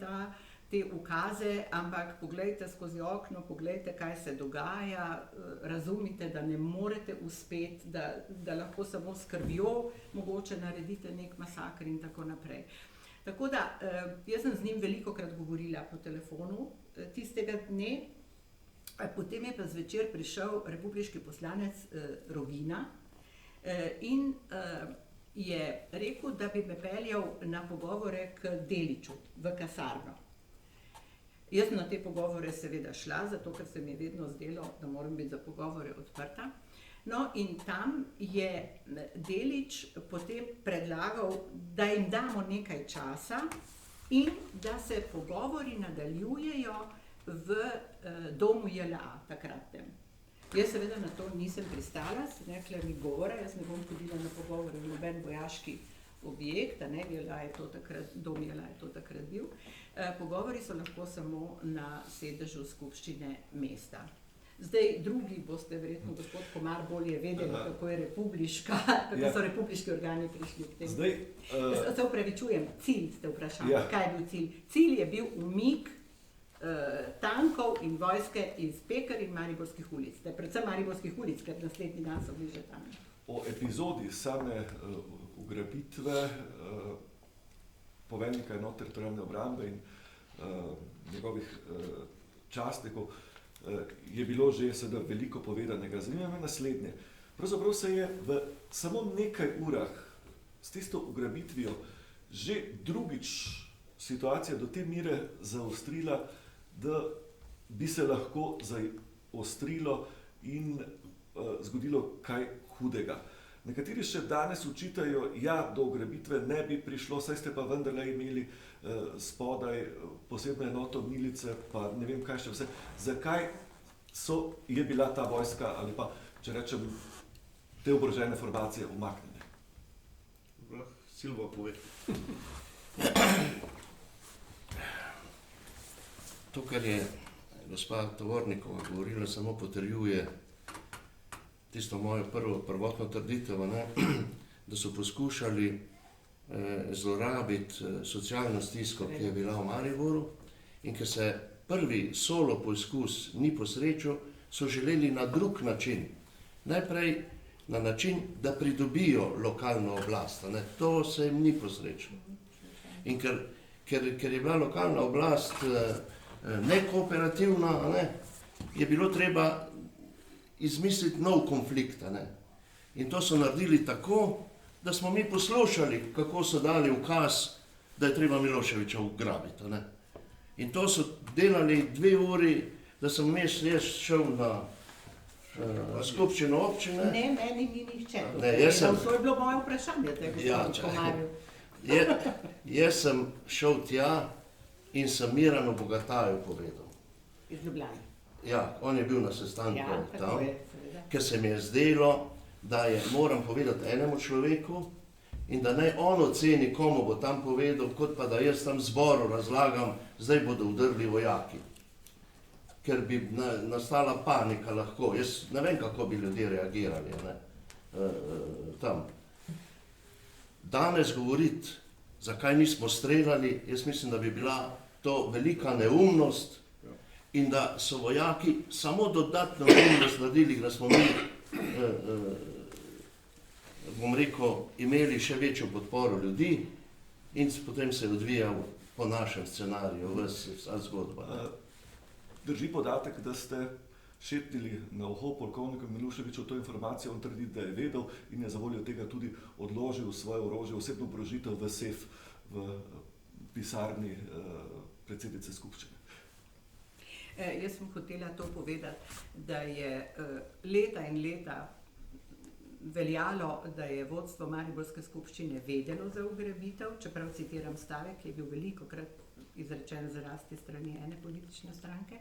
S8: te ukaze, ampak poglejte skozi okno, poglejte, kaj se dogaja, razumite, da ne morete uspeti, da lahko samo s krvjo mogoče naredite nek masakr in tako naprej. Tako da, jaz sem z njim velikokrat govorila po telefonu tistega dne Potem je pa zvečer prišel republiški poslanec Rovina in je rekel, da bi me peljal na pogovore k Deliću v kasarno. Jaz sem na te pogovore seveda šla, zato ker se mi je vedno zdelo, da moram biti za pogovore odprta. No, in tam je Delić potem predlagal, da jim damo nekaj časa in da se pogovori nadaljujejo v domu JLA takratnem. Jaz seveda na to nisem pristala, sem rekla, ni govora, jaz ne bom hodila na pogovore v noben vojaški objekt, dom JLA je to takrat bil. Pogovori so lahko samo na sedežu skupščine mesta. Zdaj, drugi boste verjetno, gospod Komar, bolje vedeli, kako je kako so republiški organi prišli k temu. Se upravičujem, cilj ste vprašali, kaj je bil cilj? Cilj je bil umik tankov in vojske iz Peker in Mariborskih ulic. Predvsem Mariborskih ulic, ker naslednji dan so bili že tam.
S2: O epizodi same ugrabitve poveljnika enot teritorialne obrambe in njegovih častnikov je bilo že seveda veliko povedanega. Zanima me naslednje. Pravzaprav se je v samo nekaj urah s tisto ugrabitvijo že drugič situacija do te mere zaostrila, da bi se lahko zaostrilo in zgodilo kaj hudega. Nekateri še danes učitajo, do ugrabitve ne bi prišlo, saj ste pa vendarle imeli spodaj posebno enoto milice, pa ne vem kaj še vse. Zakaj je bila ta vojska ali pa, če rečem, te oborožene formacije umaknjene?
S3: Silvo pove. To, kar je gospa Tovornikova govorila, samo potrjuje tisto mojo prvotno trditev, da so poskušali zlorabiti socialno stisko, ki je bila v Mariboru, in ker se prvi solo poizkus ni posrečil, so želeli na drug način. Najprej na način, da pridobijo lokalno oblast. To se jim ni posrečilo. In ker je bila lokalna oblast nekooperativna, je bilo treba izmisliti nov konflikt. In to so naredili tako, da smo mi poslušali, kako so dali ukaz, da je treba Miloševića ugrabiti. In to so delali 2 uri, da sem jaz šel na skupščino občine.
S8: Ne, meni ni nihče. To je bilo moje vprašanje, gospod Komarju.
S3: Jaz sem šel tja in sem Miranu Bogataju povedal.
S8: Iz Ljubljane.
S3: Ja, on je bil na sestanku tam, ker se mi je zdelo, da moram povedati enemu človeku in da naj on oceni, komu bo tam povedal, kot pa da jaz tam zboru razlagam, zdaj bodo udrli vojaki. Ker bi nastala panika lahko. Jaz ne vem, kako bi ljudje reagirali tam. Danes govoriti, zakaj nismo streljali, jaz mislim, da bi bila to velika neumnost in da so vojaki samo dodatno neumnost naredili, da smo mi, bom rekel, imeli še večjo podporo ljudi in potem se je odvijal po našem scenariju vsa zgodba.
S2: Drži podatek, da ste šepnili na uho polkovniku Miloševiću to informacijo, on trdi, da je vedel in je za voljo tega tudi odložil svoje orožje, osebno oborožitev v sef v pisarni predsednice skupščine.
S8: Jaz sem hotela to povedati, da je leta in leta veljalo, da je vodstvo Mariborske skupščine vedelo za ugrabitev, čeprav citiram stavek, ki je bil velikokrat izrečen zaradi strani ene politične stranke,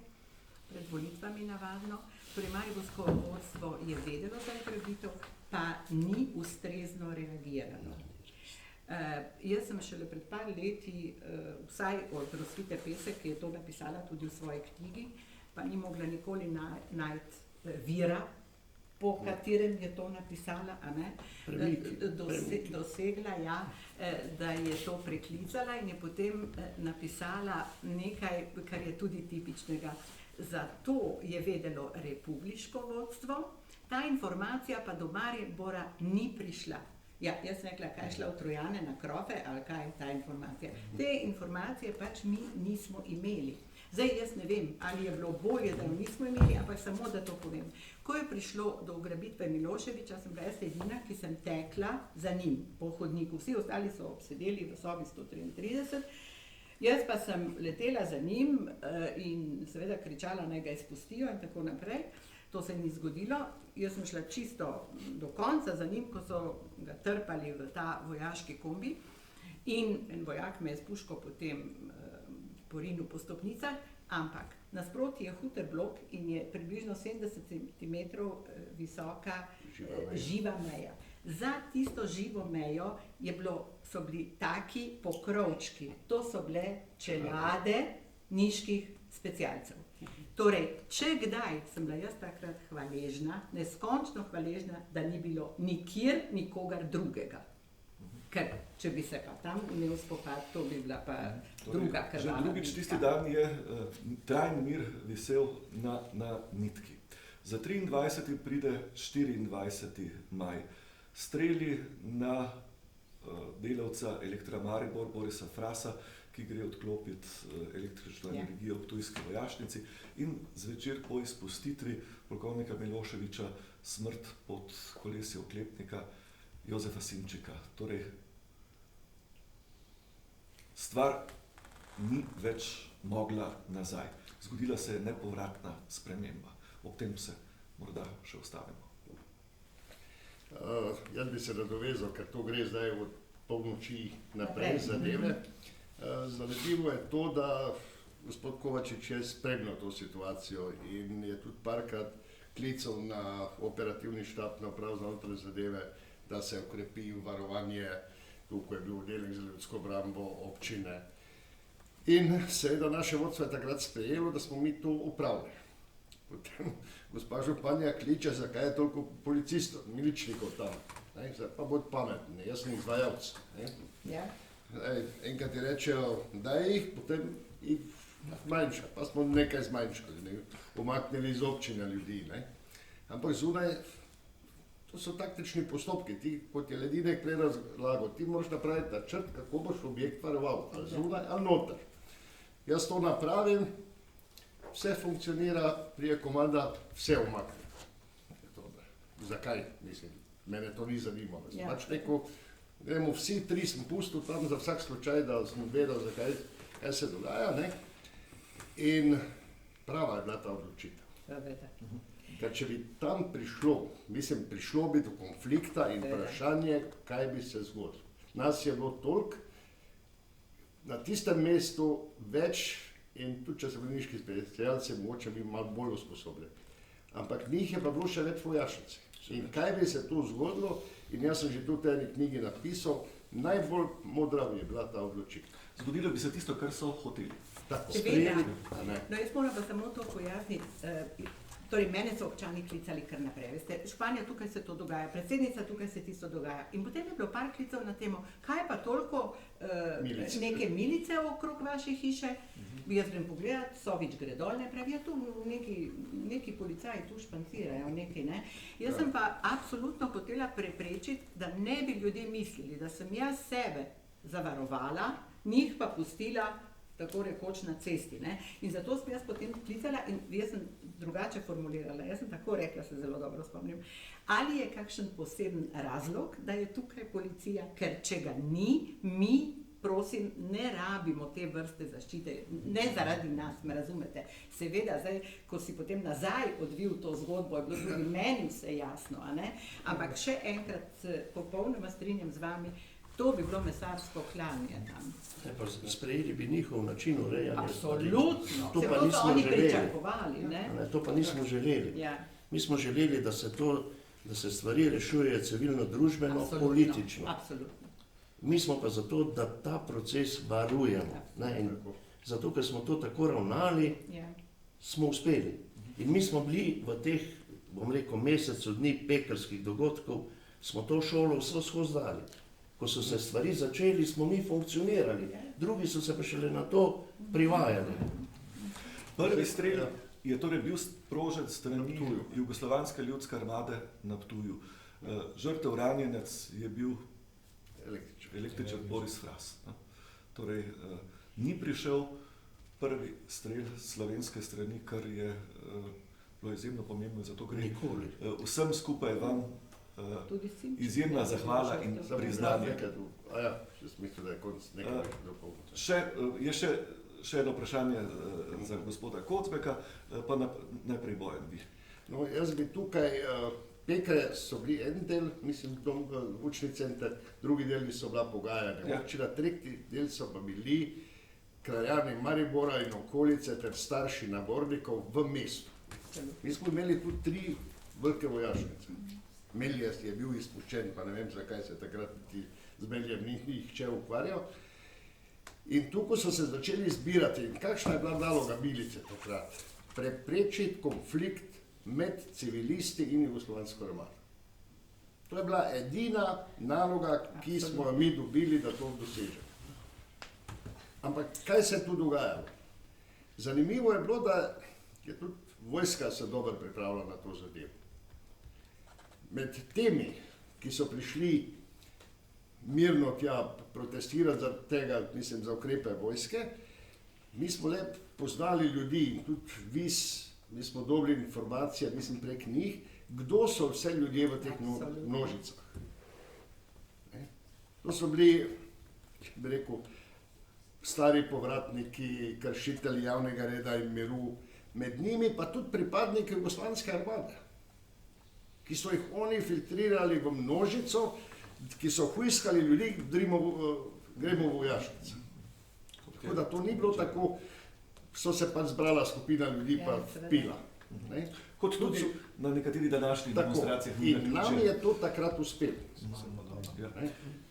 S8: pred volitvami navadno. Torej, mariborsko vodstvo je vedelo za ugrabitev, pa ni ustrezno reagiralo. Jaz sem šele pred par leti, vsaj od Rosvite Pesek, ki je to napisala tudi v svoji knjigi, pa ni mogla nikoli najti vira, po katerem je to napisala, dosegla, da je to preklicala in je potem napisala nekaj, kar je tudi tipičnega. Zato je vedelo republiško vodstvo, ta informacija pa do Maribora ni prišla. Ja, jaz sem rekla, kaj je šla v Trojane na krofe, ali kaj je ta informacija. Te informacije pač mi nismo imeli. Zdaj jaz ne vem, ali je bilo bolje, da jo nismo imeli, ampak samo da to povem. Ko je prišlo do ugrabitve Miloševića, sem bila jaz edina, ki sem tekla za njim po hodniku. Vsi ostali so sedeli v sobi 133, jaz pa sem letela za njim in seveda kričala, naj ga izpustijo in tako naprej. To se ni zgodilo. Jaz sem šla čisto do konca za njim, ko so ga trpali v ta vojaški kombi in en vojak me je s puško potem porinil po stopnicah, ampak nasproti je huter blok in je približno 70 cm visoka živa meja. Za tisto živo mejo so bili taki pokrovčki, to so bile čelade niških specialcev. Torej, če kdaj sem bila jaz takrat hvaležna, neskončno hvaležna, da ni bilo nikjer nikogar drugega. Ker če bi se pa tam imel spopad, to bi bila pa druga krvava.
S2: Že drugič tisti dan je trajni mir visel na nitki. Za 23. pride 24. maj. Streli na delavca Elektra Maribor Borisa Frasa, ki gre odklopiti električno energijo v ptujski vojašnici, in zvečer po izpustitvi polkovnika Miloševića smrt pod kolesje oklepnika Jozefa Simčika. Torej, stvar ni več mogla nazaj. Zgodila se je nepovratna sprememba. Ob tem se morda še ustavimo.
S3: Jaz bi se nadovezal, ker to gre zdaj od polnoči naprej zadeve. Zanimivo je to, da gospod Kovačič je spremljal to situacijo in je tudi parkrat klical na operativni štab, na upravo za notranje zadeve, da se ukrepi varovanje, tukaj je bil oddelek za ljudsko obrambo občine. In seveda naše vodstvo je takrat sprejelo, da smo mi to upravili. Potem gospa županja kliče, zakaj je toliko policistov, miličnikov tam. Pa bod pametni, jaz sem izvajalc. Enkrat ti rečejo, daj jih, potem jih zmanjša. Pa smo nekaj zmanjšali, umaknili iz občine ljudi. Ampak zunaj, to so taktični postopki. Ti, kot je Ledinek prej razlagal, ti moraš napraviti načrt, kako boš objekt varoval, ali zunaj, ali noter. Jaz to napravim, vse funkcionira, prije komanda, vse umakne. Zakaj? Mislim, mene to ni zanimalo. Sem pač rekel, gremo vsi tri, sem pustil tam za vsak slučaj, da sem vedel, kaj se dogaja. In prava je bila ta odločitev. Ker če bi tam prišlo bi do konflikta in vprašanje, kaj bi se zgodilo. Nas je bilo toliko, na tistem mestu več, in tudi če so bili niški specialci, mogoče bi malo bolj usposobljeni. Ampak njih je pa bilo še več vojašnic. In kaj bi se tu zgodilo, in jaz sem že tudi v eni knjigi napisal, najbolj modra je bila ta odločitev.
S2: Zgodilo bi se tisto, kar so hoteli.
S8: Seveda. No, jaz moram pa samo to pojasniti. Torej, mene so občani klicali kar naprej. Veste, Španija, tukaj se to dogaja, predsednica, tukaj se tisto dogaja. In potem je bilo par klicev na temo, kaj je pa toliko neke milice okrog vaše hiše. Jaz grem pogledat, Sovič gre dol, ne pravi, tu neki policaji tu špancirajo, neki, ne. Jaz sem pa absolutno hotela preprečiti, da ne bi ljudje mislili, da sem jaz sebe zavarovala, njih pa pustila tako rekoč na cesti. In zato sem jaz potem klicala in jaz sem drugače formulirala. Jaz sem tako rekla, se zelo dobro spomnim. Ali je kakšen poseben razlog, da je tukaj policija, ker če ga ni, mi, prosim, ne rabimo te vrste zaščite, ne zaradi nas, me razumete. Seveda, zdaj, ko si potem nazaj odvil to zgodbo, je bilo tudi meni vse jasno, ampak še enkrat popolnoma strinjam z vami, to bi bilo mesarsko klanje tam.
S3: Sprejeli bi njihov način urejanja.
S8: Absolutno.
S3: To pa nismo želeli. To pa nismo želeli. Mi smo želeli, da se stvari rešujejo civilno-družbeno, politično.
S8: Absolutno.
S3: Mi smo pa zato, da ta proces varujemo. Zato, ker smo to tako ravnali, smo uspeli. In mi smo bili v teh, bom rekel, mesecu dni pekrskih dogodkov, smo to šolo vso skozi dali. Ko so se stvari začeli, smo mi funkcionirali, drugi so se pa šele na to privajali.
S2: Prvi strel je torej bil sprožen strani Jugoslovanske ljudske armade na Ptuju. Žrtev ranjenec je bil električar Boris Fras. Torej, ni prišel prvi strel slovenske strani, kar je bilo izjemno pomembno, zato gre
S3: Nikoli.
S2: vsem skupaj vam
S8: Tudi Simčič.
S2: izjemna zahvala in priznanje.
S3: Ja, še smisel, da je konc nekaj dopolniti.
S2: Še eno vprašanje za gospoda Kocbeka, pa najprej Bojan vi.
S3: No, jaz bi tukaj, Pekre so bili en del, mislim, učni center, drugi deli so bila pogajanja.
S2: Ja.
S3: Občina, tretji del so pa bili krajani Maribora in okolice ter starši nabornikov v mestu. Mi smo imeli tu 3 velike vojašnice. Meljes je bil izpuščen, pa ne vem, zakaj se takrat z Meljem ni nihče ukvarjal. In tukaj so se začeli zbirati. In kakšna je bila naloga milice takrat? Preprečiti konflikt med civilisti in jugoslovansko armado. To je bila edina naloga, ki smo jo mi dobili, da to dosežemo. Ampak kaj se je tu dogajalo? Zanimivo je bilo, da je tudi vojska se dobro pripravila na to zadevo. Med temi, ki so prišli mirno tja protestirati za tega, mislim, za ukrepe vojske, mi smo le poznali ljudi in tudi mi smo dobili informacije, mislim, prek njih, kdo so vse ljudje v teh množicah. To so bili, bi rekel, stari povratniki, kršitelji javnega reda in miru, med njimi pa tudi pripadniki jugoslovanske armade, ki so jih oni filtrirali v množico, ki so hujskali ljudi, gremo v vojašnice. Tako da to ni bilo tako, so se pa zbrala skupina ljudi pa vpila.
S2: Kot tudi na nekaterih današnjih demonstracijah.
S3: In nam je to takrat uspelo.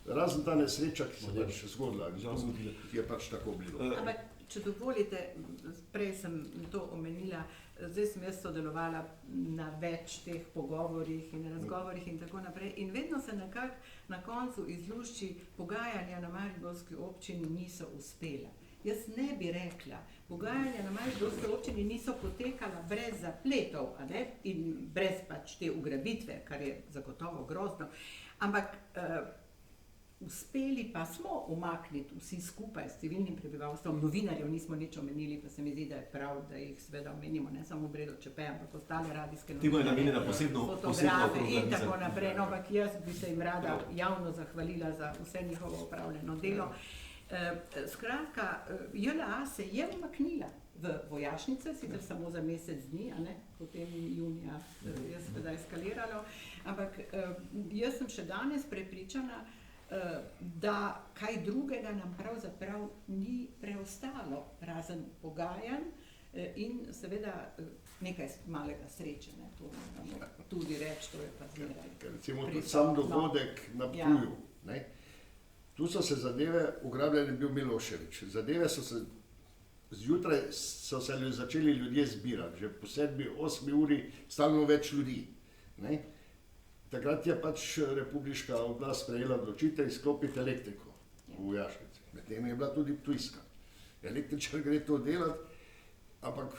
S3: Razen ta nesreča, ki se je pač zgodila, ki je pač tako bilo.
S8: Ampak, če dovolite, prej sem to omenila, zdaj sem jaz sodelovala na več teh pogovorih in razgovorih in tako naprej in vedno se nekako na koncu izlušči pogajanja na mariborski občini niso uspela. Jaz ne bi rekla, pogajanja na mariborski občini niso potekala brez zapletov, a ne? In brez pač te ugrabitve, kar je zagotovo grozno, ampak uspeli pa smo umakniti vsi skupaj s civilnim prebivalstvom, novinarjev nismo nič omenili, pa se mi zdi, da je prav, da jih seveda omenimo, ne samo Bredo Čepe, ampak ostale radijske novinarje, fotografe in tako naprej, no, ampak jaz bi se jim rada javno zahvalila za vse njihovo opravljeno delo. Skratka, JLA se je umaknila v vojašnice, sicer samo za mesec dni, a ne, potem junija je seveda eskaliralo, ampak jaz sem še danes prepričana, da kaj drugega nam pravzaprav ni preostalo, razen pogajanj in seveda nekaj malega sreče, ne, to moramo tudi reči, to je pa zmeraj.
S3: Recimo tudi sam dogodek na Ptuju, ne, tu so se zadeve, ugrabljen je bil Milošević, zadeve so se, zjutraj so se začeli ljudje zbirati, že po 7-8 uri stalno več ljudi, ne. Takrat je pač republiška oblast sprejela odločitev izklopiti elektriko v vojašnici. Medtem je bila tudi Ptujska. Električar gre to delati, ampak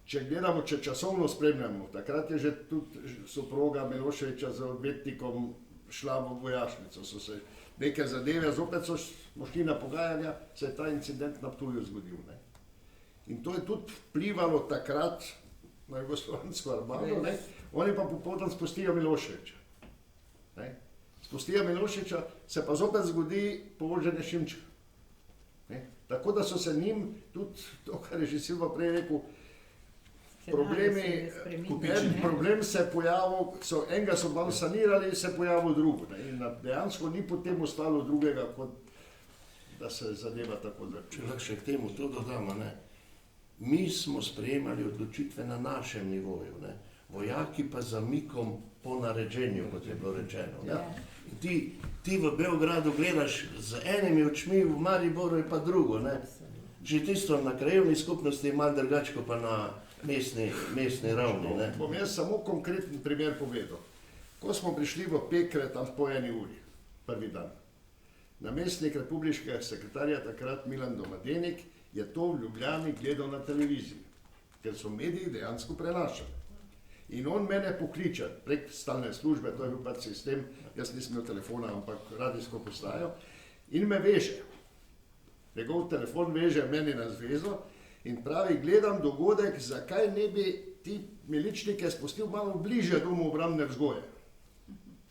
S3: če gledamo, če časovno spremljamo, takrat je že tudi soproga Miloševića z odvetnikom šla v vojašnico. So se neke zadeve, zopet smo šli na pogajanja, se je ta incident na Ptuju zgodil. Ne? In to je tudi vplivalo takrat na jugoslovansko armado, ne? Oni pa popoldan spustijo Miloševića. Spustijo Miloševića, se pa zopet zgodi povoženje Šimča. Tako da so se njim tudi, to kar je že Silva prej rekel, problem se je pojavil, enega so malo sanirali, se je pojavil drugo. In dejansko ni potem ostalo drugega, kot da se zadeva tako začne. Če lahko še k temu to dodamo, ne? Mi smo sprejemali odločitve na našem nivoju, ne? Vojaki pa zamikom po naređenju, kot je bilo rečeno. Ja? Ti v Beogradu gledaš z enimi očmi, v Mariboru je pa drugo. Ne? Že tisto na krajevni skupnosti je malo drugače, kot pa na mestni ravni. Ne? Bom jaz samo konkreten primer povedal. Ko smo prišli v Pekre tam po 1 uri, prvi dan, namestnik republiškega sekretarja takrat Milan Domadenik je to v Ljubljani gledal na televiziji, ker so mediji dejansko prenašali. In on mene pokliče prek stalne službe, to je bil pač sistem, jaz nisem imel telefona, ampak radijsko postajo, in me veže. Njegov telefon veže meni na zvezo In pravi, gledam dogodek, zakaj ne bi ti miličnike spustil malo bliže domu obrambne vzgoje.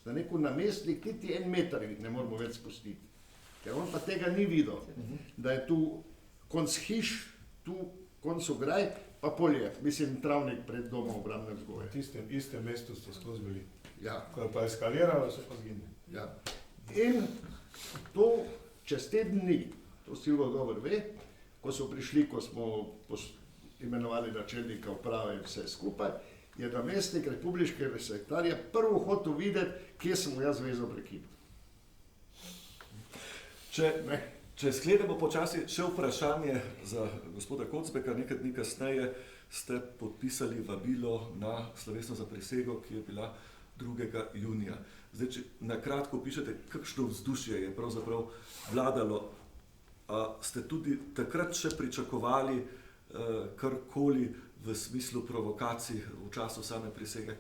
S3: Za neko namestnik niti 1 meter ne moramo več spustiti. Ker on pa tega ni videl, da je tu konc hiš, tu konc ograj, pa polje, mislim, travnik pred domom obrambne vzgoje.
S5: V tistem istem mestu ste skozi bili.
S3: Ja.
S5: Ko je pa eskaliralo, so pa zginili.
S3: Ja. In to čez teden dni, to Silvo dobro ve, ko so prišli, ko smo imenovali načelnika uprave in vse skupaj, je namestnik republiškega sekretarja prvo hotel videti, kje sem mu jaz zvezo prekinil.
S2: Če sklenemo počasi, še vprašanje za gospoda Kocbeka. Nekaj dni kasneje ste podpisali vabilo na slovesno zaprisego, ki je bila 2. junija. Zdaj, če na kratko pišete, kakšno vzdušje je pravzaprav vladalo, ste tudi takrat še pričakovali karkoli v smislu provokacij v času same prisege?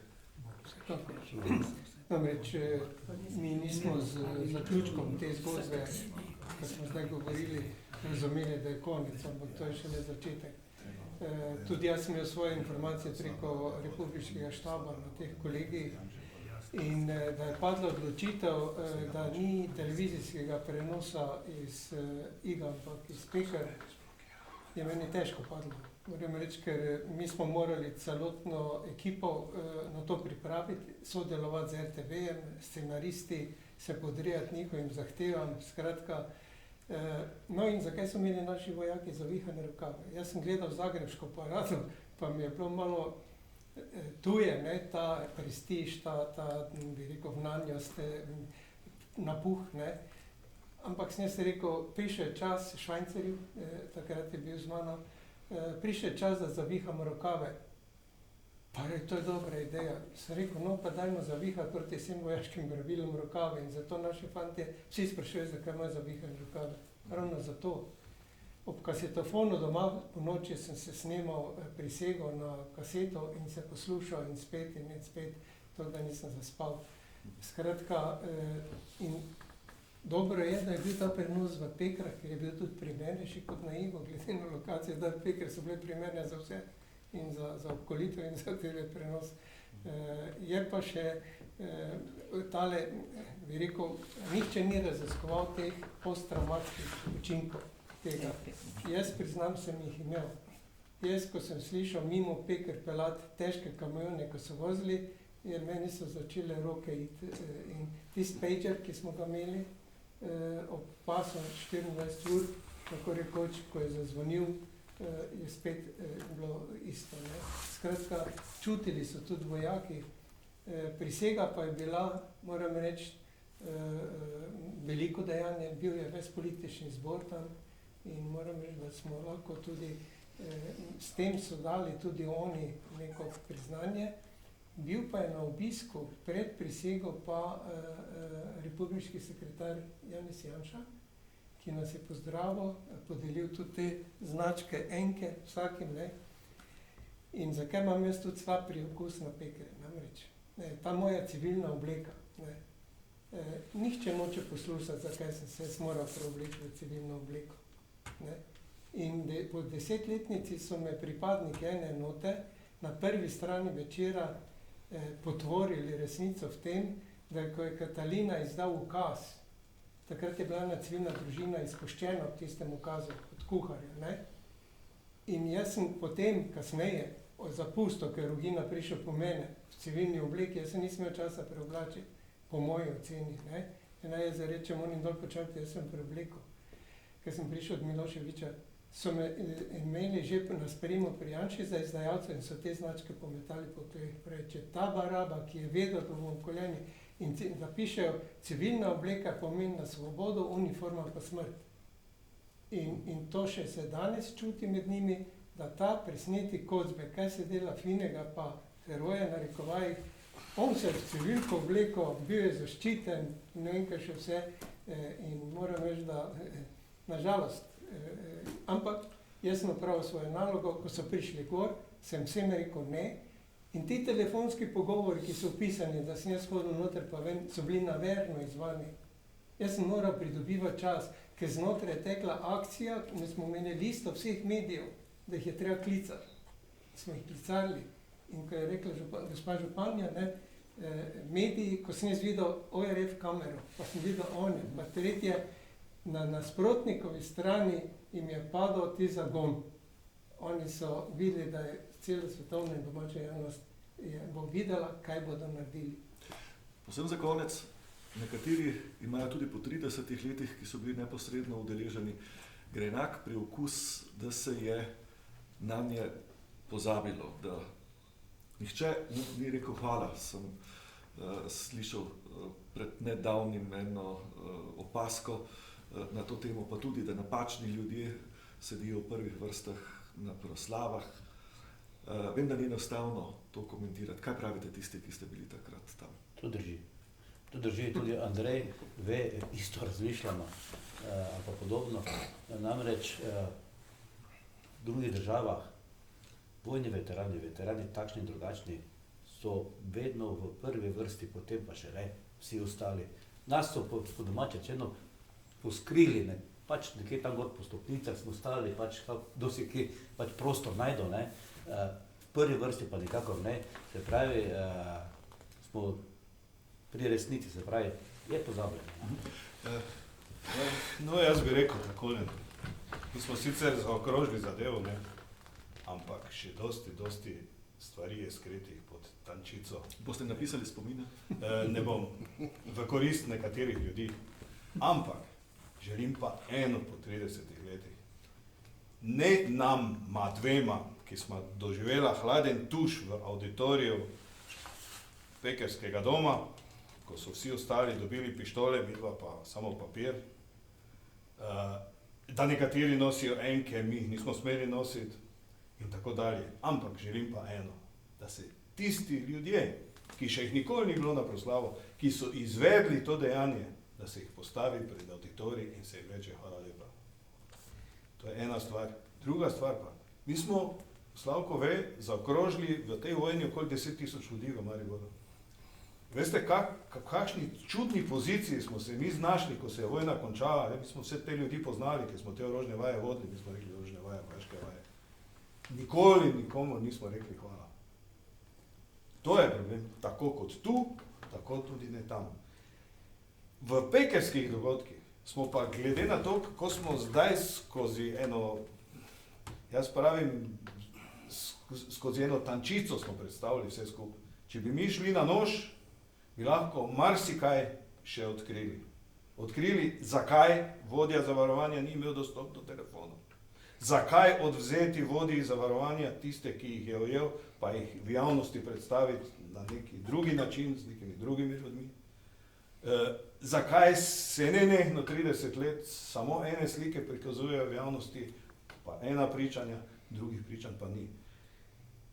S7: Namreč mi nismo z zaključkom te zgodbe, ko smo zdaj govorili, razumeli, da je konec, ampak to je šele začetek. Tudi jaz sem imel svoje informacije preko republiškega štaba na teh kolegijih in da je padla odločitev, da ni televizijskega prenosa iz Iga, ampak iz Peker, je meni težko padlo. Moram reči, ker mi smo morali celotno ekipo na to pripraviti, sodelovati z RTV-jem, scenaristi, se podrejati njihovim zahtevam, skratka. No in zakaj so imeli naši vojaki zavihane rokave? Jaz sem gledal zagrebško parado, pa mi je bilo malo tuje, ne, ta prestiž, ta bi rekel, vnanjost, napuh, ne. Ampak sem jaz rekel, prišel je čas Švajcarju, takrat je bil z mano, prišel je čas, da zavihamo rokave. Pa to je dobra ideja. Sem rekel, no pa dajmo zavihati proti vsem vojaškim grabilom rokave in zato naši fantje vsi sprašujejo, zakaj imajo zavihane rokave. Ravno zato. Ob kasetofonu doma po noči sem se snemal prisego na kaseto in se poslušal in spet, to da nisem zaspal. Skratka, in dobro je, da je bil ta prenos v Pekrah, ker je bil tudi primernejši kot na Igu, glede na lokacijo, da Pekre so bile primerne za vse in za obkolitev in za tele prenos. Je pa še tale, bi rekel, nihče ni raziskoval teh posttraumatskih učinkov tega. Jaz priznam, sem jih imel. Jaz, ko sem slišal mimo Peker pelati težke kamione, ko so vozili, jer meni so začele roke iti in tisti pager, ki smo ga imeli, ob pasu 24 ur, tako rekoč, ko je zazvonil, je spet bilo isto. Ne. Skratka, čutili so tudi vojaki. Prisega pa je bila, moram reči, veliko dejanje, bil je ves politični zbor tam in moram reči, da smo lahko tudi, s tem so dali tudi oni neko priznanje. Bil pa je na obisku pred prisego pa republiški sekretar Janez Janša, ki nas je pozdravil, podelil tudi te značke enke vsakim, ne. In zakaj imam jaz tudi slab priokus na Pekre, namreč, ta moja civilna obleka, ne. Nihče noče poslušati, zakaj sem se moral preobleči v civilno obleko, ne. In po 10-letnici so me pripadniki ene enote na prvi strani Večera potvorili resnico v tem, da ko je Katalina izdal ukaz, takrat je bila ena civilna družina izpuščena v tistem ukazu od kuharja, ne. In jaz sem potem, kasneje, zapustil, ker Rugina prišel po mene v civilni obleki, jaz se nisem imel časa preoblačiti, po moji oceni, ne. In naj jaz rečem, oni dol počakajte, jaz sem preoblekel. Ker sem prišel od Miloševića, so me imeli že na sprejemu pri Janši za izdajalce in so te značke pometali po tleh. Če ta baraba, ki je vedel, da bomo koljeni, in da pišejo, civilna obleka pomeni na svobodo, uniforma pa smrt. In to še se danes čuti med njimi, da ta presneti Kocbek, kaj se dela finega, pa heroje na rekovajih, on se v civilko obleko, bil je zaščiten, ne vem kaj še vse, in moram reči, da nažalost, ampak jaz sem opravil svojo nalogo, ko so prišli gor, sem vsem rekel ne, in ti telefonski pogovori, ki so opisani, da sem jaz hodil noter, pa ven, so bili naverno izvani. Jaz sem moral pridobivati čas, ker znotraj je tekla akcija, mi smo imeli listo vseh medijev, da jih je treba klicati. Smo jih klicali in ko je rekla gospa županja, ne, mediji, ko sem jaz videl ORF kamero, pa sem videl one, pa tretje, na nasprotnikovi strani jim je padal ti zagon. Oni so videli, da je celo svetovna in domača javnost bo videla, kaj bodo naredili.
S2: Posebno za konec, nekateri imajo tudi po 30 letih, ki so bili neposredno udeleženi, gre enak priokus, da se je na nje pozabilo, da nihče ni rekel hvala. Sem slišal pred nedavnim eno opasko na to temo, pa tudi, da napačni ljudje sedijo v prvih vrstah na proslavah. Vem, da ni enostavno to komentirati. Kaj pravite tisti, ki ste bili takrat tam?
S6: To drži. To drži, tudi Andrej ve, isto razmišljamo, ali pa podobno. Namreč v drugih državah vojni veterani takšni in drugačni, so vedno v prvi vrsti, potem pa še le vsi ostali. Nas so po domače rečeno poskrili, ne? Pač nekje tam gor po stopnicah smo stali, pač kdo si ki pač prostor najdo, ne? V prvi vrsti pa nikakor ne, se pravi, smo pri resnici, se pravi, je pozabljeno.
S5: No, jaz bi rekel takole, mi smo sicer zaokrožili zadevo, ne? Ampak še dosti stvari je skritih pod tančico.
S2: Boste napisali spomine?
S5: Ne bom, v korist nekaterih ljudi. Ampak želim pa eno po 30 letih. Ne nam, dvema, ki smo doživela hladen tuš v auditoriju Pekerskega doma, ko so vsi ostali dobili pištole, midva pa samo papir, da nekateri nosijo enke, mi jih nismo smeli nositi in tako dalje. Ampak želim pa eno, da se tisti ljudje, ki še jih nikoli ni bilo na proslavo, ki so izvedli to dejanje, da se jih postavi pred auditorij in se jih reče hvala lepa. To je ena stvar. Druga stvar pa, mi smo, Slavko ve, zaokrožili v tej vojni okoli 10 000 ljudi v Mariboru. Veste, kakšni čudni poziciji smo se mi znašli, ko se je vojna končala, mi smo vse te ljudi poznali, ki smo te orožne vaje vodili, mi smo rekli orožne vaje, vojaške vaje. Nikoli nikomu nismo rekli hvala. To je problem, tako kot tu, tako tudi ne tam. V pekerskih dogodkih smo pa glede na to, kako smo zdaj skozi eno, jaz pravim, skozi eno tančico smo predstavili vse skupaj. Če bi mi šli na nož, bi lahko marsikaj še odkrili. Odkrili, zakaj vodja zavarovanja ni imel dostop do telefonov. Zakaj odvzeti vodji zavarovanja tiste, ki jih je ujel, pa jih v javnosti predstaviti na neki drugi način, z nekimi drugimi ljudmi. Zakaj se nenehno 30 let samo ene slike prikazujejo v javnosti, pa ena pričanja, drugih pričanj pa ni.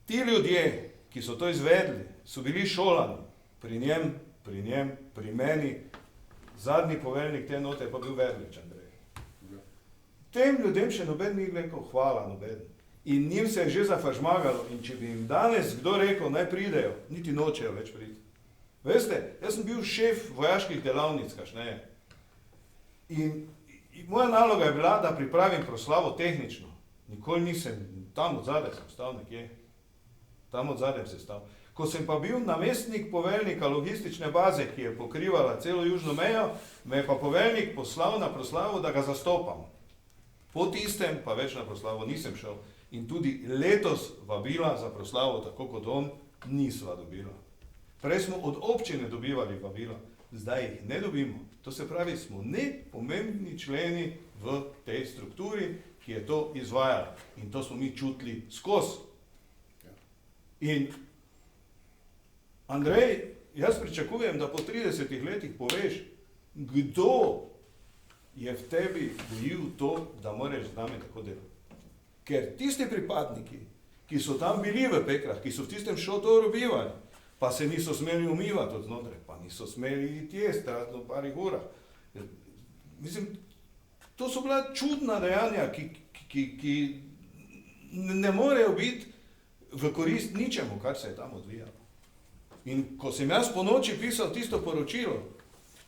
S5: Ti ljudje, ki so to izvedli, so bili šolani pri njem, pri meni, zadnji poveljnik te note pa bil Verlič Andrej. Tem ljudem še noben ni rekel hvala noben. In njim se je že zafažmagalo in če bi jim danes kdo rekel naj pridejo, niti nočejo več priti. Veste, jaz sem bil šef vojaških delavnic kasneje. In moja naloga je bila, da pripravim proslavo tehnično. Nikoli nisem, tam od zadaj sem stal nekje. Tam od zadaj sem stal. Ko sem pa bil namestnik poveljnika logistične baze, ki je pokrivala celo južno mejo, me je pa poveljnik poslal na proslavo, da ga zastopam. Po tistem pa več na proslavo nisem šel. In tudi letos vabila za proslavo, tako kot on, nisva dobila. Prej smo od občine dobivali vabila, zdaj jih ne dobimo. To se pravi, smo nepomembni členi v tej strukturi, ki je to izvajala. In to smo mi čutili skozi. In Andrej, jaz pričakujem, da po 30 letih poveš, kdo je v tebi gojil to, da moraš z nami tako delati. Ker tisti pripadniki, ki so tam bili v Pekrah, ki so v tistem šotoru bivali, pa se niso smeli umivati od znotraj, pa niso smeli iti jesti, razno v parih urah. Mislim, to so bila čudna dejanja, ki ne morejo biti v korist ničemu, kar se je tam odvijalo. In ko sem jaz po noči pisal tisto poročilo,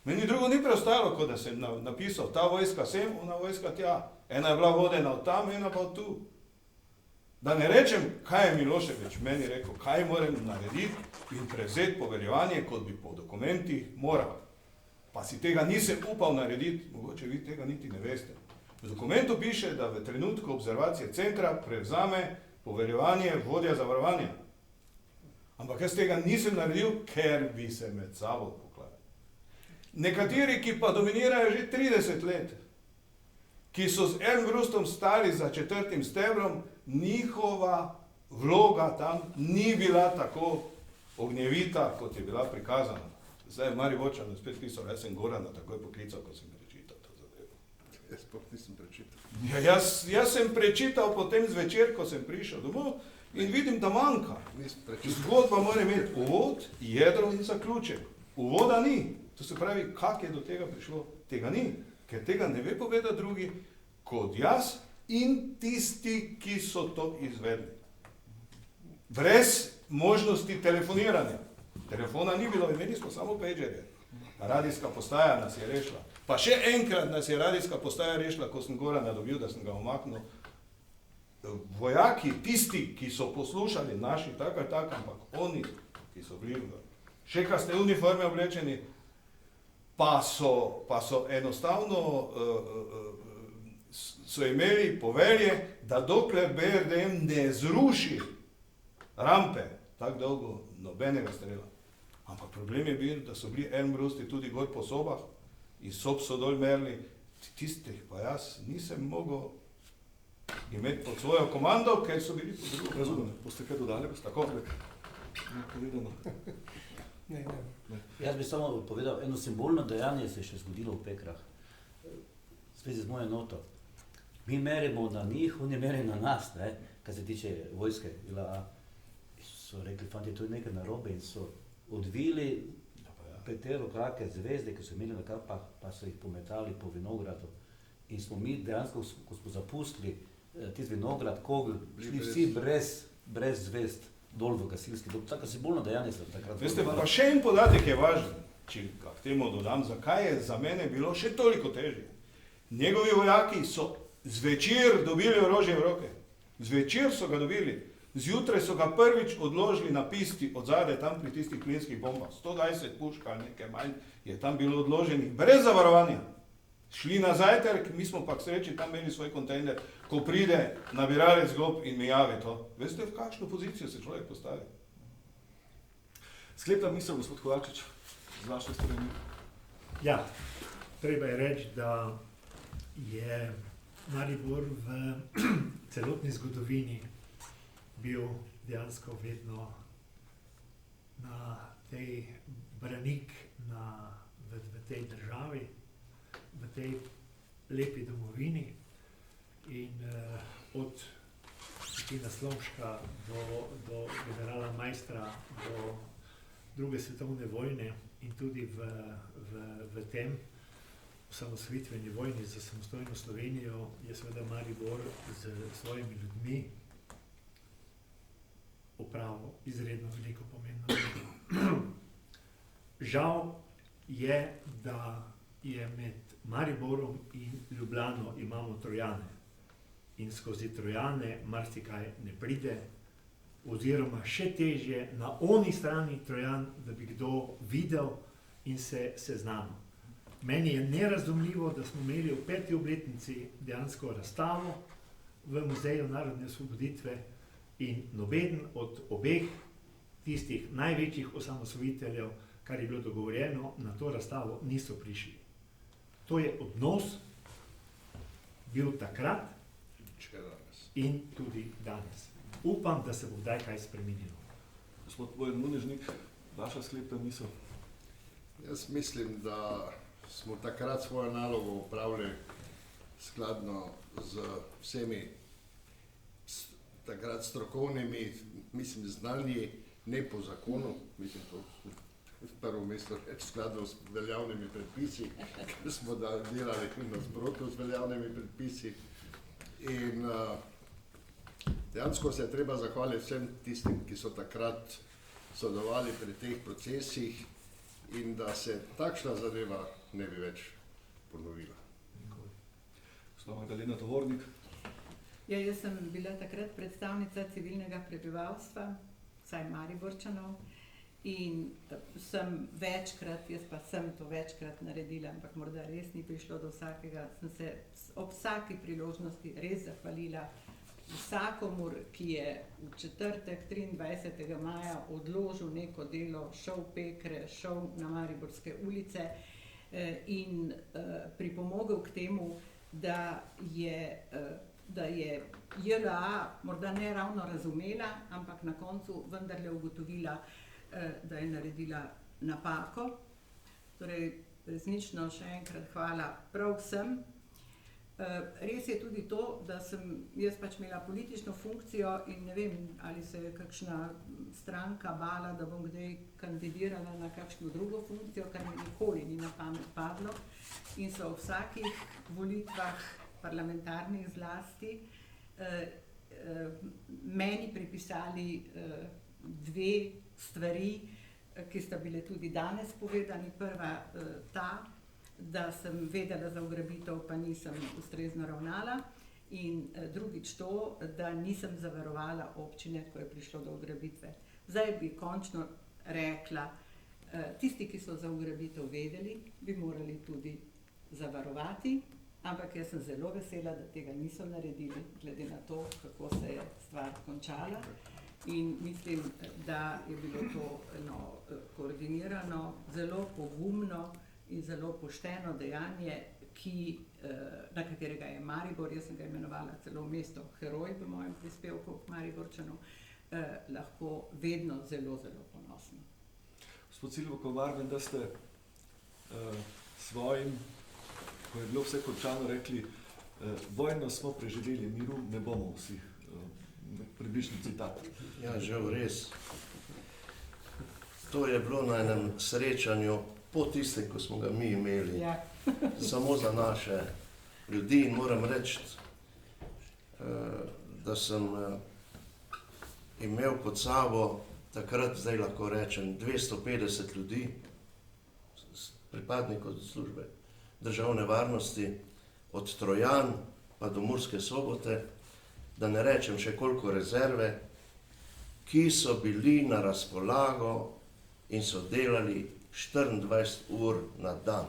S5: meni drugo ni preostalo, kot da sem napisal ta vojska sem, ona vojska tja. Ena je bila vodena od tam, ena pa od tu. Da ne rečem, kaj je Milošević meni rekel, kaj moram narediti in prevzeti poveljevanje, kot bi po dokumentih moral. Pa si tega nisem upal narediti, mogoče vi tega niti ne veste. V dokumentu piše, da v trenutku observacije centra prevzame poveljevanje vodja zavarovanja. Ampak jaz tega nisem naredil, ker bi se med sabo pokladali. Nekateri, ki pa dominirajo že 30 let, ki so z Elmbrustom stali za 4. stebrom, njihova vloga tam ni bila tako ognjevita, kot je bila prikazana. Zdaj je Mariborčan spet pisal, jaz sem Gorana takoj poklical, ko sem prečital to zadevo.
S3: Jaz pa nisem prečital.
S5: Ja, jaz sem prečital potem zvečer, ko sem prišel domov in vidim, da manjka.
S3: Nisem prečital.
S5: Zgodba mora imeti uvod, jedro in zaključek. Uvoda ni. To se pravi, kak je do tega prišlo? Tega ni, ker tega ne ve povedati drugi kot jaz in tisti, ki so to izvedli. Brez možnosti telefoniranja. Telefona ni bilo, imeli smo samo pagerje. Radijska postaja nas je rešila. Pa še enkrat nas je radijska postaja rešila, ko sem Gorana dobil, da sem ga omaknil. Vojaki, tisti, ki so poslušali naši, tako, ampak oni, ki so bili še kasne uniforme oblečeni, pa so enostavno so imeli povelje, da dokler BRDM ne zruši rampe, tako dolgo nobenega strela. Ampak problem je bil, da so bili Elmbrusti tudi gor po sobah, iz sob so dol merili, tistih pa jaz nisem mogel imeti pod svojo komando, ker so bili pod drugo.
S2: Razumem, boste kaj dodali?
S5: Tako.
S2: Povedano.
S7: Ne.
S6: Jaz bi samo povedal, eno simbolno dejanje se je še zgodilo v Pekrah, v zvezi z mojo noto. Mi merimo na njih, oni merijo na nas, ne, kar se tiče vojske. So rekli, fanti, to je nekaj narobe in so odvili petero krake zvezde, ki so imeli na kapah, pa so jih pometali po vinogradu. In smo mi dejansko, ko smo zapustili tisti vinograd, Kogl, šli vsi brez zvezd dol v gasilski dom. Tako simbolno dejanje se takrat.
S5: Veste, pa še en podatek je važen, če ga k temu dodam, zakaj je za mene bilo še toliko težje. Njegovi vojaki so zvečer dobili orožje v roke. Zvečer so ga dobili. Zjutraj so ga prvič odložili na pisti od zadaj, tam pri tistih plinskih bombah. 120 pušk ali nekaj manj je tam bilo odloženih, brez zavarovanja. Šli na zajtrk, mi smo pa k sreči tam imeli svoj kontejner, ko pride nabiralec gob in mi javi to. Veste, v kakšno pozicijo se človek postavi?
S2: Sklepna misel, gospod Kovačič, z vaše strani.
S4: Ja, treba je reči, da je Maribor v celotni zgodovini bil dejansko vedno na tej branik v tej državi, v tej lepi domovini in od Tina Slomška do generala Majstra, do druge svetovne vojne in tudi v tem osamosvojitveni vojni za samostojno Slovenijo je seveda Maribor z svojimi ljudmi opravil izredno veliko pomembno delo. Žal je, da je med Mariborom in Ljubljano imamo Trojane in skozi Trojane marsikaj ne pride, oziroma še težje na oni strani Trojan, da bi kdo videl in se seznanil. Meni je nerazumljivo, da smo imeli v 5. obletnici dejansko razstavo v Muzeju narodne osvoboditve in nobeden od obeh tistih največjih osamosvojiteljev, kar je bilo dogovorjeno, na to razstavo niso prišli. To je odnos bil takrat in tudi danes. Upam, da se bo kdaj kaj spremenilo.
S2: Gospod Bojan Munežnik, vaša sklepna misel?
S3: Jaz mislim, da smo takrat svojo nalogo upravljali skladno z vsemi takrat strokovnimi, mislim, znanji, ne po zakonu, mislim, to v prvo mesto reči skladno s veljavnimi predpisi, ker smo delali nasprotno z veljavnimi predpisi. In dejansko se je treba zahvaliti vsem tistim, ki so takrat sodelovali pri teh procesih in da se takšna zadeva ne bi več ponovila.
S2: Slova Galina Tovornik.
S8: Ja, jaz sem bila takrat predstavnica civilnega prebivalstva, vsaj Mariborčanov, in sem večkrat, jaz pa sem to večkrat naredila, ampak morda res ni prišlo do vsakega, sem se ob vsaki priložnosti res zahvalila vsakomur, ki je v četrtek 23. maja odložil neko delo, šel v Pekre, šel na Mariborske ulice in pripomogel k temu, da je JLA morda ne ravno razumela, ampak na koncu vendarle ugotovila, da je naredila napako. Torej, resnično še enkrat hvala prav vsem. Res je tudi to, da sem jaz pač imela politično funkcijo in ne vem, ali se je kakšna stranka bala, da bom kdaj kandidirala na kakšno drugo funkcijo, kar mi nikoli ni na pamet padlo. In so v vsakih volitvah, parlamentarnih zlasti, meni pripisali dve stvari, ki sta bile tudi danes povedani. Prva ta, da sem vedela za ugrabitev, pa nisem ustrezno ravnala, in drugič to, da nisem zavarovala občine, ko je prišlo do ugrabitve. Zdaj bi končno rekla, tisti, ki so za ugrabitev vedeli, bi morali tudi zavarovati, ampak jaz sem zelo vesela, da tega niso naredili, glede na to, kako se je stvar končala. In mislim, da je bilo to koordinirano, zelo pogumno in zelo pošteno dejanje, na katerega je Maribor, jaz sem ga imenovala celo mesto heroj v mojem prispevku k Mariborčanu, lahko vedno zelo, zelo ponosno.
S2: Gospod Silvo Kolar, vem, da ste svojim, ko je bilo vse končano, rekli, vojno smo preživeli, miru ne bomo vsi. Približni citat.
S3: Ja, žal res. To je bilo na enem srečanju po tistem, ko smo ga mi imeli,
S8: Ja.
S3: samo za naše ljudi, in moram reči, da sem imel pod sabo takrat, zdaj lahko rečem, 250 ljudi, pripadnikov službe državne varnosti, od Trojan pa do Murske Sobote, da ne rečem še koliko rezerve, ki so bili na razpolago in so delali 24 ur na dan.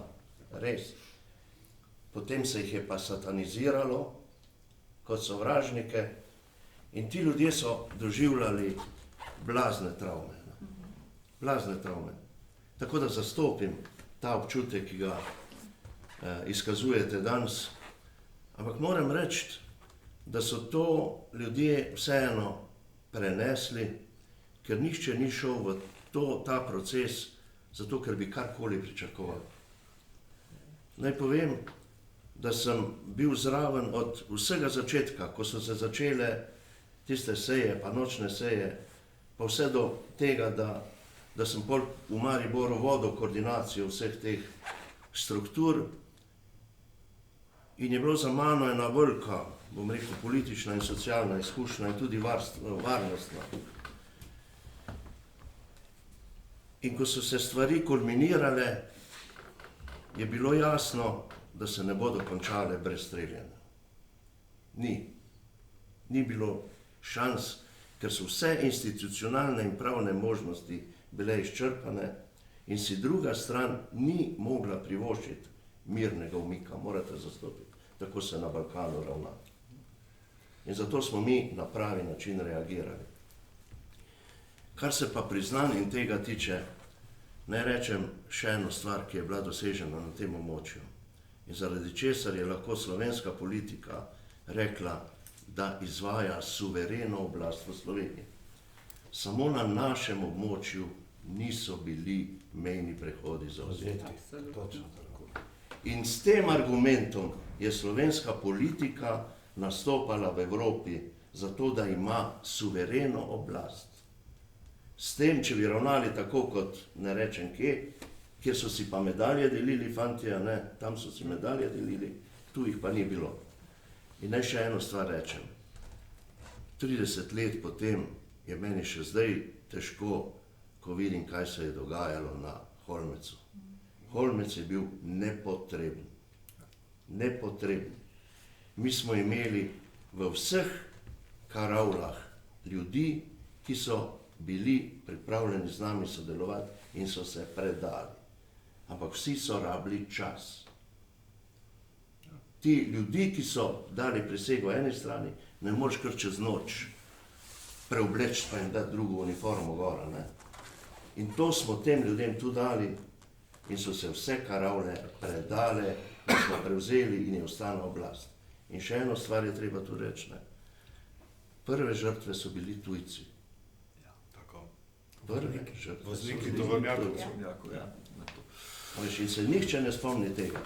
S3: Res. Potem se jih je pa sataniziralo kot sovražnike in ti ljudje so doživljali blazne travme. Blazne travme. Tako da zastopim ta občutek, ki ga izkazujete danes, ampak moram reči, da so to ljudje vseeno prenesli, ker nihče ni šel v ta proces, zato ker bi karkoli pričakoval. Naj povem, da sem bil zraven od vsega začetka, ko so se začele tiste seje, pa nočne seje, pa vse do tega, da sem pol v Mariboru vodil koordinacijo vseh teh struktur in je bilo za mano ena velika, bom rekel, politična in socialna izkušnja in tudi varnostna. In ko so se stvari kulminirale, je bilo jasno, da se ne bodo končale brez streljanja. Ni bilo šans, ker so vse institucionalne in pravne možnosti bile izčrpane in si druga stran ni mogla privoščiti mirnega umika. Morate zastopiti. Tako se na Balkanu ravna. In zato smo mi na pravi način reagirali. Kar se pa priznanj in tega tiče, naj rečem še eno stvar, ki je bila dosežena na tem območju. In zaradi česar je lahko slovenska politika rekla, da izvaja suvereno oblast v Sloveniji. Samo na našem območju niso bili mejni prehodi zavzeti. In s tem argumentom je slovenska politika nastopala v Evropi zato, da ima suvereno oblast. S tem, če bi ravnali tako kot ne rečem kje, kjer so si pa medalje delili fantje, ne, tam so si medalje delili, tu jih pa ni bilo. In naj še eno stvar rečem. 30 let potem je meni še zdaj težko, ko vidim, kaj se je dogajalo na Holmecu. Holmec je bil nepotreben. Nepotreben. Mi smo imeli v vseh karavlah ljudi, ki so bili pripravljeni z nami sodelovati in so se predali. Ampak vsi so rabili čas. Ti ljudi, ki so dali prisego eni strani, ne moreš kar čez noč preobleči pa jim dati drugo uniformo gora, ne. In to smo tem ljudem tu dali in so se vse karavle predale, da smo prevzeli in je ostala oblast. In še eno stvar je treba tu reči, ne. Prve žrtve so bili tujci.
S2: Ja, tako.
S3: Prve žrtve so
S5: Vozniki
S3: bili
S5: tovornjakov.
S3: tujci.
S2: Tovornjakov, ja.
S3: Veš, in se nihče ne spomni tega.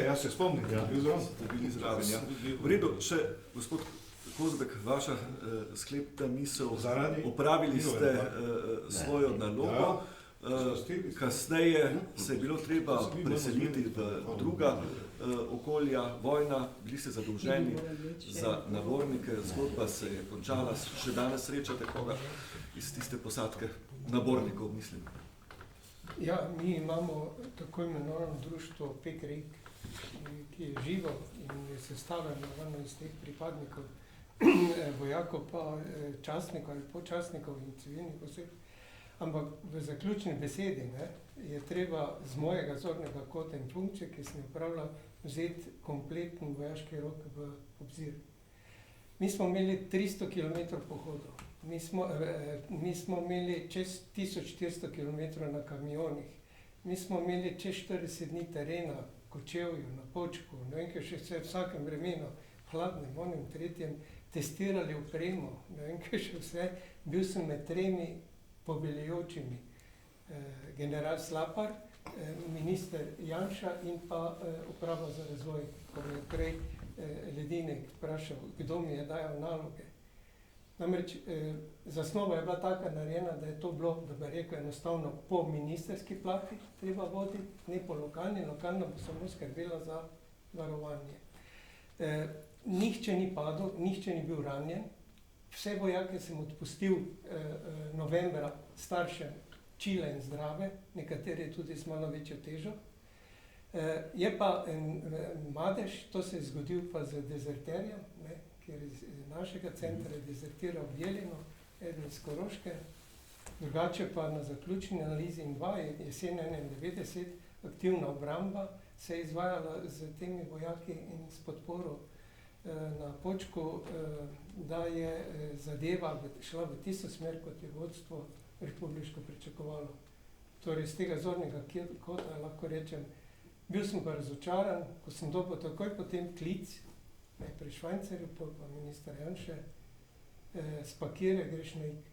S5: Jaz se spomnim, bil zraven.
S2: Ste bili zraven, ja. V redu, še gospod Kozbek, vaša sklepna misel. Opravili ste svojo nalogo. Kasneje se je bilo treba preseliti v druga okolja, vojna, bili ste zadolženi za nabornike, zgodba se je končala, še danes srečate koga iz tiste posadke, nabornikov, mislim.
S7: Ja, mi imamo tako imenovano društvo Pek Rek, ki je živo in je sestavljeno iz teh pripadnikov, vojakov pa častnikov ali počastnikov in civilnih oseb. Ampak v zaključni besedi je treba z mojega zornega kota in funkcije, ki sem upravljal, vzeti kompletni vojaški rok v obzir. Mi smo imeli 300 km pohodov, mi smo imeli čez 1400 km na kamionih, mi smo imeli čez 40 dni terena, kočevju, na Počku, ne vem, kaj še vse, v vsakem vremenu, hladnem, onem, tretjem, testirali opremo, ne vem, kaj še vse, bil sem med 3 poveljujočimi, general Slapar, minister Janša in pa uprava za razvoj, ko me je prej Ledinek vprašal, kdo mi je dajal naloge. Namreč zasnova je bila taka narejena, da je to bilo, da bi rekel enostavno, po ministerski plati treba voditi, ne po lokalni, lokalna bo samo skrbela za varovanje. Nihče ni padel, nihče ni bil ranjen, vse vojake sem odpustil novembra, starše, čile in zdrave, nekateri tudi z malo večjo težo. Je pa en madež, to se je zgodil pa z dezerterjem, ker iz našega centra je dezertiral v Jeleno, eden iz Koroške, drugače pa na zaključni analizi in 2, jesen 91, aktivna obramba se je izvajala z temi vojaki in s podporo na Počku, da je zadeva šla v tisto smer, kot je vodstvo republiško pričakovalo. Torej, z tega zornega kota lahko rečem, bil sem pa razočaran, ko sem dobil takoj potem klic, najprej Švajcarju, pa minister Janše, spakiraj, greš na Ig.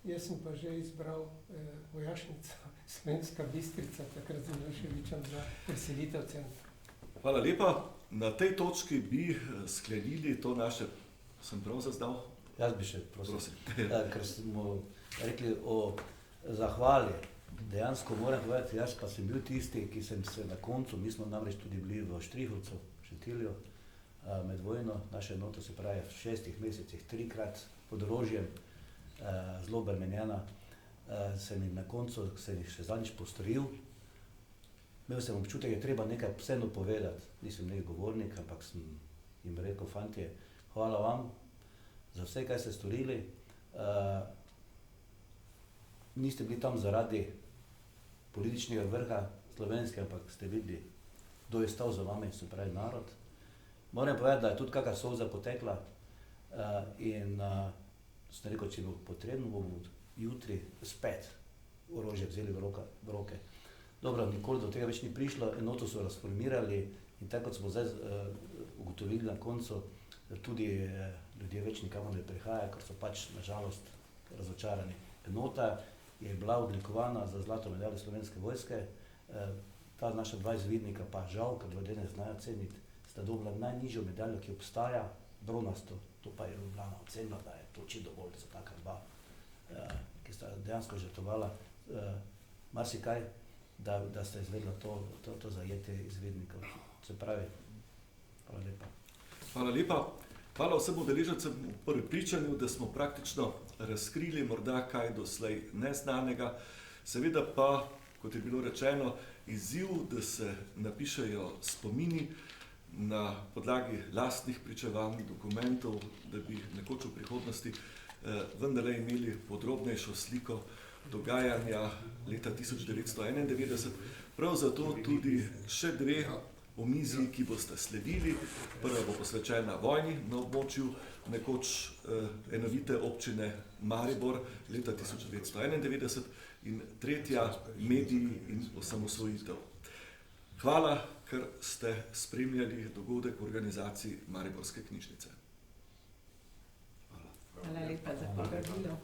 S7: Jaz sem pa že izbral vojašnico Slovenska Bistrica, takrat z Miloševićem za preselitev centra.
S2: Hvala lepa. Na tej točki bi sklenili to naše, sem prav zaznal?
S6: Jaz bi še prosil, ker smo rekli o zahvali. Dejansko moram povedati, jaz pa sem bil tisti, ki sem se na koncu, mi smo namreč tudi bili v Štrihovcu, v Šentilju, med vojno, naša enota se pravi v 6 mesecih 3-krat pod orožjem, zelo bremenjena, sem jim na koncu, sem jih še zadnjič postoril. Imel sem občutek, je treba nekaj vseeno povedati, nisem nekaj govornik, ampak sem jim rekel, fantje, hvala vam za vse, kaj ste storili. Niste bili tam zaradi političnega vrha slovenske, ampak ste videli, kdo je stal za vami, se pravi narod. Moram povedati, da je tudi kakšna solza potekla in sem rekel, če bo potrebno, bomo jutri spet orožje vzeli v roke. Dobro, nikoli do tega več ni prišlo, enoto so razformirali in tako kot smo zdaj ugotovili na koncu, tudi ljudje več nikamor ne prihajajo, ker so pač nažalost razočarani. Enota je bila odlikovana za zlato medaljo Slovenske vojske, ta naša 2 izvidnika pa žal, ker ljudje ne znajo ceniti, sta dobila najnižjo medaljo, ki obstaja, bronasto, to pa je Ljubljana ocenila, da je to čisto dovolj za taka 2, ki sta dejansko žrtvovala marsikaj, da ste izvedla to zajetje izvednikov. Se pravi, hvala lepa.
S2: Hvala lepa. Hvala vsem udeležencem v prepričanju, da smo praktično razkrili morda kaj doslej neznanega. Seveda pa, kot je bilo rečeno, izziv, da se napišejo spomini na podlagi lastnih pričevanj, dokumentov, da bi nekoč v prihodnosti vendarle imeli podrobnejšo sliko dogajanja leta 1991. Prav zato tudi še dve omizji, ki boste sledili. Prva bo posvečena vojni na območju nekoč enovite občine Maribor leta 1991 in tretja mediji in osamosvojitev. Hvala, ker ste spremljali dogodek v organizaciji Mariborske knjižnice.
S8: Hvala lepa za povabilo.